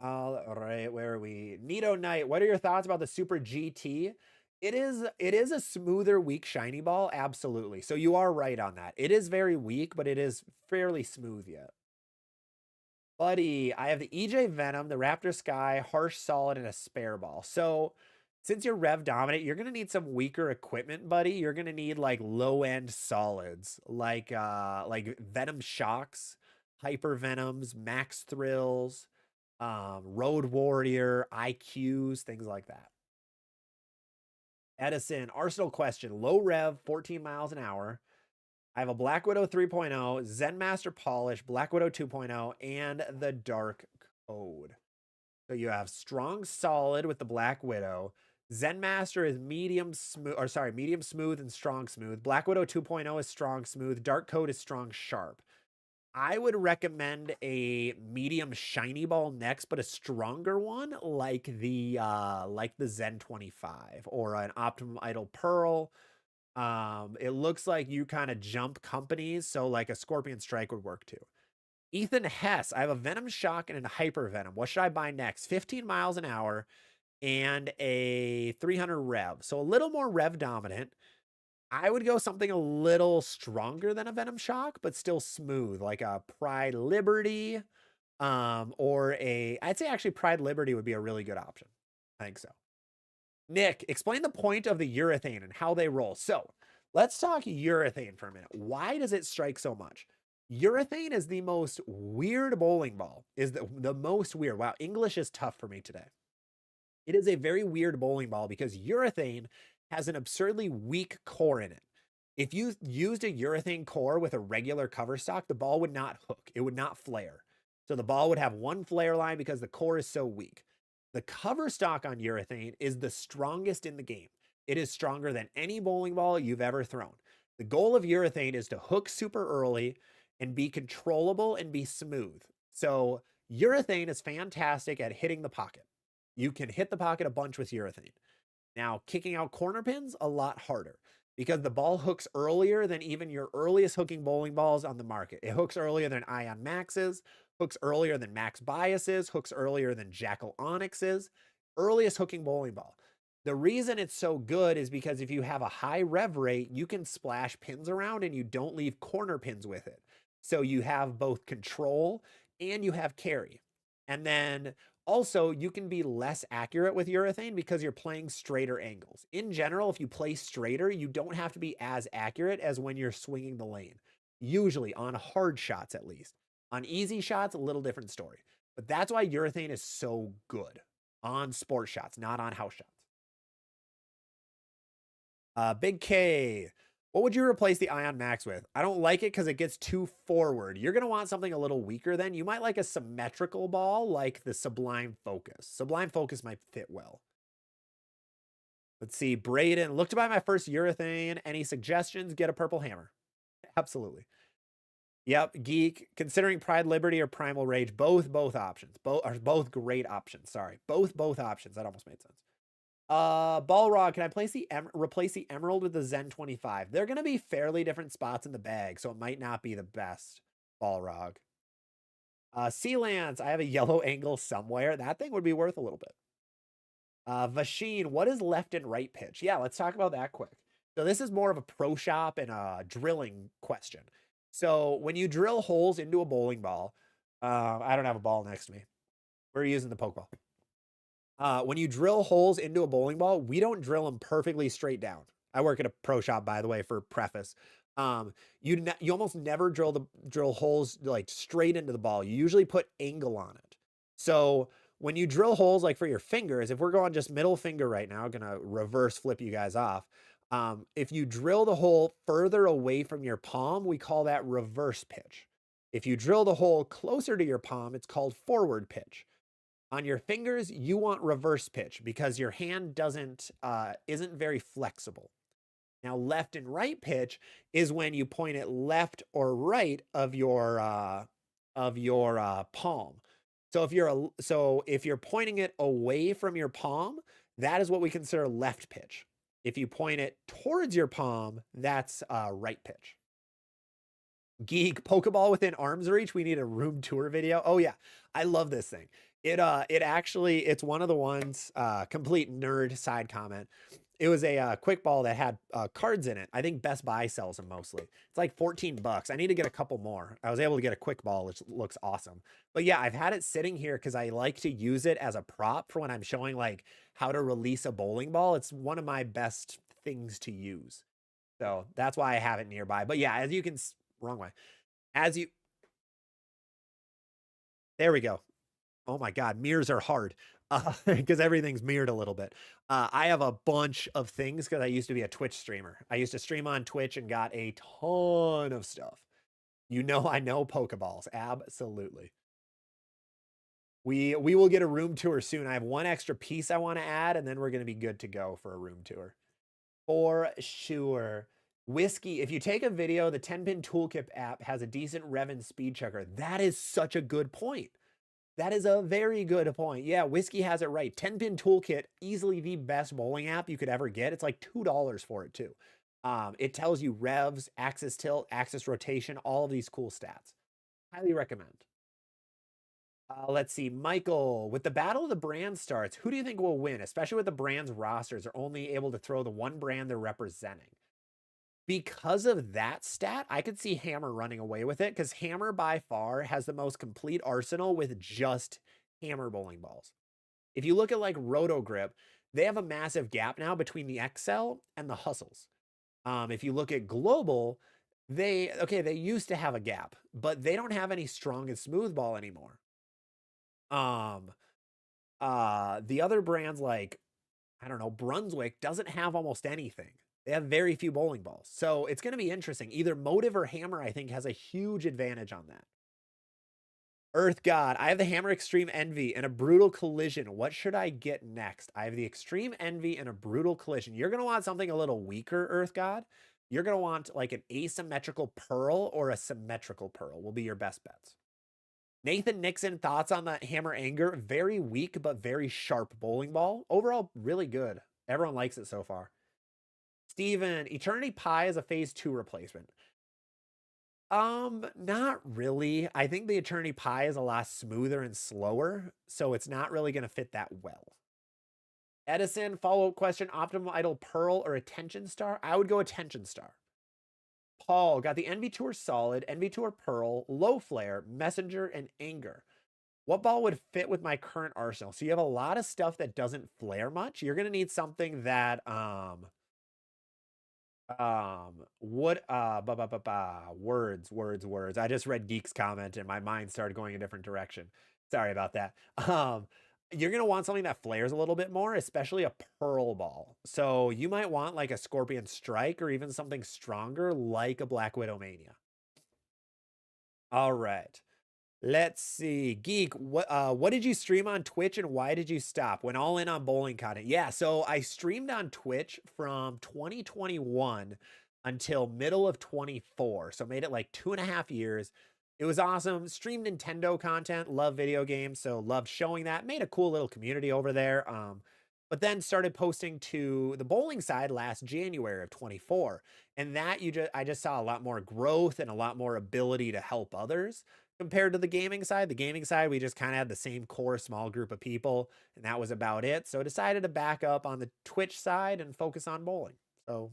All right, where are we? Nito Knight, what are your thoughts about the Super GT? It is a smoother, weak, shiny ball, absolutely. So you are right on that. It is very weak, but it is fairly smooth yet. Buddy, I have the EJ Venom, the Raptor Sky, Harsh Solid, and a spare ball. So since you're rev dominant, you're gonna need some weaker equipment, buddy. You're gonna need like low end solids, like Venom Shocks, Hyper Venoms, Max Thrills, Road Warrior, IQs, things like that. Edison, Arsenal question, low rev, 14 miles an hour. I have a Black Widow 3.0, Zen Master Polish, Black Widow 2.0, and the Dark Code. So you have strong solid with the Black Widow. Zen Master is medium smooth and strong smooth. Black Widow 2.0 is strong smooth. Dark Code is strong sharp. I would recommend a medium shiny ball next, but a stronger one like the Zen 25 or an Optimum Idol Pearl. It looks like you kind of jump companies, so like a Scorpion Strike would work too. Ethan Hess, I have a Venom Shock and a Hyper Venom. What should I buy next? 15 miles an hour and a 300 rev. So a little more rev dominant. I would go something a little stronger than a Venom Shock, but still smooth, like a Pride Liberty, I'd say actually Pride Liberty would be a really good option. I think so. Nick, explain the point of the urethane and how they roll. So let's talk urethane for a minute. Why does it strike so much? Urethane is the most weird bowling ball, is the most weird. Wow, English is tough for me today. It is a very weird bowling ball because urethane has an absurdly weak core in it. If you used a urethane core with a regular cover stock, the ball would not hook. It would not flare. So the ball would have one flare line because the core is so weak. The cover stock on urethane is the strongest in the game. It is stronger than any bowling ball you've ever thrown. The goal of urethane is to hook super early and be controllable and be smooth. So urethane is fantastic at hitting the pocket. You can hit the pocket a bunch with urethane. Now, kicking out corner pins, a lot harder because the ball hooks earlier than even your earliest hooking bowling balls on the market. It hooks earlier than Ion Maxes, hooks earlier than Max Biases, hooks earlier than Jackal Onyxes, earliest hooking bowling ball. The reason it's so good is because if you have a high rev rate, you can splash pins around and you don't leave corner pins with it. So you have both control and you have carry. And then also, you can be less accurate with urethane because you're playing straighter angles. In general, if you play straighter, you don't have to be as accurate as when you're swinging the lane. Usually, on hard shots at least. On easy shots, a little different story. But that's why urethane is so good on sport shots, not on house shots. Big K, What would you replace the Ion Max with? I don't like it because it gets too forward. You're going to want something a little weaker then. You might like a symmetrical ball like the Sublime Focus. Sublime Focus might fit well. Let's see. Braden, look to buy my first urethane. Any suggestions? Get a purple hammer. Absolutely. Yep. Geek, considering Pride, Liberty, or Primal Rage, both options. Both are both great options. Sorry. Both options. That almost made sense. Balrog, can I replace the Emerald with the Zen 25? They're going to be fairly different spots in the bag, so it might not be the best. Balrog. Sea Lance, I have a yellow angle somewhere. That thing would be worth a little bit. Vasheen, what is left and right pitch? Yeah, let's talk about that quick. So this is more of a pro shop and a drilling question. So when you drill holes into a bowling ball, I don't have a ball next to me. We're using the Pokeball. When you drill holes into a bowling ball, we don't drill them perfectly straight down. I work at a pro shop, by the way, for preface. You almost never drill holes like straight into the ball. You usually put angle on it. So when you drill holes like for your fingers, if we're going just middle finger right now, I'm gonna reverse flip you guys off. If you drill the hole further away from your palm, we call that reverse pitch. If you drill the hole closer to your palm, it's called forward pitch. On your fingers, you want reverse pitch because your hand isn't very flexible. Now, left and right pitch is when you point it left or right of your palm. So if you're pointing it away from your palm, that is what we consider left pitch. If you point it towards your palm, that's right pitch. Geek, Pokeball within arm's reach. We need a room tour video. Oh yeah, I love this thing. It's one of the ones, complete nerd side comment. It was a quick ball that had cards in it. I think Best Buy sells them mostly. It's like 14 bucks. I need to get a couple more. I was able to get a quick ball, which looks awesome. But yeah, I've had it sitting here because I like to use it as a prop for when I'm showing like how to release a bowling ball. It's one of my best things to use. So that's why I have it nearby. But yeah, as you can, wrong way. There we go. Oh my God, mirrors are hard because everything's mirrored a little bit. I have a bunch of things because I used to be a Twitch streamer. I used to stream on Twitch and got a ton of stuff. I know Pokeballs. Absolutely. We will get a room tour soon. I have one extra piece I want to add, and then we're going to be good to go for a room tour. For sure. Whiskey, if you take a video, the 10-pin toolkit app has a decent rev and speed checker. That is such a good point. That is a very good point. Yeah, Whiskey has it right. 10-pin toolkit, easily the best bowling app you could ever get. It's like $2 for it too. It tells you revs, axis tilt, axis rotation, all of these cool stats. Highly recommend. Let's see, Michael, with the battle of the brand starts, who do you think will win, especially with the brand's rosters are only able to throw the one brand they're representing? Because of that stat, I could see Hammer running away with it because Hammer by far has the most complete arsenal with just Hammer bowling balls. If you look at like Roto Grip, they have a massive gap now between the XL and the Hustles. If you look at Global, they used to have a gap, but they don't have any strong and smooth ball anymore. The other brands like, I don't know, Brunswick doesn't have almost anything. They have very few bowling balls. So it's going to be interesting. Either Motive or Hammer, I think, has a huge advantage on that. Earth God, I have the Hammer Extreme Envy and a Brutal Collision. What should I get next? I have the Extreme Envy and a Brutal Collision. You're going to want something a little weaker, Earth God. You're going to want like an asymmetrical Pearl or a symmetrical Pearl will be your best bets. Nathan Nixon, thoughts on the Hammer Anger? Very weak, but very sharp bowling ball. Overall, really good. Everyone likes it so far. Steven, Eternity Pie is a phase 2 replacement. Not really. I think the Eternity Pie is a lot smoother and slower, so it's not really going to fit that well. Edison, follow-up question, Optimal Idol Pearl or Attention Star? I would go Attention Star. Paul, got the Envy Tour Solid, Envy Tour Pearl, Low Flare, Messenger, and Anger. What ball would fit with my current arsenal? So you have a lot of stuff that doesn't flare much. You're going to need something that, words. I just read Geek's comment and my mind started going a different direction. Sorry about that. You're going to want something that flares a little bit more, especially a pearl ball. So you might want like a Scorpion Strike or even something stronger like a Black Widow Mania. All right. Let's see. Geek, what did you stream on Twitch and why did you stop? Went all in on bowling content. Yeah, so I streamed on Twitch from 2021 until middle of 24. So made it like 2.5 years. It was awesome. Streamed Nintendo content, love video games, so loved showing that. Made a cool little community over there. But then started posting to the bowling side last January of 24. And that I just saw a lot more growth and a lot more ability to help others compared to the gaming side. The gaming side, we just kind of had the same core small group of people, and that was about it. So I decided to back up on the Twitch side and focus on bowling. So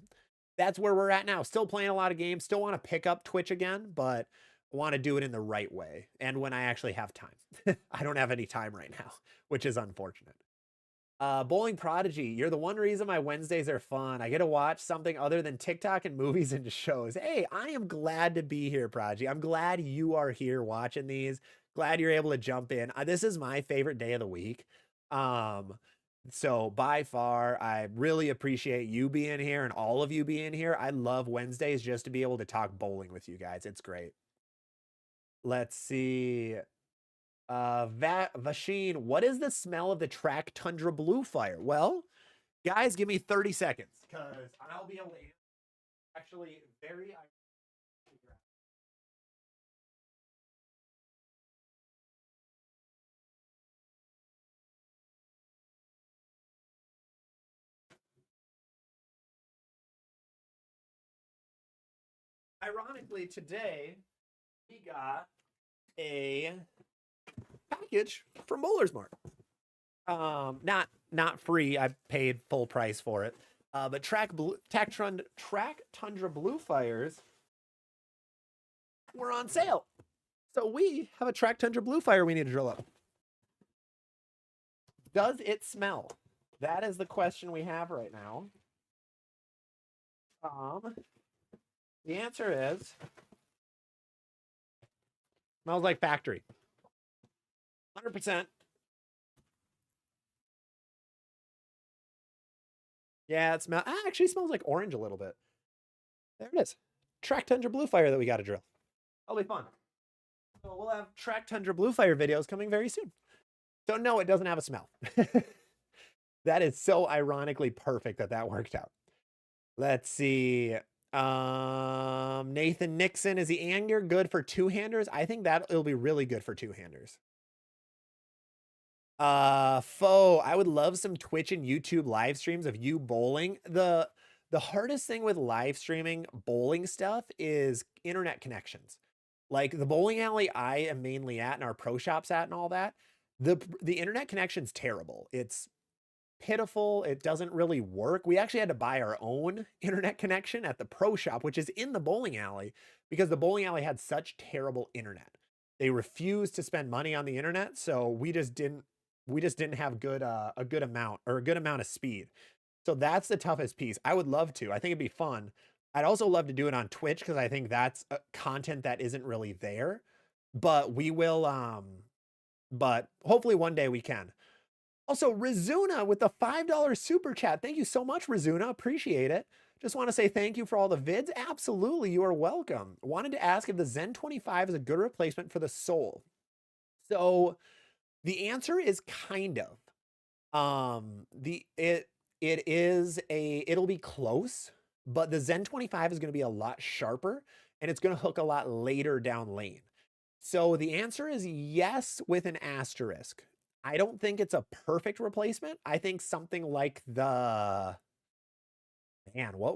that's where we're at now. Still playing a lot of games, still want to pick up Twitch again, but want to do it in the right way and when I actually have time. I don't have any time right now, which is unfortunate. Bowling Prodigy, you're the one reason my Wednesdays are fun. I get to watch something other than TikTok and movies and shows. Hey, I am glad to be here, Prodigy. I'm glad you are here watching these. Glad you're able to jump in. This is my favorite day of the week. So by far, I really appreciate you being here and all of you being here. I love Wednesdays just to be able to talk bowling with you guys. It's great. Let's see. Vasheen, what is the smell of the track Tundra Blue Fire? Well, guys, give me 30 seconds because I'll be able to actually very. Ironically, today we got a package from Bowler's Mart. Not free. I paid full price for it. But Track Tundra Blue Fires were on sale. So we have a Track Tundra Blue Fire we need to drill up. Does it smell? That is the question we have right now. The answer is smells like factory. 100%. Yeah, it actually smells like orange a little bit. There it is. Track Tundra Blue Fire that we got to drill. That'll be fun. So we'll have Track Tundra Blue Fire videos coming very soon. So no, it doesn't have a smell. That is so ironically perfect that worked out. Let's see. Nathan Nixon, is the anger good for two-handers? I think that it'll be really good for two-handers. Foe, I would love some Twitch and YouTube live streams of you bowling. The hardest thing with live streaming bowling stuff is internet connections. Like the bowling alley I am mainly at and our pro shops at and all that, the internet connection's terrible. It's pitiful. It doesn't really work. We actually had to buy our own internet connection at the pro shop, which is in the bowling alley, because the bowling alley had such terrible internet. They refused to spend money on the internet, so we just didn't have a good amount of speed. So that's the toughest piece. I would love to. I think it'd be fun. I'd also love to do it on Twitch because I think that's content that isn't really there. But we will but hopefully one day we can. Also, Rizuna with the $5 super chat. Thank you so much, Rizuna. Appreciate it. Just want to say thank you for all the vids. Absolutely, you are welcome. Wanted to ask if the Zen 25 is a good replacement for the Soul. So the answer is kind of. It'll be close, but the Zen 25 is going to be a lot sharper and it's going to hook a lot later down lane. So the answer is yes with an asterisk. I don't think it's a perfect replacement. I think something like what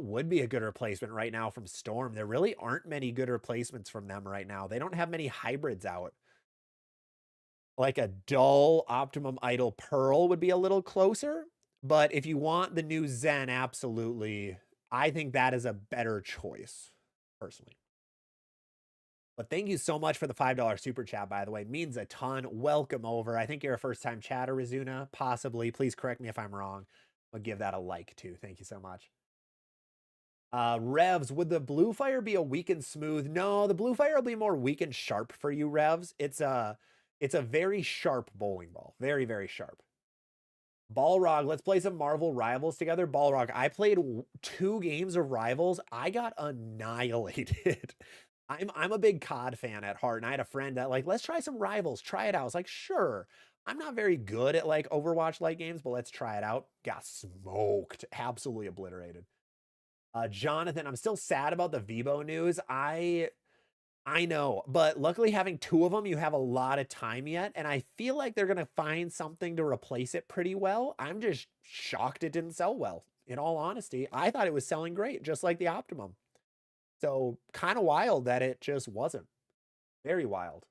would be a good replacement right now from Storm? There really aren't many good replacements from them right now. They don't have many hybrids out. Like a dull Optimum Idol Pearl would be a little closer. But if you want the new Zen, absolutely. I think that is a better choice, personally. But thank you so much for the $5 super chat, by the way. Means a ton. Welcome over. I think you're a first-time chatter, Rizuna. Possibly. Please correct me if I'm wrong. I'll give that a like, too. Thank you so much. Revs, would the Blue Fire be a weak and smooth? No, the Blue Fire will be more weak and sharp for you, Revs. It's a very sharp bowling ball. Very, very sharp. Balrog, let's play some Marvel Rivals together. Balrog, I played 2 games of Rivals. I got annihilated. I'm a big COD fan at heart, and I had a friend that like, let's try some Rivals. Try it out. I was like, sure. I'm not very good at like Overwatch like games, but let's try it out. Got smoked. Absolutely obliterated. Jonathan, I'm still sad about the Vibo news. I know, but luckily having 2 of them, you have a lot of time yet, and I feel like they're gonna find something to replace it pretty well. I'm just shocked it didn't sell well, in all honesty. I thought it was selling great, just like the Optimum. So, kind of wild that it just wasn't. Very wild.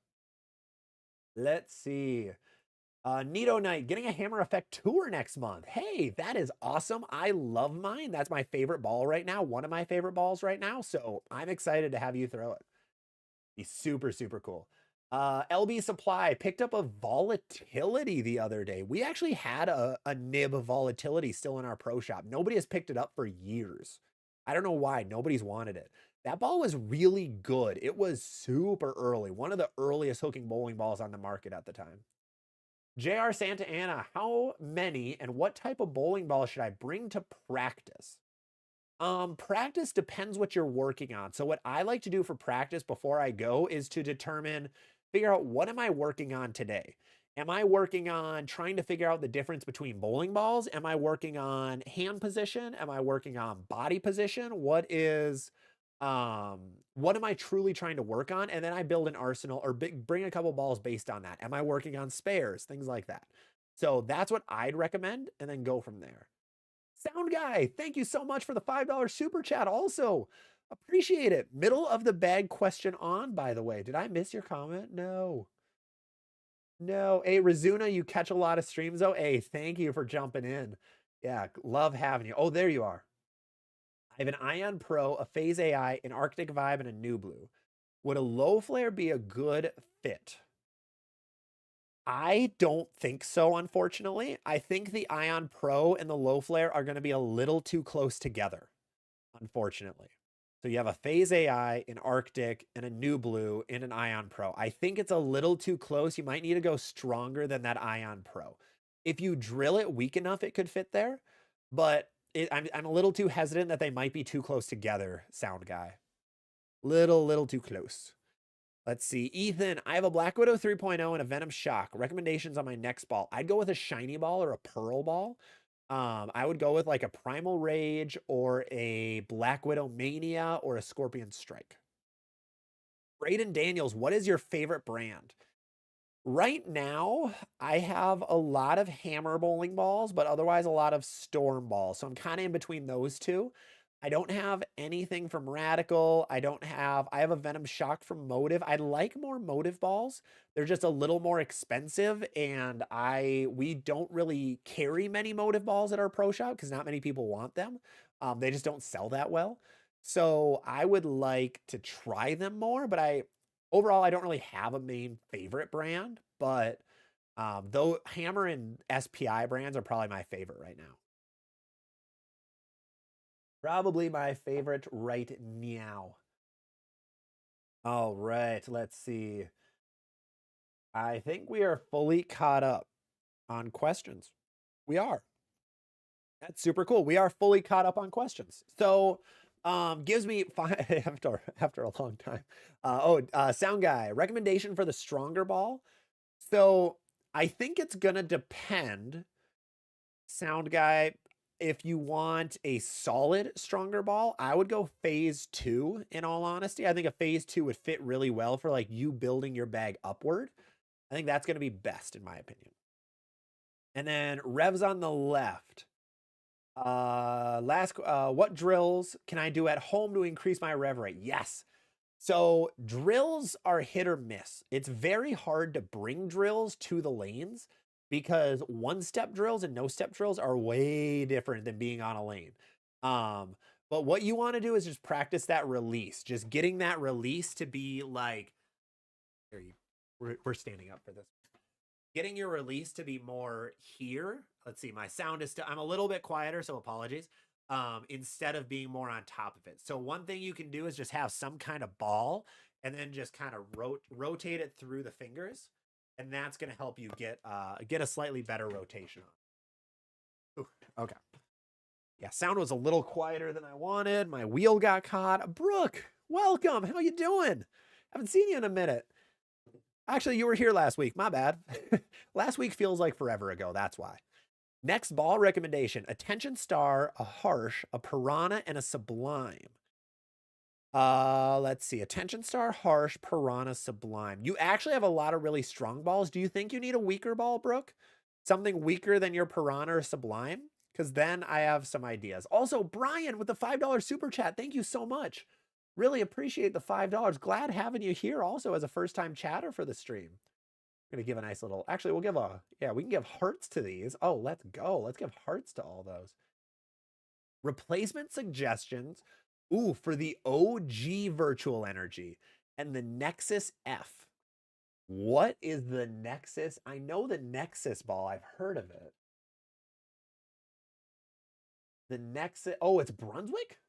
Let's see. Nito Knight, getting a Hammer Effect tour next month. Hey, that is awesome. I love mine. That's my favorite ball right now. One of my favorite balls right now. So I'm excited to have you throw it. Be super, super cool. LB Supply picked up a volatility the other day. We actually had a nib of volatility still in our pro shop. Nobody has picked it up for years. I don't know why. Nobody's wanted it. That ball was really good. It was super early. One of the earliest hooking bowling balls on the market at the time. JR Santa Ana, how many and what type of bowling ball should I bring to practice? Practice depends what you're working on. So what I like to do for practice before I go is to figure out what am I working on today? Am I working on trying to figure out the difference between bowling balls? Am I working on hand position? Am I working on body position? What am I truly trying to work on? And then I build an arsenal or bring a couple balls based on that. Am I working on spares? Things like that. So that's what I'd recommend, and then go from there. Sound Guy, thank you so much for the $5 super chat. Also, appreciate it. Middle of the bag question on, by the way. Did I miss your comment? No. No. Hey, Razuna, you catch a lot of streams, though. Hey, thank you for jumping in. Yeah, love having you. Oh, there you are. I have an Ion Pro, a Phase AI, an Arctic Vibe, and a New Blue. Would a low flare be a good fit? I don't think so, unfortunately. I think the Ion Pro and the low flare are going to be a little too close together, unfortunately. So you have a Phase AI, an Arctic, and a New Blue, and an Ion Pro. I think it's a little too close. You might need to go stronger than that Ion Pro. If you drill it weak enough, it could fit there. But I'm a little too hesitant that they might be too close together, Sound Guy. Little too close. Let's see. Ethan, I have a Black Widow 3.0 and a Venom Shock. Recommendations on my next ball. I'd go with a shiny ball or a pearl ball. I would go with like a Primal Rage or a Black Widow Mania or a Scorpion Strike. Braden Daniels, what is your favorite brand? Right now, I have a lot of Hammer bowling balls, but otherwise a lot of Storm balls. So I'm kind of in between those two. I don't have anything from Radical. I have a Venom Shock from Motive. I like more Motive balls. They're just a little more expensive, and we don't really carry many Motive balls at our pro shop because not many people want them. They just don't sell that well. So I would like to try them more, but overall I don't really have a main favorite brand, but though Hammer and SPI brands are probably my favorite right now. Probably my favorite right now. All right, let's see. I think we are fully caught up on questions. We are. That's super cool. We are fully caught up on questions. So, gives me after a long time. Sound Guy, recommendation for the stronger ball. So, I think it's gonna depend, Sound Guy. If you want a solid stronger ball, I would go Phase 2, in all honesty. I think a Phase 2 would fit really well for like you building your bag upward. I think that's going to be best in my opinion. And then Revs on the left. What drills can I do at home to increase my rev rate? Yes. So drills are hit or miss. It's very hard to bring drills to the lanes because one-step drills and no-step drills are way different than being on a lane. But what you want to do is just practice that release, just getting that release to be like, we're standing up for this. Getting your release to be more here. Let's see, my sound is still, I'm a little bit quieter, so apologies. Instead of being more on top of it. So one thing you can do is just have some kind of ball and then just kind of rotate it through the fingers. And that's going to help you get a slightly better rotation on. Ooh, okay. Yeah, sound was a little quieter than I wanted. My wheel got caught. Brooke, welcome. How you doing? Haven't seen you in a minute. Actually, you were here last week. My bad. Last week feels like forever ago. That's why. Next ball recommendation: Attention Star, a Harsh, a Piranha, and a Sublime. Let's see. Attention Star, Harsh, Piranha, Sublime. You actually have a lot of really strong balls. Do you think you need a weaker ball, Brooke? Something weaker than your Piranha or Sublime? Because then I have some ideas. Also, Brian with the $5 super chat. Thank you so much. Really appreciate the $5. Glad having you here also as a first-time chatter for the stream. I'm gonna give a nice little, actually, we'll give a, yeah, we can give hearts to these. Oh, let's go. Let's give hearts to all those. Replacement suggestions. Ooh, for the OG virtual energy and the Nexus F. What is the Nexus? I know the Nexus ball. I've heard of it. The Nexus. Oh, it's Brunswick?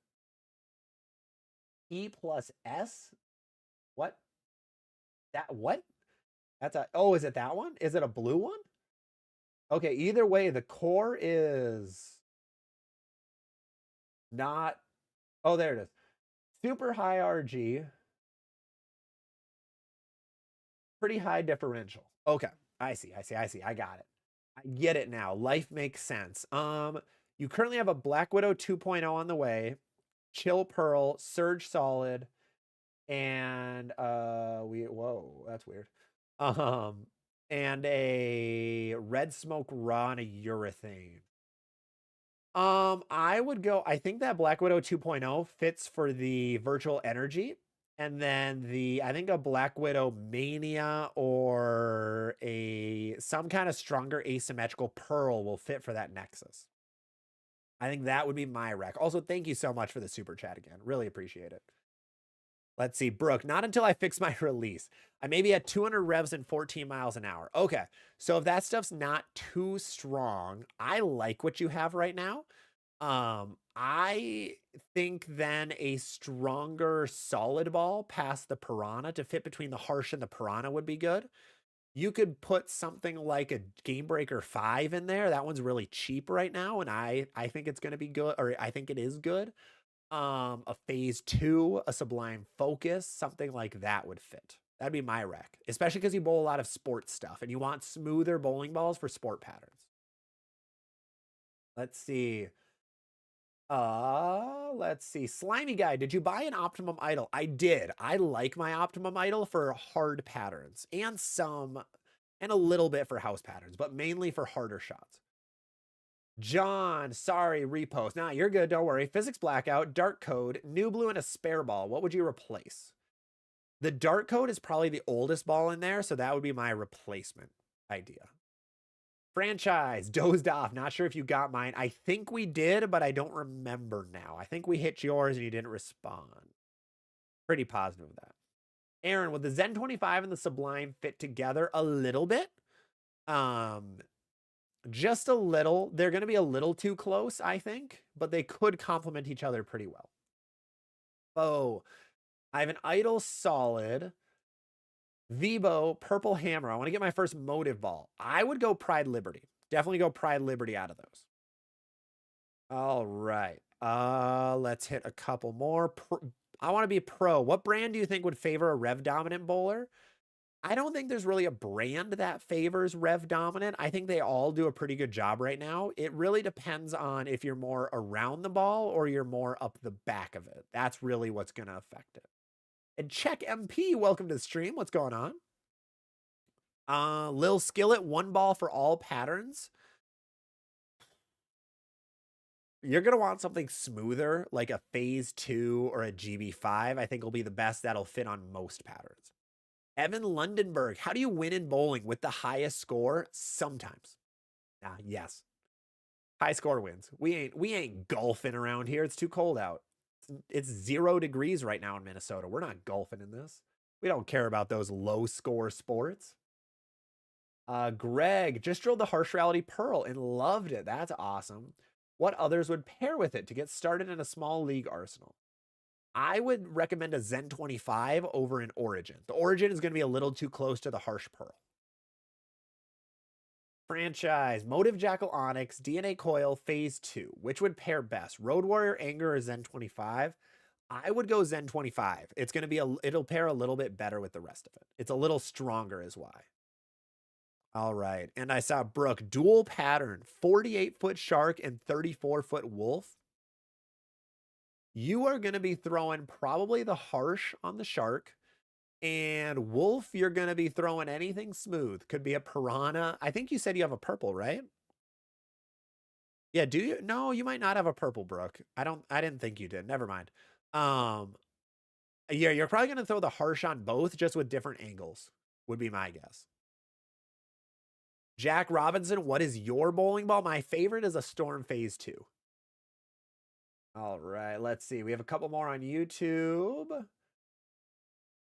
E plus S? What? That what? That's a, oh, is it that one? Is it a blue one? Okay, either way, the core is not, oh, there it is. Super high RG. Pretty high differential. Okay, I see. I got it. I get it now. Life makes sense. You currently have a Black Widow 2.0 on the way, Chill Pearl, Surge Solid, and whoa, that's weird. And a Red Smoke Raw and a Urethane. I would go, I think that Black Widow 2.0 fits for the virtual energy. And then I think a Black Widow Mania or some kind of stronger asymmetrical Pearl will fit for that Nexus. I think that would be my rec. Also, thank you so much for the super chat again. Really appreciate it. Let's see, Brooke, not until I fix my release. I may be at 200 revs and 14 miles an hour. Okay, so if that stuff's not too strong, I like what you have right now. I think then a stronger solid ball past the Piranha to fit between the Harsh and the Piranha would be good. You could put something like a Game Breaker 5 in there. That one's really cheap right now, and I think it's going to be good, or I think it is good. A Phase 2, a Sublime Focus, something like that would fit. That'd be my rec, especially because you bowl a lot of sports stuff, and you want smoother bowling balls for sport patterns. Let's see. Let's see. Slimy Guy, did you buy an Optimum Idol? I did. I like my Optimum Idol for hard patterns and a little bit for house patterns, but mainly for harder shots. John, sorry, repost. Nah, you're good. Don't worry. Physics Blackout, Dark Code, New Blue, and a spare ball. What would you replace? The Dark Code is probably the oldest ball in there, so that would be my replacement idea. Franchise, dozed off. Not sure if you got mine. I think we did, but I don't remember now. I think we hit yours and you didn't respond. Pretty positive of that. Aaron, would the Zen 25 and the Sublime fit together a little bit? Just a little. They're going to be a little too close, I think, but they could complement each other pretty well. Oh, I have an Idol Solid, Vibo, Purple Hammer. I want to get my first motive ball. I would go Pride Liberty. Definitely go Pride Liberty out of those. All right. Let's hit a couple more. I want to be pro. What brand do you think would favor a rev dominant bowler? I don't think there's really a brand that favors rev dominant. I think they all do a pretty good job right now. It really depends on if you're more around the ball or you're more up the back of it. That's really what's going to affect it. And Check MP, welcome to the stream. What's going on? Lil Skillet, one ball for all patterns. You're going to want something smoother, like a Phase 2 or a GB5. I think will be the best that'll fit on most patterns. Evan Lundenberg, how do you win in bowling with the highest score? Sometimes. Yes. High score wins. We ain't golfing around here. It's too cold out. It's 0 degrees right now in Minnesota. We're not golfing in this. We don't care about those low score sports. Greg just drilled the Harsh Reality Pearl and loved it. That's awesome. What others would pair with it to get started in a small league arsenal? I would recommend a Zen 25 over an Origin. The Origin is going to be a little too close to the Harsh Pearl. Franchise, Motive Jackal Onyx, DNA Coil, Phase 2. Which would pair best? Road Warrior Anger or Zen 25? I would go Zen 25. It's going to be it'll pair a little bit better with the rest of it. It's a little stronger is why. All right. And I saw Brooke, dual pattern, 48-foot shark and 34-foot wolf. You are going to be throwing probably the harsh on the shark. And wolf, you're going to be throwing anything smooth. Could be a piranha. I think you said you have a purple, right? Yeah, do you? No, you might not have a purple, Brooke. I didn't think you did. Never mind. Yeah, you're probably going to throw the harsh on both, just with different angles, would be my guess. Jack Robinson, what is your bowling ball? My favorite is a Storm Phase 2. All right, let's see. We have a couple more on YouTube.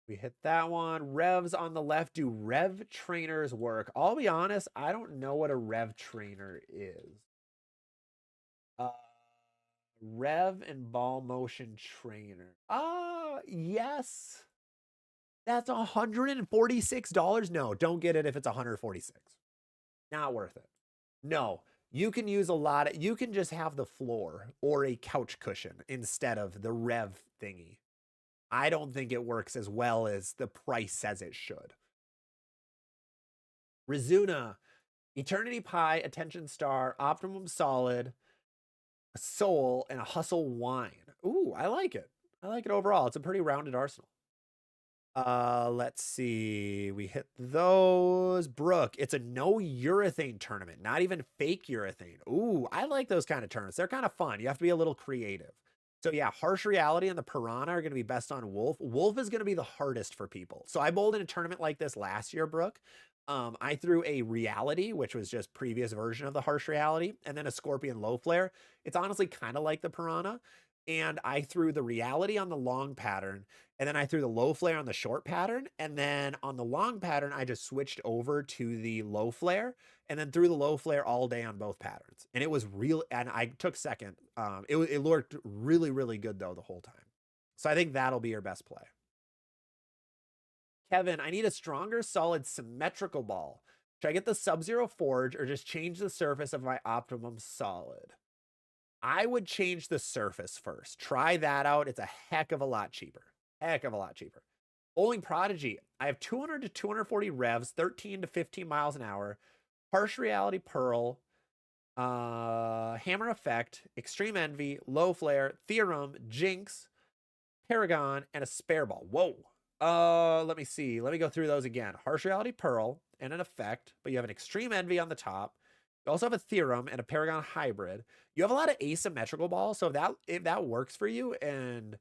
We hit that one. Revs on the left. Do rev trainers work? I'll be honest, I don't know what a rev trainer is. Rev and ball motion trainer. Yes. That's $146. No, don't get it if it's $146. Not worth it. No, you can use you can just have the floor or a couch cushion instead of the rev thingy. I don't think it works as well as the price says it should. Rizuna, Eternity Pie, Attention Star, Optimum Solid, a Soul, and a Hustle Wine. Ooh, I like it. I like it overall. It's a pretty rounded arsenal. Let's see. We hit those. Brooke, it's a no urethane tournament, not even fake urethane. Ooh, I like those kind of tournaments. They're kind of fun. You have to be a little creative. So yeah, Harsh Reality and the Piranha are going to be best on Wolf. Wolf is going to be the hardest for people. So I bowled in a tournament like this last year, Brooke. I threw a Reality, which was just previous version of the Harsh Reality, and then a Scorpion Low Flare. It's honestly kind of like the Piranha. And I threw the Reality on the long pattern, and then I threw the Low Flare on the short pattern, and then on the long pattern, I just switched over to the Low Flare, and then threw the Low Flare all day on both patterns. And it was real, and I took second. It worked really, really good, though, the whole time. So I think that'll be your best play. Kevin, I need a stronger, solid, symmetrical ball. Should I get the Sub-Zero Forge or just change the surface of my Optimum Solid? I would change the surface first. Try that out. It's a heck of a lot cheaper. Heck of a lot cheaper. Bowling Prodigy. I have 200 to 240 revs, 13 to 15 miles an hour. Harsh Reality Pearl. Hammer Effect. Extreme Envy. Low Flare. Theorem. Jinx. Paragon. And a spare ball. Whoa. Let me see. Let me go through those again. Harsh Reality Pearl and an Effect. But you have an Extreme Envy on the top. You also have a Theorem and a Paragon Hybrid. You have a lot of asymmetrical balls, so if that works for you, and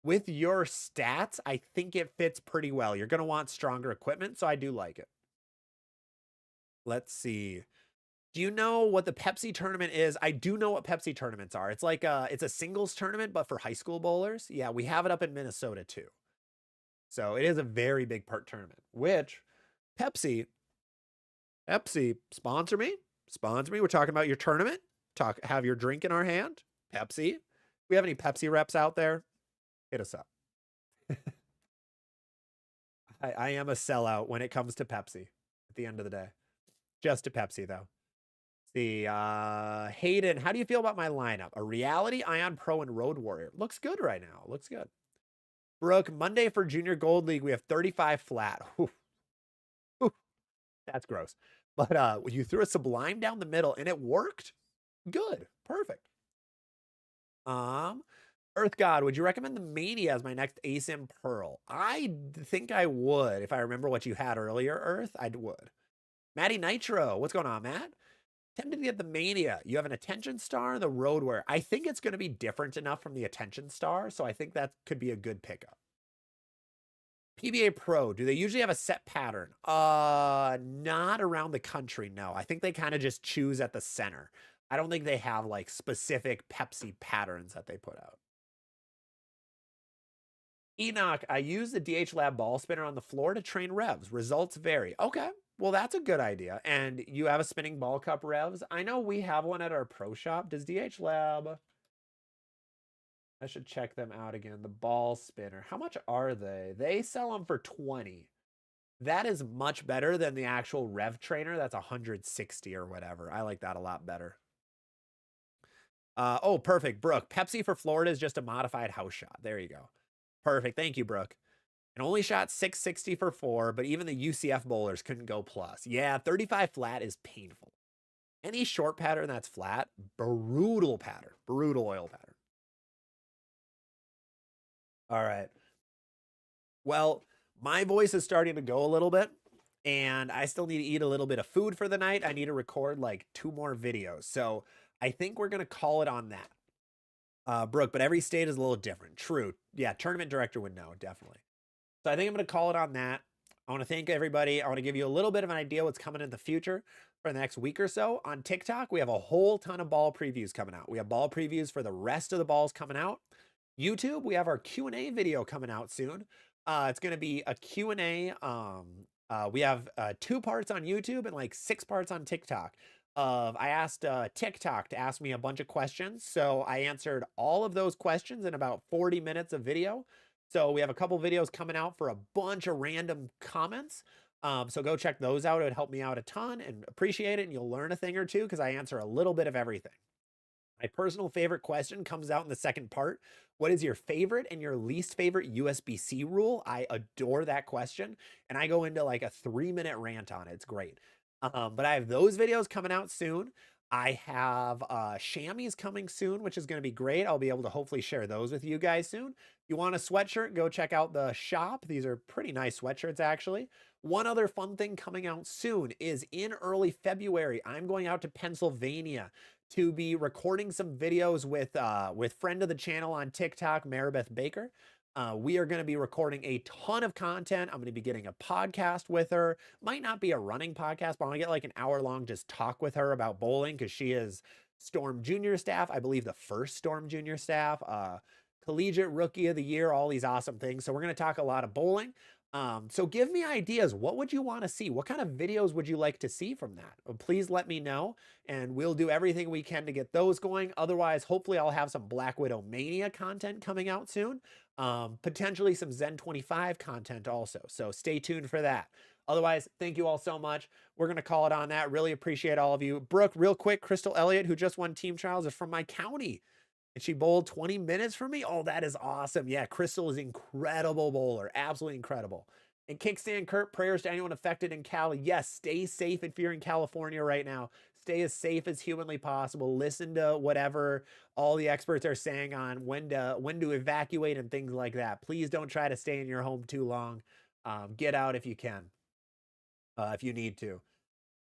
with your stats, I think it fits pretty well. You're going to want stronger equipment, so I do like it. Let's see. Do you know what the Pepsi tournament is? I do know what Pepsi tournaments are. It's like it's a singles tournament, but for high school bowlers. Yeah, we have it up in Minnesota too. So it is a very big part tournament, which Pepsi, sponsor me. Sponsor me. We're talking about your tournament. Have your drink in our hand. Pepsi. We have any Pepsi reps out there? Hit us up. I am a sellout when it comes to Pepsi at the end of the day. Just to Pepsi, though. See, Hayden, how do you feel about my lineup? A Reality, Ion Pro, and Road Warrior. Looks good right now. Looks good. Brooke, Monday for Junior Gold League, we have 35 flat. Whew. Whew. That's gross. But you threw a Sublime down the middle, and it worked. Good. Perfect. Earth God, would you recommend the Mania as my next ASIM Pearl? I think I would. If I remember what you had earlier, Earth, I would. Matty Nitro, what's going on, Matt? Tempted to get the Mania. You have an Attention Star and the Roadwear. I think it's going to be different enough from the Attention Star, so I think that could be a good pickup. PBA Pro, do they usually have a set pattern? Not around the country, no. I think they kind of just choose at the center. I don't think they have like specific Pepsi patterns that they put out. Enoch, I use the DH Lab ball spinner on the floor to train revs. Results vary. Okay, well, that's a good idea. And you have a spinning ball cup revs. I know we have one at our pro shop. Does DH Lab... I should check them out again. The ball spinner. How much are they? They sell them for 20. That is much better than the actual rev trainer. That's 160 or whatever. I like that a lot better. Oh, perfect. Brooke, Pepsi for Florida is just a modified house shot. There you go. Perfect. Thank you, Brooke. And only shot 660 for 4, but even the UCF bowlers couldn't go plus. Yeah, 35 flat is painful. Any short pattern that's flat, brutal pattern. Brutal oil pattern. All right. Well, my voice is starting to go a little bit, and I still need to eat a little bit of food for the night. I need to record like 2 more videos. So I think we're going to call it on that. Brooke, but every state is a little different. True. Yeah, tournament director would know, definitely. So I think I'm going to call it on that. I want to thank everybody. I want to give you a little bit of an idea what's coming in the future for the next week or so. On TikTok, we have a whole ton of ball previews coming out. We have ball previews for the rest of the balls coming out. YouTube, we have our Q&A video coming out soon. It's going to be a Q&A. We have 2 parts on YouTube and like 6 parts on TikTok. I asked TikTok to ask me a bunch of questions. So I answered all of those questions in about 40 minutes of video. So we have a couple videos coming out for a bunch of random comments. So go check those out. It would help me out a ton and appreciate it. And you'll learn a thing or two because I answer a little bit of everything. My personal favorite question comes out in the second part. What is your favorite and your least favorite USB-C rule? I adore that question. And I go into like a 3-minute rant on it. It's great. But I have those videos coming out soon. I have chamois coming soon, which is going to be great. I'll be able to hopefully share those with you guys soon. If you want a sweatshirt, go check out the shop. These are pretty nice sweatshirts, actually. One other fun thing coming out soon is in early February, I'm going out to Pennsylvania to be recording some videos with friend of the channel on TikTok, Maribeth Baker. We are going to be recording a ton of content. I'm going to be getting a podcast with her. Might not be a running podcast, but I want to get like an hour-long just talk with her about bowling because she is Storm Junior staff. I believe the first Storm Junior staff, collegiate rookie of the year, all these awesome things. So we're going to talk a lot of bowling. So give me ideas. What would you want to see? What kind of videos would you like to see from that? Please let me know, and we'll do everything we can to get those going. Otherwise, hopefully I'll have some Black Widow Mania content coming out soon. Potentially some Zen 25 content also. So stay tuned for that. Otherwise, thank you all so much. We're going to call it on that. Really appreciate all of you. Brooke, real quick, Crystal Elliott, who just won team trials, is from my county. And she bowled 20 minutes for me. Oh, that is awesome. Yeah, Crystal is incredible bowler. Absolutely incredible. And Kickstand Kurt, prayers to anyone affected in Cali. Yes, stay safe if you're in California right now. Stay as safe as humanly possible. Listen to whatever all the experts are saying on when to evacuate and things like that. Please don't try to stay in your home too long. Get out if you can, if you need to.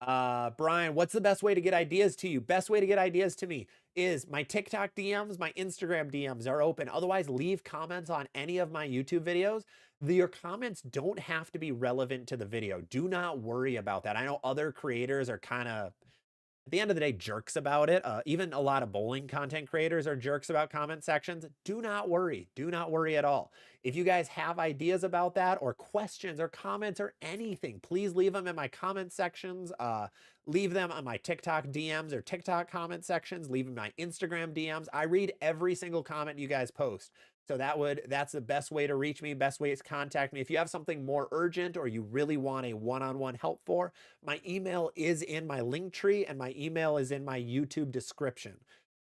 Brian, what's the best way to get ideas to you? Best way to get ideas to me is my TikTok DMs, my Instagram DMs are open. Otherwise, leave comments on any of my YouTube videos. Your comments don't have to be relevant to the video. Do not worry about that. I know other creators are kind of, at the end of the day, jerks about it. Even a lot of bowling content creators are jerks about comment sections. Do not worry. Do not worry at all. If you guys have ideas about that or questions or comments or anything, please leave them in my comment sections. Leave them on my TikTok DMs or TikTok comment sections. Leave them in my Instagram DMs. I read every single comment you guys post. So that's the best way to reach me, best way to contact me. If you have something more urgent or you really want a one-on-one help for, my email is in my link tree and my email is in my YouTube description.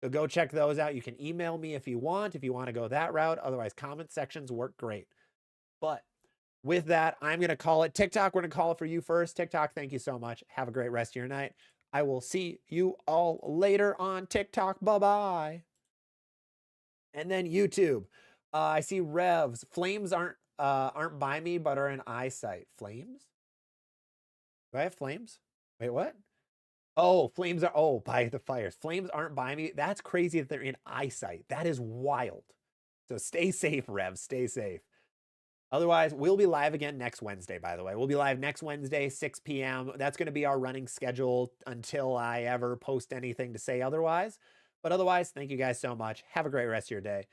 So go check those out. You can email me if you want to go that route. Otherwise, comment sections work great. But with that, I'm going to call it. TikTok, we're going to call it for you first. TikTok, thank you so much. Have a great rest of your night. I will see you all later on TikTok. Bye-bye. And then YouTube. I see Revs. Flames aren't by me, but are in eyesight. Flames? Do I have flames? Wait, what? Oh, flames are, oh, by the fires. Flames aren't by me. That's crazy that they're in eyesight. That is wild. So stay safe, Revs. Stay safe. Otherwise, we'll be live again next Wednesday, by the way. We'll be live next Wednesday, 6 p.m. That's going to be our running schedule until I ever post anything to say otherwise. But otherwise, thank you guys so much. Have a great rest of your day.